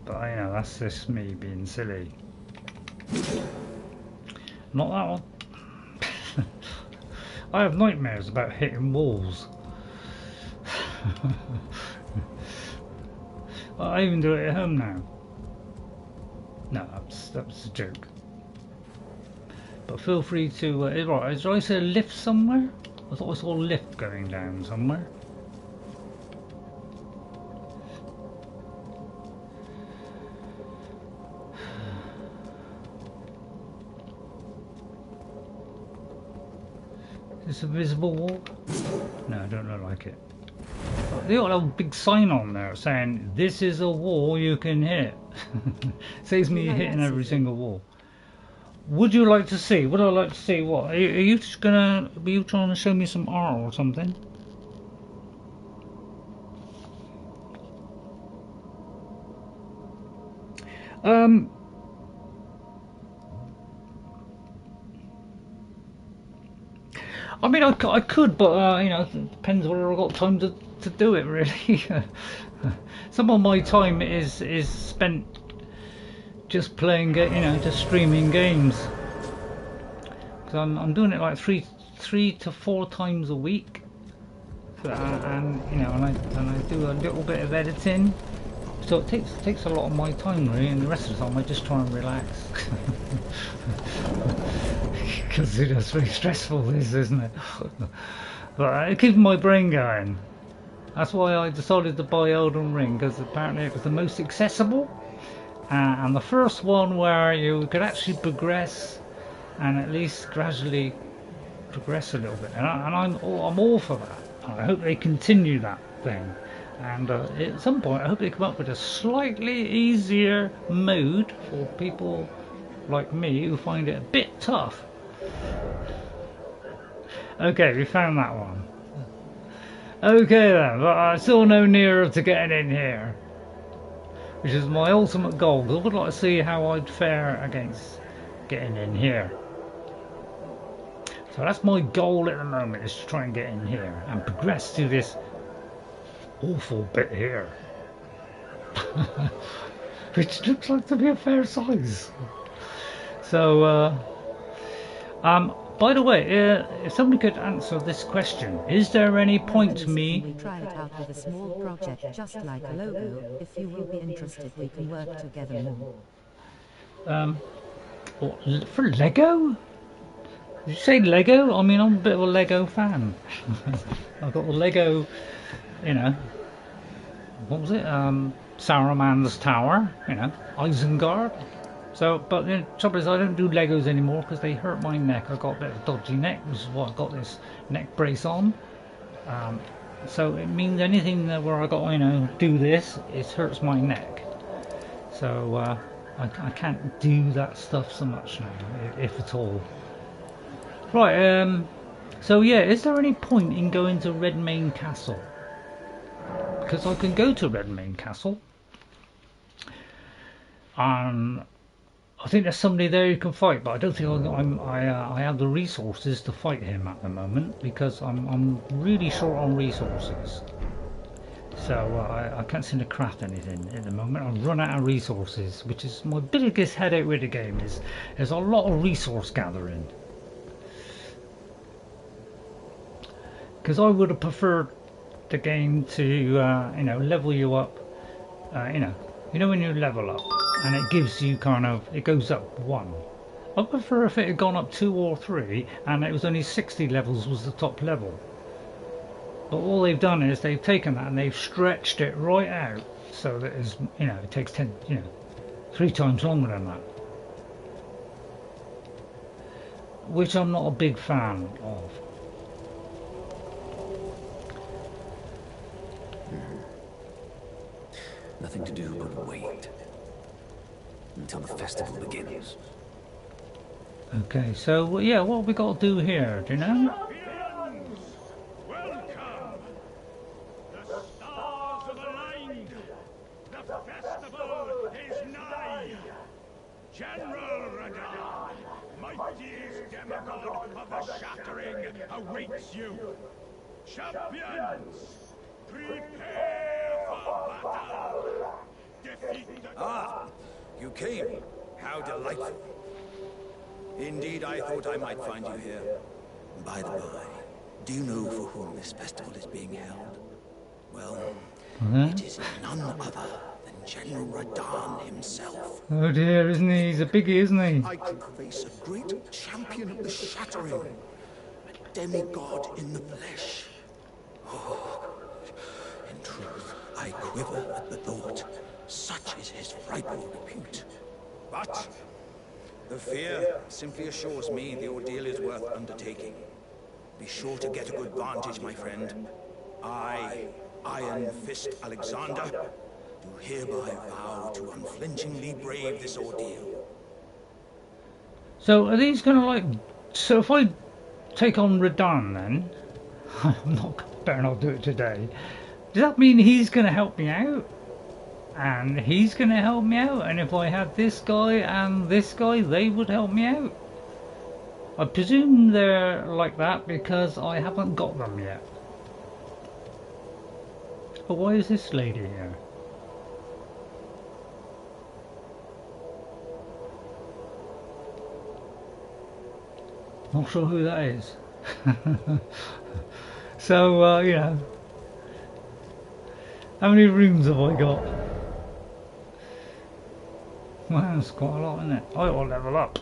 But you know, that's just me being silly. Not that one. I have nightmares about hitting walls. I even do it at home now. No, that's a joke. But feel free to. Right, did I see a lift somewhere? I thought I saw a lift going down somewhere. Is this a visible wall? No, I don't look like it. They got a big sign on there saying this is a wall you can hit. Saves me hitting every single wall. would you like to see? Would I like to see what? Are you just gonna? Are you trying to show me some art or something? I mean, I could, but you know, it depends whether I've got time to do it. Really, some of my time is spent just playing, you know, just streaming games. Because I'm doing it like three to 4 times a week, and you know, and I do a little bit of editing. So it takes a lot of my time really, and the rest of the time I just try and relax. Because it's very stressful, this, isn't it? But it keeps my brain going. That's why I decided to buy Elden Ring, because apparently it was the most accessible, and the first one where you could actually progress, and at least gradually progress a little bit. And I'm all for that. I hope they continue that thing. And at some point I hope they come up with a slightly easier mode for people like me who find it a bit tough. Okay, we found that one. Okay then, but I'm still no nearer to getting in here, which is my ultimate goal, because I would like to see how I'd fare against getting in here. So that's my goal at the moment, is to try and get in here and progress to this awful bit here. Which looks like to be a fair size. So by the way, if somebody could answer this question, is there any point to me? We try it out with a small project just like a logo. If you will be interested, we can work together more. For Lego? Did you say Lego? I mean, I'm a bit of a Lego fan. I've got the Lego, you know, what was it? Saruman's Tower, you know, Isengard. So, but the trouble is I don't do Legos anymore because they hurt my neck. I got a bit of a dodgy neck, which is why I got this neck brace on. So it means anything where I got, you know, do this, it hurts my neck. So I can't do that stuff so much now, if at all. Right, so yeah, is there any point in going to Redmane Castle? Because I can go to Redmane Castle. I think there's somebody there you can fight, but I don't think I have the resources to fight him at the moment, because I'm really short on resources. So I can't seem to craft anything at the moment. I've run out of resources, which is my biggest headache with the game. Is there's a lot of resource gathering. Because I would have preferred the game to you know, level you up. You know when you level up and it gives you kind of, it goes up 1. I prefer if it had gone up 2 or 3 and it was only 60 levels was the top level. But all they've done is they've taken that and they've stretched it right out so that it's, you know, it takes 3 times longer than that. Which I'm not a big fan of. Nothing to do but wait until the festival begins. Okay, so yeah, what have we got to do here? Do you know? Welcome! The stars have aligned! The festival is nigh! General Radahn, mightiest demigod of the shattering, awaits you! Champions, prepare for battle! Defeat the... You came. How delightful. Indeed, I thought I might find you here. By the by, do you know for whom this festival is being held? Well, it is none other than General Radahn himself. Oh dear, isn't he? He's a biggie, isn't he? I could face a great champion of the shattering, a demigod in the flesh. Oh, in truth, I quiver at the thought. Such is his frightful repute. But the fear simply assures me the ordeal is worth undertaking. Be sure to get a good vantage, my friend. I, Iron Fist Alexander, do hereby vow to unflinchingly brave this ordeal. So are these gonna like? So if I take on Radahn, then I'm not. Better not do it today. Does that mean he's gonna help me out? And he's gonna help me out. And if I had this guy and this guy, they would help me out. I presume they're like that because I haven't got them yet. But why is this lady here? Not sure who that is. So, you know, how many rooms have I got? Well, that's quite a lot, isn't it? I ought to level up.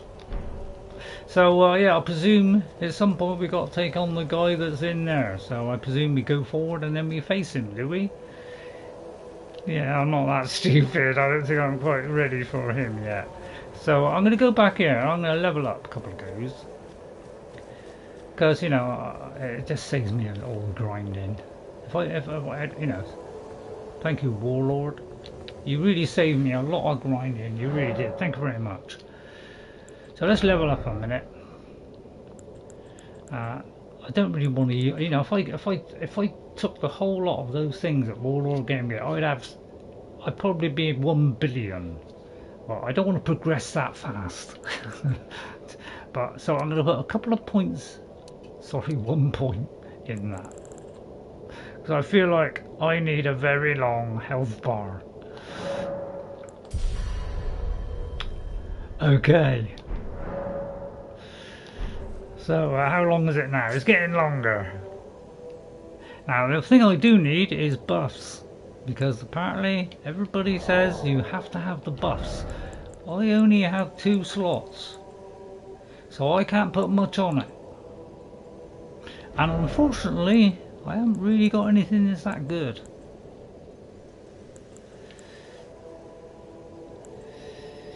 So, yeah, I presume at some point we got to take on the guy that's in there. So I presume we go forward and then we face him, do we? Yeah, I'm not that stupid. I don't think I'm quite ready for him yet. So I'm going to go back here. I'm going to level up a couple of goes. Because, you know, it just saves me a little grinding. If I, you know, thank you, Warlord. You really saved me a lot of grinding. You really did. Thank you very much. So let's level up a minute. I don't really want to, you know, if I took the whole lot of those things that Warlord gave me, I'd probably be 1 billion. Well, I don't want to progress that fast. But so I'm going to put a couple of points. Sorry, 1 point in that. Because I feel like I need a very long health bar. Okay. So how long is it now? It's getting longer. Now the thing I do need is buffs. Because apparently everybody says you have to have the buffs. I only have 2 slots. So I can't put much on it. And unfortunately, I haven't really got anything that's that good.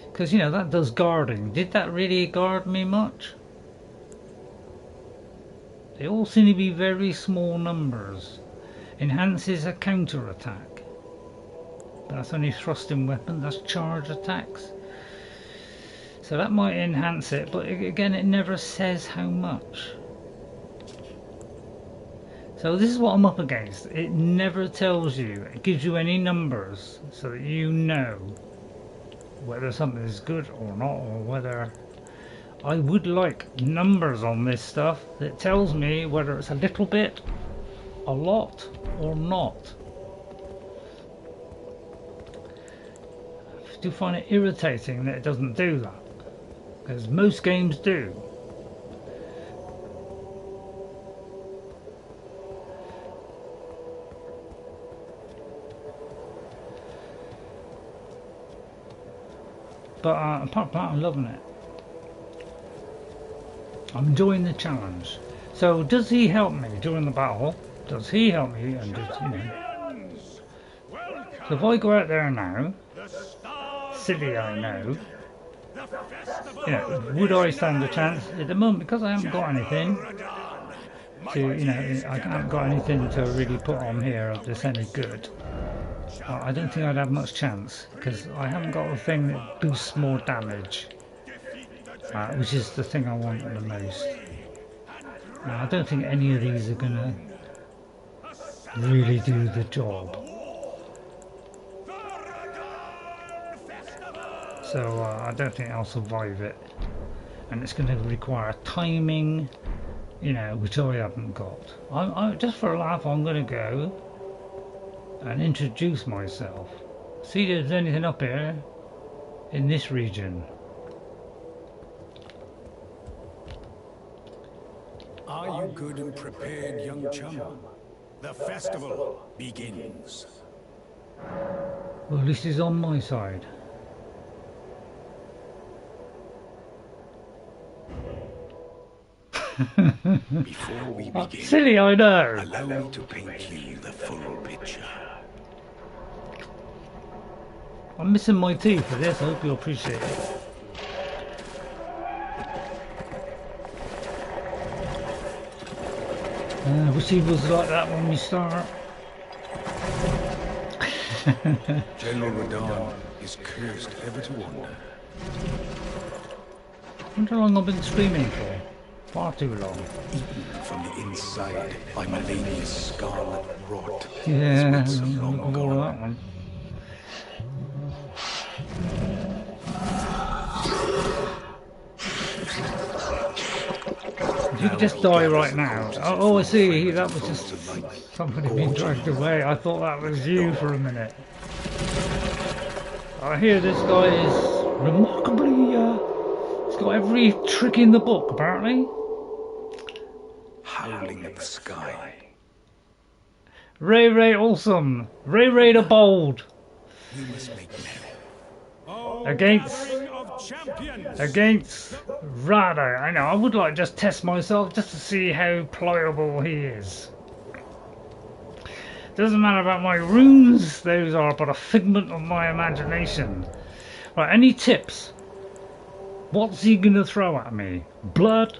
Because, you know, that does guarding. Did that really guard me much? They all seem to be very small numbers. Enhances a counter attack. But that's only thrusting weapon, that's charge attacks. So that might enhance it, but again, it never says how much. So this is what I'm up against. It never tells you, it gives you any numbers so that you know whether something is good or not, or whether I would like numbers on this stuff that tells me whether it's a little bit, a lot, or not. I do find it irritating that it doesn't do that, because most games do. But apart from that, I'm loving it. I'm enjoying the challenge. So does he help me during the battle? Does he help me? And does, you know. So if I go out there now, silly I know, you know, would I stand a chance? At the moment, because I haven't got anything to, you know, I haven't got anything to really put on here that's any good. I don't think I'd have much chance, because I haven't got a thing that boosts more damage, which is the thing I want the most. I don't think any of these are going to really do the job. So I don't think I'll survive it, and it's going to require timing, you know, which I haven't got. Just for a laugh, I'm going to go and introduce myself. See if there's anything up here in this region. Are you good and prepared, young chum? The festival begins. Well, this is on my side. Before we begin, silly, I know. Allow me to paint you the full picture. I'm missing my teeth for this, I hope you'll appreciate it. I wish he was like that when we start. General Radahn is cursed ever to wander. wonder how long I've been streaming for. Far too long. From the inside, by my lady's scarlet rot. Yeah, Spits of long all ago. that one. If you could just die right now. Oh, I see. That was just somebody being dragged away. I thought that was you for a minute. I hear this guy is remarkably, he's got every trick in the book, apparently. Howling at the sky. RayRay Awesome. RayRay the Bold. You must make merry. Against Radahn. I know, I would like to just test myself just to see how pliable he is. Doesn't matter about my runes, those are but a figment of my imagination. Right, any tips? What's he gonna throw at me? Blood?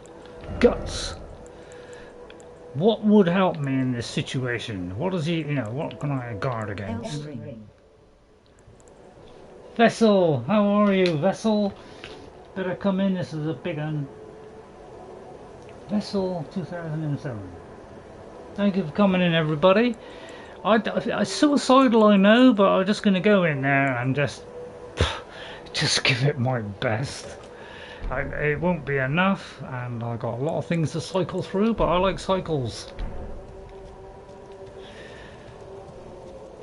Guts? What would help me in this situation? What does he, you know, what can I guard against? Elden Ring. Vessel, how are you, Vessel? Better come in, this is a big one. Vessel 2007. Thank you for coming in, everybody. I suicidal, I know, but I'm just going to go in there and just give it my best. It won't be enough, and I've got a lot of things to cycle through, but I like cycles.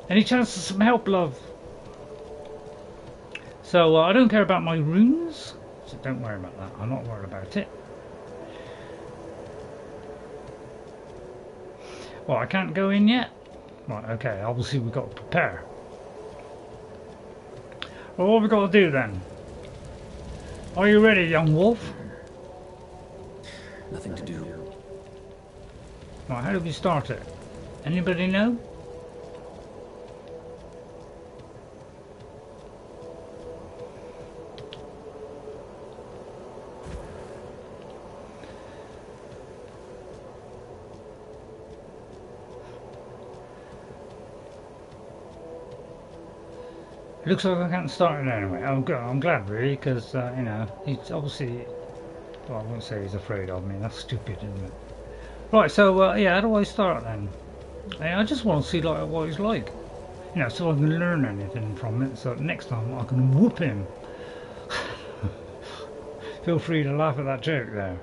Any chance of some help, love? So I don't care about my runes, so don't worry about that. I'm not worried about it. Well, I can't go in yet. Right, okay, obviously we've got to prepare. Well, what have we got to do then? Are you ready, young wolf? Nothing to do. Right, how do we start it? Anybody know? Looks like I can't start it anyway. I'm glad really, because you know, he's obviously, well, I won't say he's afraid of me, that's stupid, isn't it? Right, so yeah, how do I start then? I just want to see like what he's like, you know, so I can learn anything from it, so next time I can whoop him. Feel free to laugh at that joke there.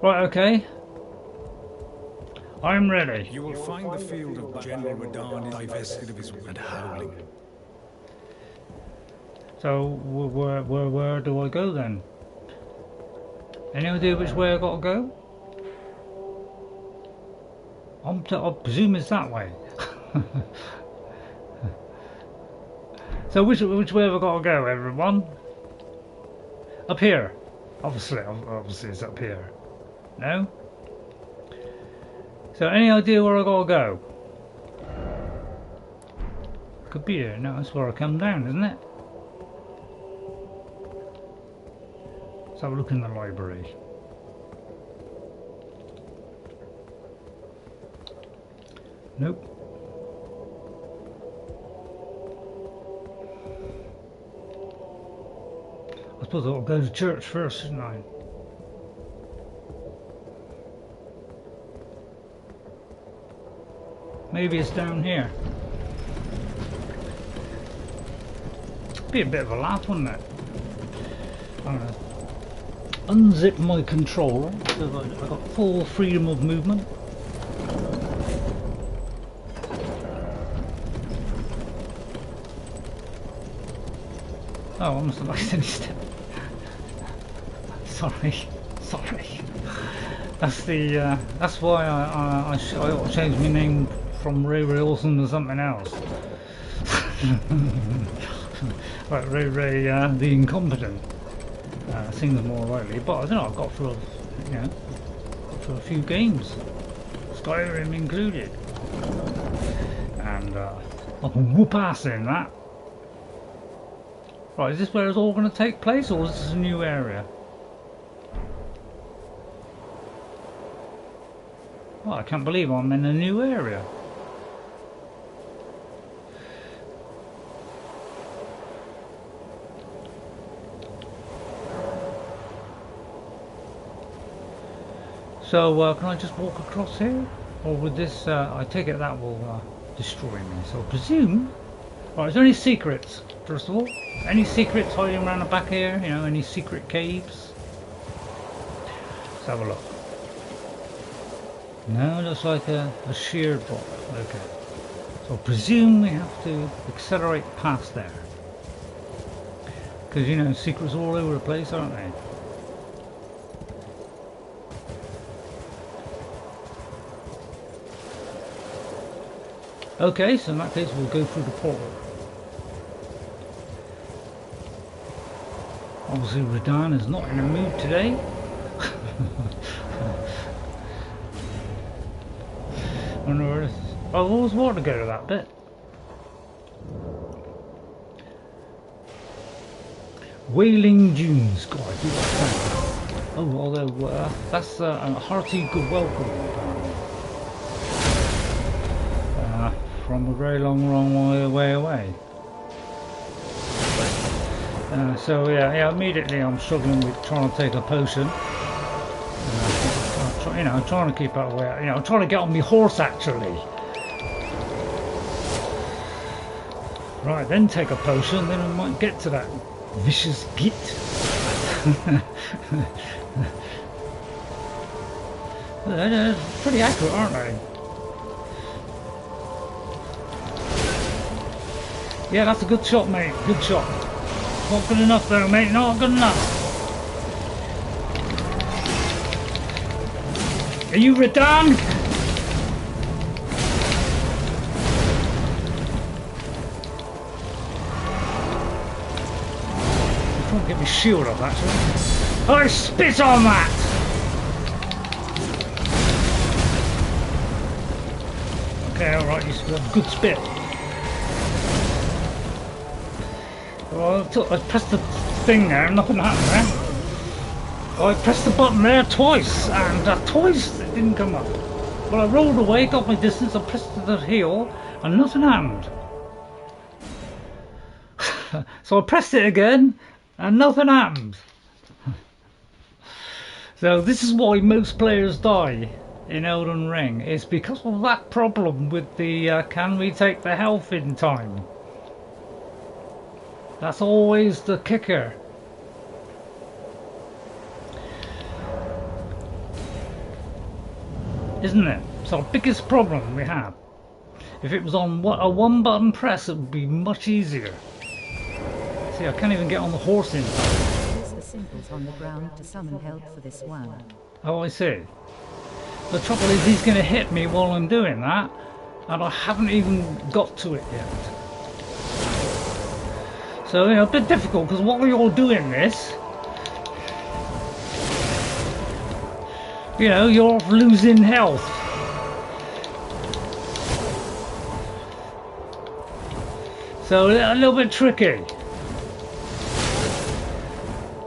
Right, okay. I'm ready. You will find the field of General Radahn divested of his and howling. So where do I go then? Any idea which way I got to go? I presume it's that way. So which way have I got to go, everyone? Up here. Obviously it's up here. No? So any idea where I gotta go? Could be here. No, that's where I come down, isn't it? Let's have a look in the library. Nope. I suppose I'll go to church first, shouldn't I? Maybe it's down here. Be a bit of a laugh, wouldn't it? I'm gonna unzip my controller so I've got full freedom of movement. Oh, I must have accidentally stepped. Sorry. That's the. That's why I ought to change my name from RayRay Awesome to something else. Right, RayRay the Incompetent seems more likely, but I don't know. I've got through, you know, a few games, Skyrim included, and I can whoop ass in that. Right, is this where it's all going to take place, or is this a new area? Oh, I can't believe I'm in a new area. So can I just walk across here? Or with this, I take it that will destroy me. So I presume... Right, is there any secrets, first of all? Any secrets hiding around the back here? You know, any secret caves? Let's have a look. No, looks like a sheared block. Okay. So I presume we have to accelerate past there. Because, you know, secrets all over the place, aren't they? Okay, so in that case we'll go through the portal. Obviously Radahn is not in the mood today. I wonder where this is. Oh, there was water to go to that bit. Wailing Dunes, God, I do like that. Oh, although that's a hearty good welcome, from a very long way away. So yeah, immediately I'm struggling with trying to take a potion. You know, I'm trying to keep out away. You know, I'm trying to get on my horse actually. Right, then take a potion, then I might get to that vicious git. They're pretty accurate, aren't they? Yeah, that's a good shot, mate. Good shot. Not good enough though, mate. Not good enough. Are you Radahn? I'm trying to get my shield up, actually. I spit on that! Okay, alright, you have a good spit. Well, I pressed the thing there and nothing happened there. I pressed the button there twice and twice it didn't come up. Well, I rolled away, got my distance, I pressed the heel and nothing happened. So I pressed it again and nothing happened. So this is why most players die in Elden Ring. It's because of that problem with the can we take the health in time. That's always the kicker. Isn't it? It's our biggest problem we have. If it was on a one button press it would be much easier. See, I can't even get on the horse in time. Use the symbols on the ground to summon help for this one. Oh, I see. The trouble is he's going to hit me while I'm doing that and I haven't even got to it yet. So, you know, a bit difficult because while you're doing this, you know, you're losing health. So a little bit tricky.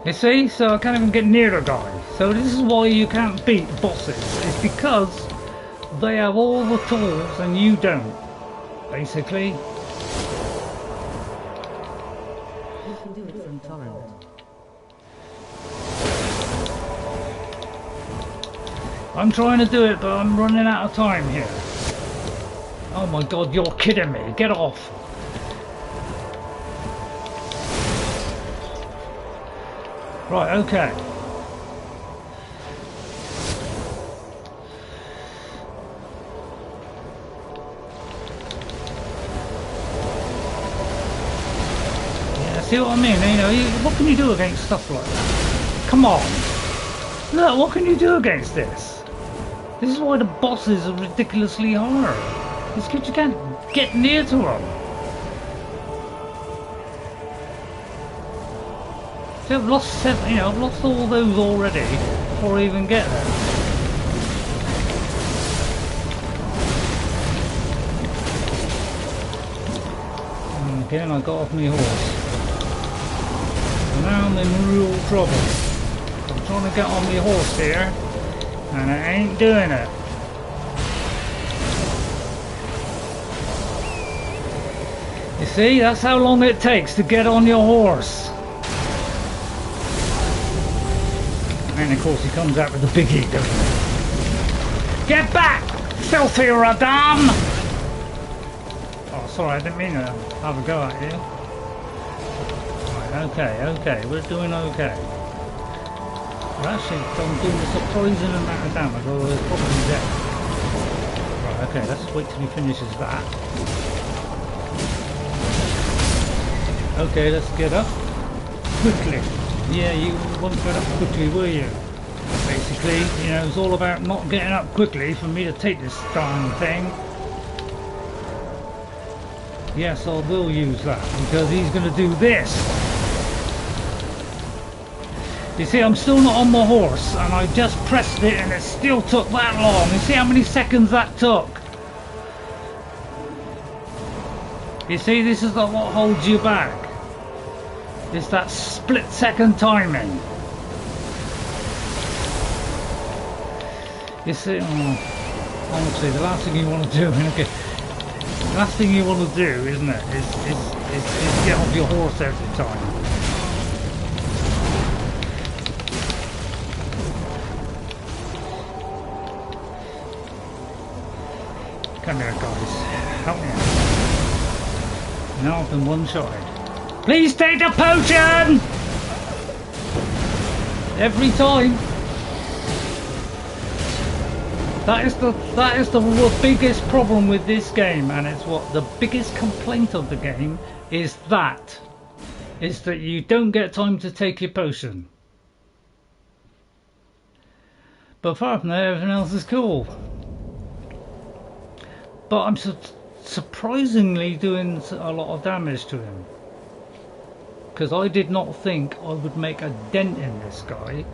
You see? So I can't even get near the guy. So this is why you can't beat bosses. It's because they have all the tools and you don't, basically. I'm trying to do it, but I'm running out of time here. Oh my god, you're kidding me. Get off. Right, okay. Yeah, see what I mean? You know, what can you do against stuff like that? Come on. Look, what can you do against this? This is why the bosses are ridiculously hard. It's because you can't get near to them. See, I've lost seven, you know, I've lost all those already before I even get there. And again, I got off my horse. And now I'm in real trouble. I'm trying to get on my horse here. And I ain't doing it. You see, that's how long it takes to get on your horse. And of course he comes out with the big heat, doesn't he? Get back, filthy Radahn! Oh, sorry, I didn't mean to have a go at you. Right, okay, we're doing okay. We're actually doing a surprising amount of damage, although it's probably dead. Right, okay, let's wait till he finishes that. Okay, let's get up quickly. Yeah, you won't get up quickly, will you? Basically, you know, it's all about not getting up quickly for me to take this darn thing. Yes, I will use that because he's going to do this. You see, I'm still not on my horse and I just pressed it and it still took that long. You see how many seconds that took? You see, this is what holds you back. It's that split-second timing. You see, honestly, the last thing you want to do, okay, the last thing you want to do, isn't it, is get off your horse every time. Come here, guys. Help me out. Now I've been one-shotted. Please take the potion! Every time. That is the biggest problem with this game, and it's what the biggest complaint of the game is that you don't get time to take your potion. But apart from that, everything else is cool. But I'm surprisingly doing a lot of damage to him. Because I did not think I would make a dent in this guy.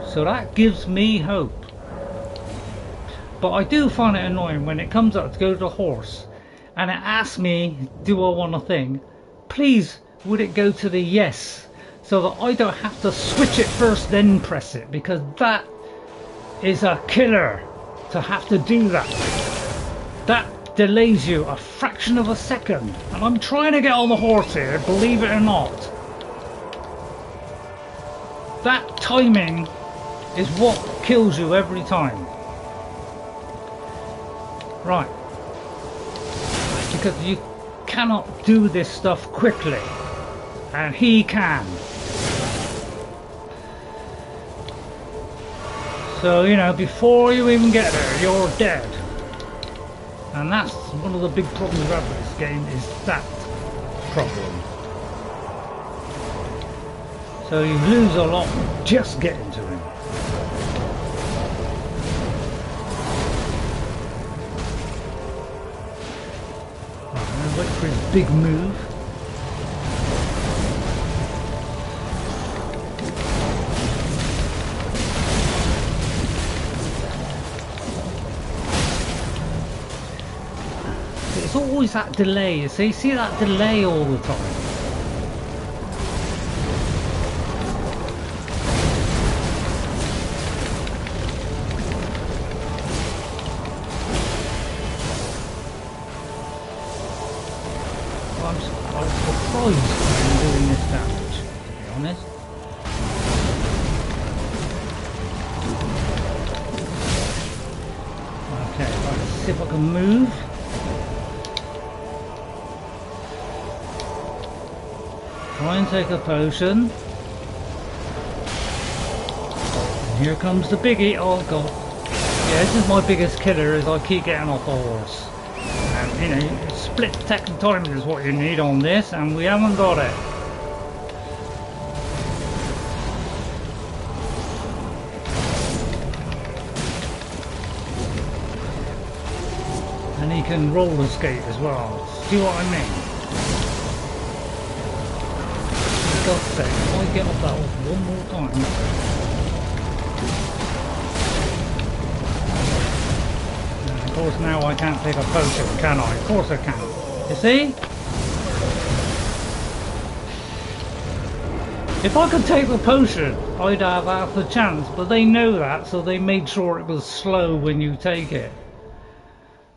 So that gives me hope. But I do find it annoying when it comes up to go to the horse and it asks me, do I want a thing? Please, would it go to the yes? So that I don't have to switch it first then press it. Because that is a killer to have to do that. That delays you a fraction of a second. And I'm trying to get on the horse here, believe it or not. That timing is what kills you every time. Right. Because you cannot do this stuff quickly. And he can. So, you know, before you even get there, you're dead. And that's one of the big problems we have with this game, is that problem. So you lose a lot just getting to him. Right, I'm gonna wait for his big move. It's always that delay, you see that delay all the time. I'm surprised I'm doing this damage, to be honest. Okay, right, let's see if I can move. Try and take a potion. And here comes the biggie. Oh god. Yeah, this is my biggest killer, is I keep getting off the horse. And you know, split second timing is what you need on this, and we haven't got it. And he can roller skate as well. See what I mean? For God's sake, if I get off that horse one more time. And of course now I can't take a potion, can I? Of course I can. You see? If I could take the potion, I'd have half the chance, but they know that, so they made sure it was slow when you take it.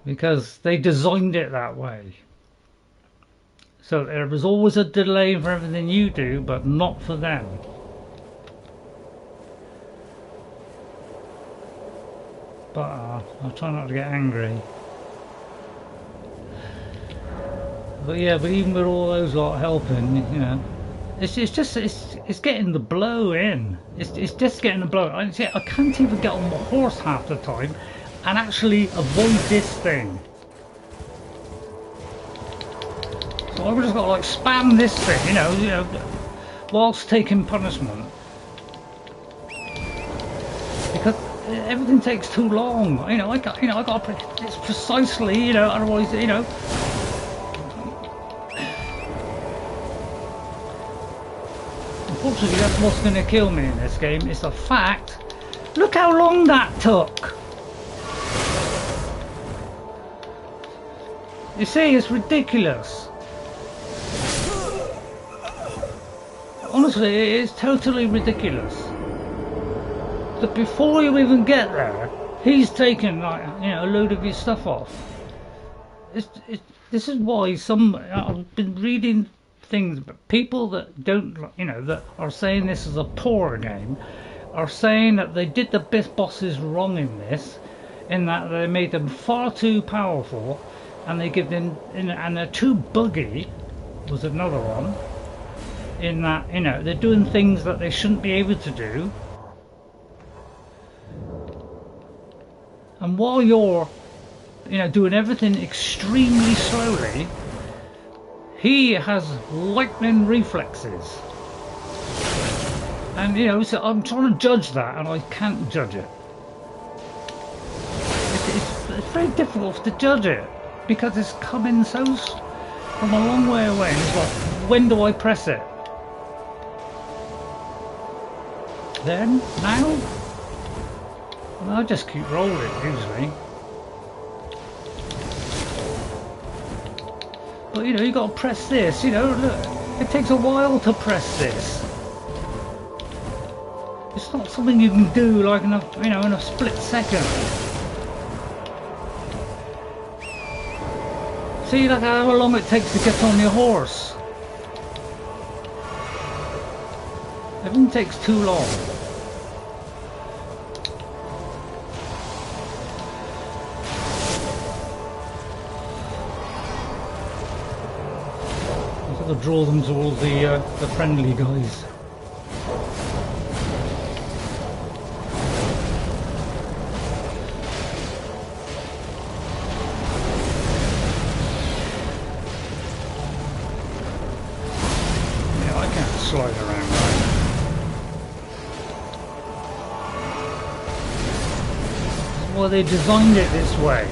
Because they designed it that way. So there was always a delay for everything you do, but not for them. but I'll try not to get angry. But yeah, but even with all those lot helping, you know, it's getting the blow in. It's just getting the blow. I can't even get on my horse half the time and actually avoid this thing. So I've just got to like spam this thing, you know, whilst taking punishment. Because everything takes too long. You know, I got it's precisely, you know, otherwise, you know. Unfortunately, that's what's going to kill me in this game. It's the fact. Look how long that took. You see, it's ridiculous. Honestly, it is totally ridiculous. That before you even get there, he's taken like, you know, a load of your stuff off. This is why I've been reading things, but people that don't, you know, that are saying this is a poor game, are saying that they did the bosses wrong in this, in that they made them far too powerful, and they give them, and they're too buggy, was another one, in that, you know, they're doing things that they shouldn't be able to do. And while you're, you know, doing everything extremely slowly, he has lightning reflexes. And, you know, so I'm trying to judge that, and I can't judge it. It's very difficult to judge it, because it's coming from a long way away, and it's like, when do I press it? Then? Now? Well, I'll just keep rolling, usually. But, you know, you got to press this, you know, look, it takes a while to press this. It's not something you can do like in a, you know, in a split second. See, look how long it takes to get on your horse. Everything takes too long. To draw them to all the friendly guys. Yeah, I can't slide around right. That's why they designed it this way.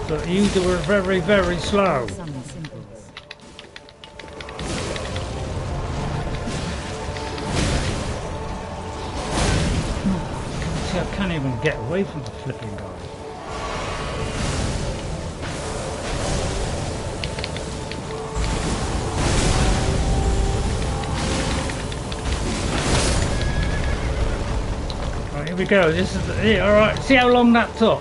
So you were very, very slow. I can't even get away from the flipping guy. Right, here we go. This is alright. See how long that took?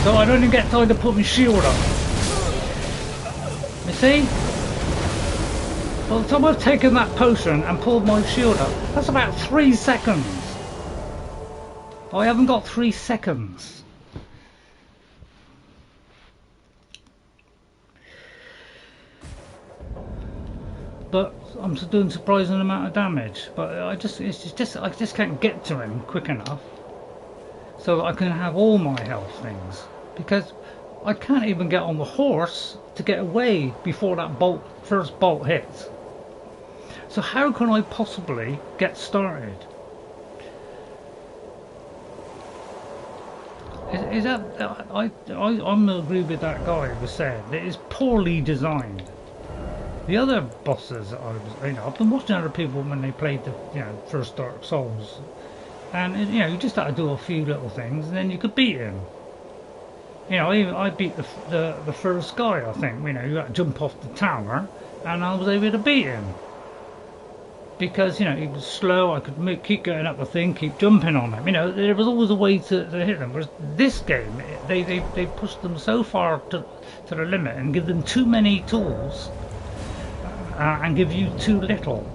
So I don't even get time to put my shield up. You see? By the time I've taken that potion and pulled my shield up, that's about 3 seconds. I haven't got 3 seconds. But I'm doing a surprising amount of damage. But I just can't get to him quick enough, so that I can have all my health things. Because I can't even get on the horse to get away before that first bolt hits. So how can I possibly get started? Is that I'm agree with that guy who said that it's poorly designed. The other bosses I've been watching other people when they played the first Dark Souls, and you just had to do a few little things and then you could beat him. I beat the first guy, I think. You had to jump off the tower, and I was able to beat him. Because, he was slow, I could keep going up the thing, keep jumping on him. There was always a way to hit them. Whereas this game, they pushed them so far to the limit and give them too many tools and give you too little.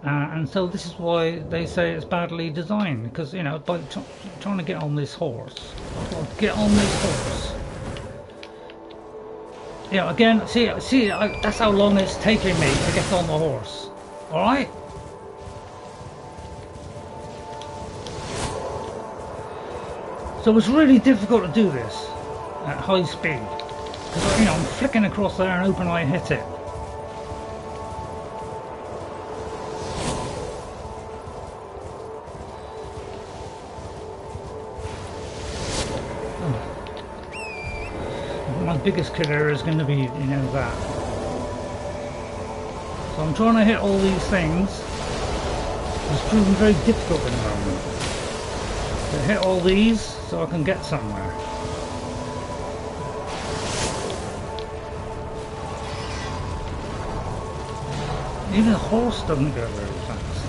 And so this is why they say it's badly designed, because, you know, by trying to get on this horse, you know, again, see, that's how long it's taking me to get on the horse. All right. So it's really difficult to do this at high speed, because, you know, I'm flicking across there and hoping I hit it. My biggest killer is going to be, you know, that. So I'm trying to hit all these things. It's proving very difficult at the moment to hit all these so I can get somewhere. Even the horse doesn't go very fast.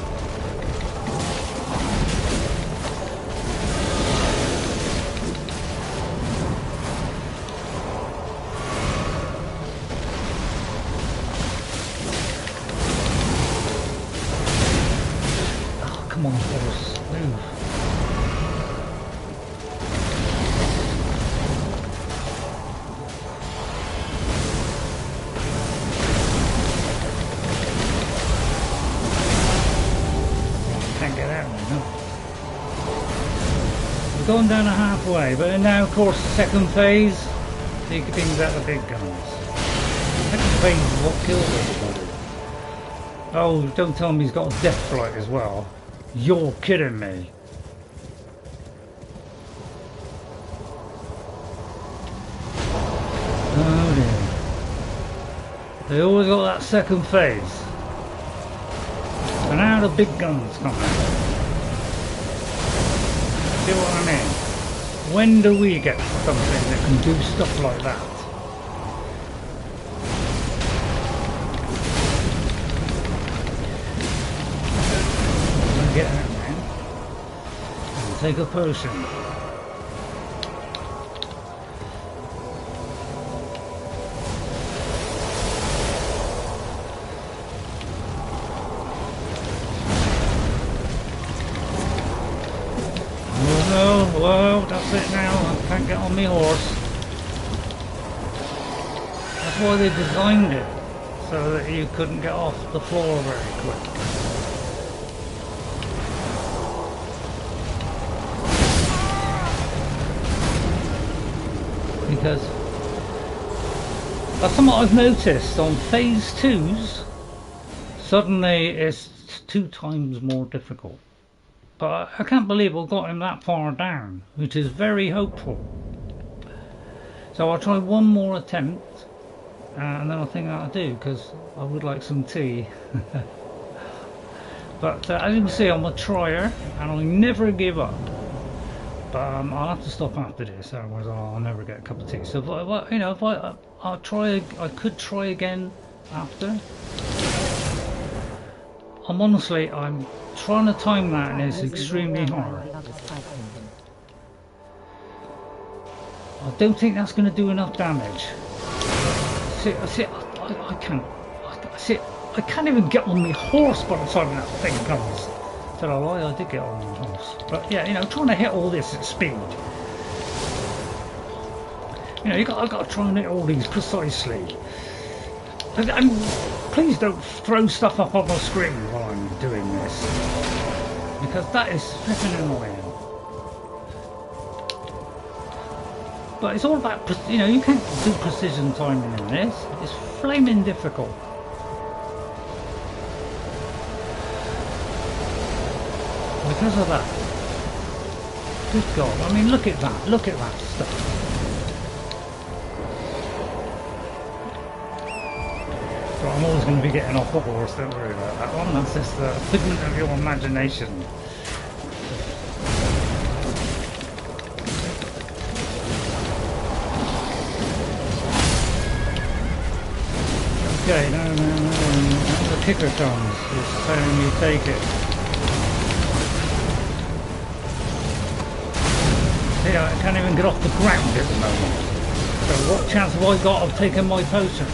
Come on, horse, move. Can't get out of no. We've gone down a halfway, but now, of course, the second phase, he brings out the big guns. Second phase is what kills everybody. Oh, don't tell me he's got a death flight as well. You're kidding me. Oh dear. They always got that second phase. And now the big guns come out. See what I mean? When do we get something that can do stuff like that? Get out, man. And take a potion. Oh no, whoa, that's it now. I can't get on my horse. That's why they designed it, so that you couldn't get off the floor very quick. Because that's something I've noticed on phase 2s, suddenly it's 2 times more difficult. But I can't believe I've got him that far down, which is very hopeful. So I'll try one more attempt, and then I think that'll do, because I would like some tea. But as you can see, I'm a trier, and I never give up. But I'll have to stop after this, otherwise I'll never get a cup of tea. So, you know, I'll try. I could try again after. I'm trying to time that, and it's extremely hard. I don't think that's going to do enough damage. I can't even get on my horse by the time that thing comes. Tell a lie, I did get on my horse. But yeah, you know, trying to hit all this at speed. You know, I've got to try and hit all these precisely. And please don't throw stuff up on the screen while I'm doing this, because that is flipping annoying. But it's all about, you know, you can't do precision timing in this. It's flaming difficult. Because of that. Good God, I mean, look at that stuff. So I'm always going to be getting off the horse, don't worry about that one, that's just a figment of your imagination. Okay, no, the kicker comes, it's telling me take it. Yeah, I can't even get off the ground at the moment. So what chance have I got of taking my potion?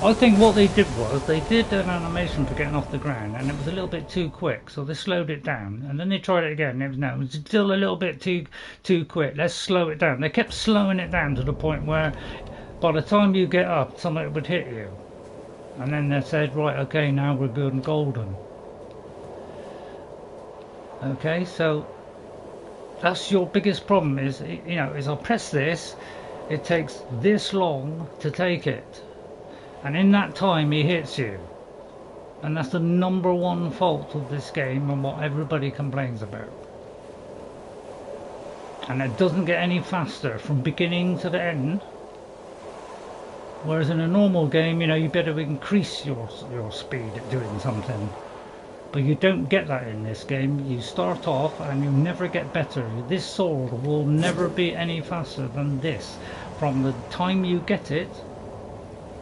I think what they did was they did an animation for getting off the ground, and it was a little bit too quick, so they slowed it down, and then they tried it again. And it was still a little bit too quick. Let's slow it down. They kept slowing it down to the point where, by the time you get up, something would hit you, and then they said, right, okay, now we're good and golden. Okay, so that's your biggest problem. Is is I press this, it takes this long to take it. And in that time he hits you, and that's the #1 fault of this game and what everybody complains about. And it doesn't get any faster from beginning to the end, whereas in a normal game, you better increase your speed at doing something, but you don't get that in this game. You start off and you never get better. This sword will never be any faster than this from the time you get it.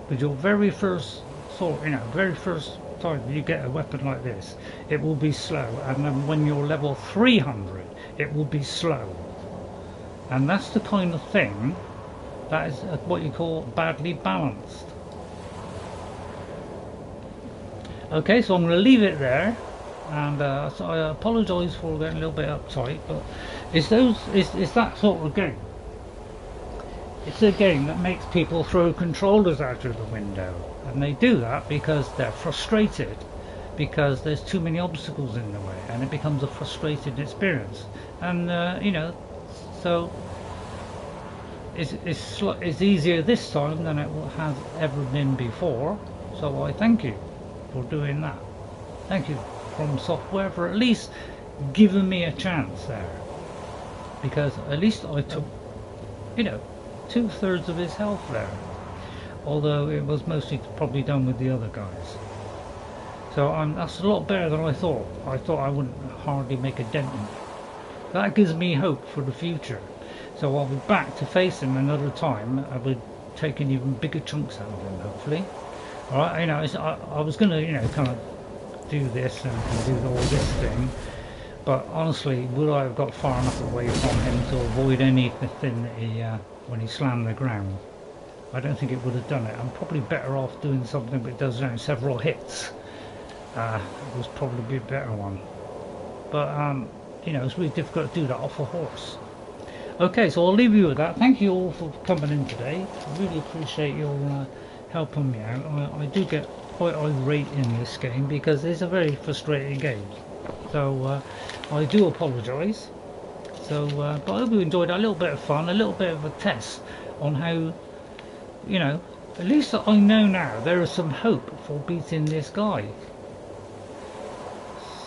With your very first sword, very first time you get a weapon like this, it will be slow, and then when you're level 300, it will be slow. And that's the kind of thing that is what you call badly balanced. Okay, so I'm going to leave it there, and so I apologise for getting a little bit uptight, but it's that sort of game. It's a game that makes people throw controllers out of the window, and they do that because they're frustrated, because there's too many obstacles in the way, and it becomes a frustrated experience. And so it's easier this time than it has ever been before. So I thank you for doing that. Thank you From Software for at least giving me a chance there, because at least I took 2/3 of his health there, although it was mostly probably done with the other guys. So that's a lot better than I thought. I thought I wouldn't hardly make a dent in it. That gives me hope for the future. So I'll be back to face him another time. I'll be taking even bigger chunks out of him, hopefully. Alright, I was going to, kind of do this and do all this thing. But honestly, would I have got far enough away from him to avoid anything that he, when he slammed the ground? I don't think it would have done it. I'm probably better off doing something that does several hits. It was probably a better one. But, it's really difficult to do that off a horse. Okay, so I'll leave you with that. Thank you all for coming in today. I really appreciate you all helping me out. I do get quite irate in this game because it's a very frustrating game. So I do apologise. So, but I hope you enjoyed a little bit of fun, a little bit of a test on how, at least I know now there is some hope for beating this guy.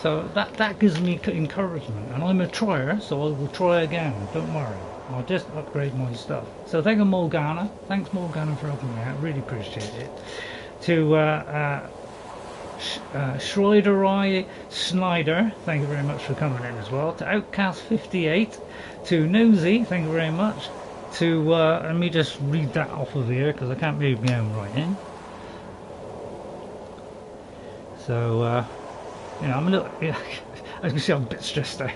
So that gives me encouragement, and I'm a trier, so I will try again. Don't worry, I'll just upgrade my stuff. So thank you, Morgana. Thanks, Morgana, for helping me out. Really appreciate it. To Schroederai Snyder, thank you very much for coming in as well. To Outcast58, to Nosy, thank you very much. To let me just read that off of here because I can't read my own writing. So I'm a little, as you can see, I'm a bit stressed out.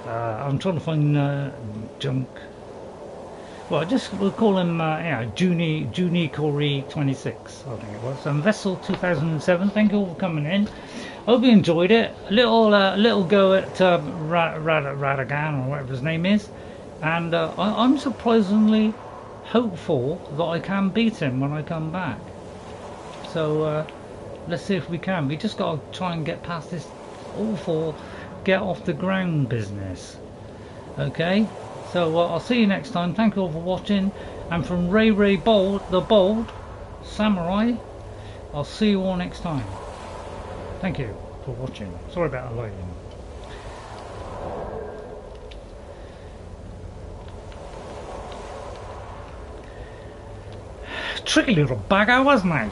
I'm trying to find junk. Well, we'll call him, Junie Corey 26, I think it was. And Vessel 2007, thank you all for coming in. Hope you enjoyed it. A little go at Radahn, or whatever his name is. And I'm surprisingly hopeful that I can beat him when I come back. So, let's see if we can. We just got to try and get past this awful get off the ground business. Okay? So I'll see you next time. Thank you all for watching. And from RayRay the Bold Samurai, I'll see you all next time. Thank you for watching. Sorry about the lighting. Tricky little bugger, wasn't I?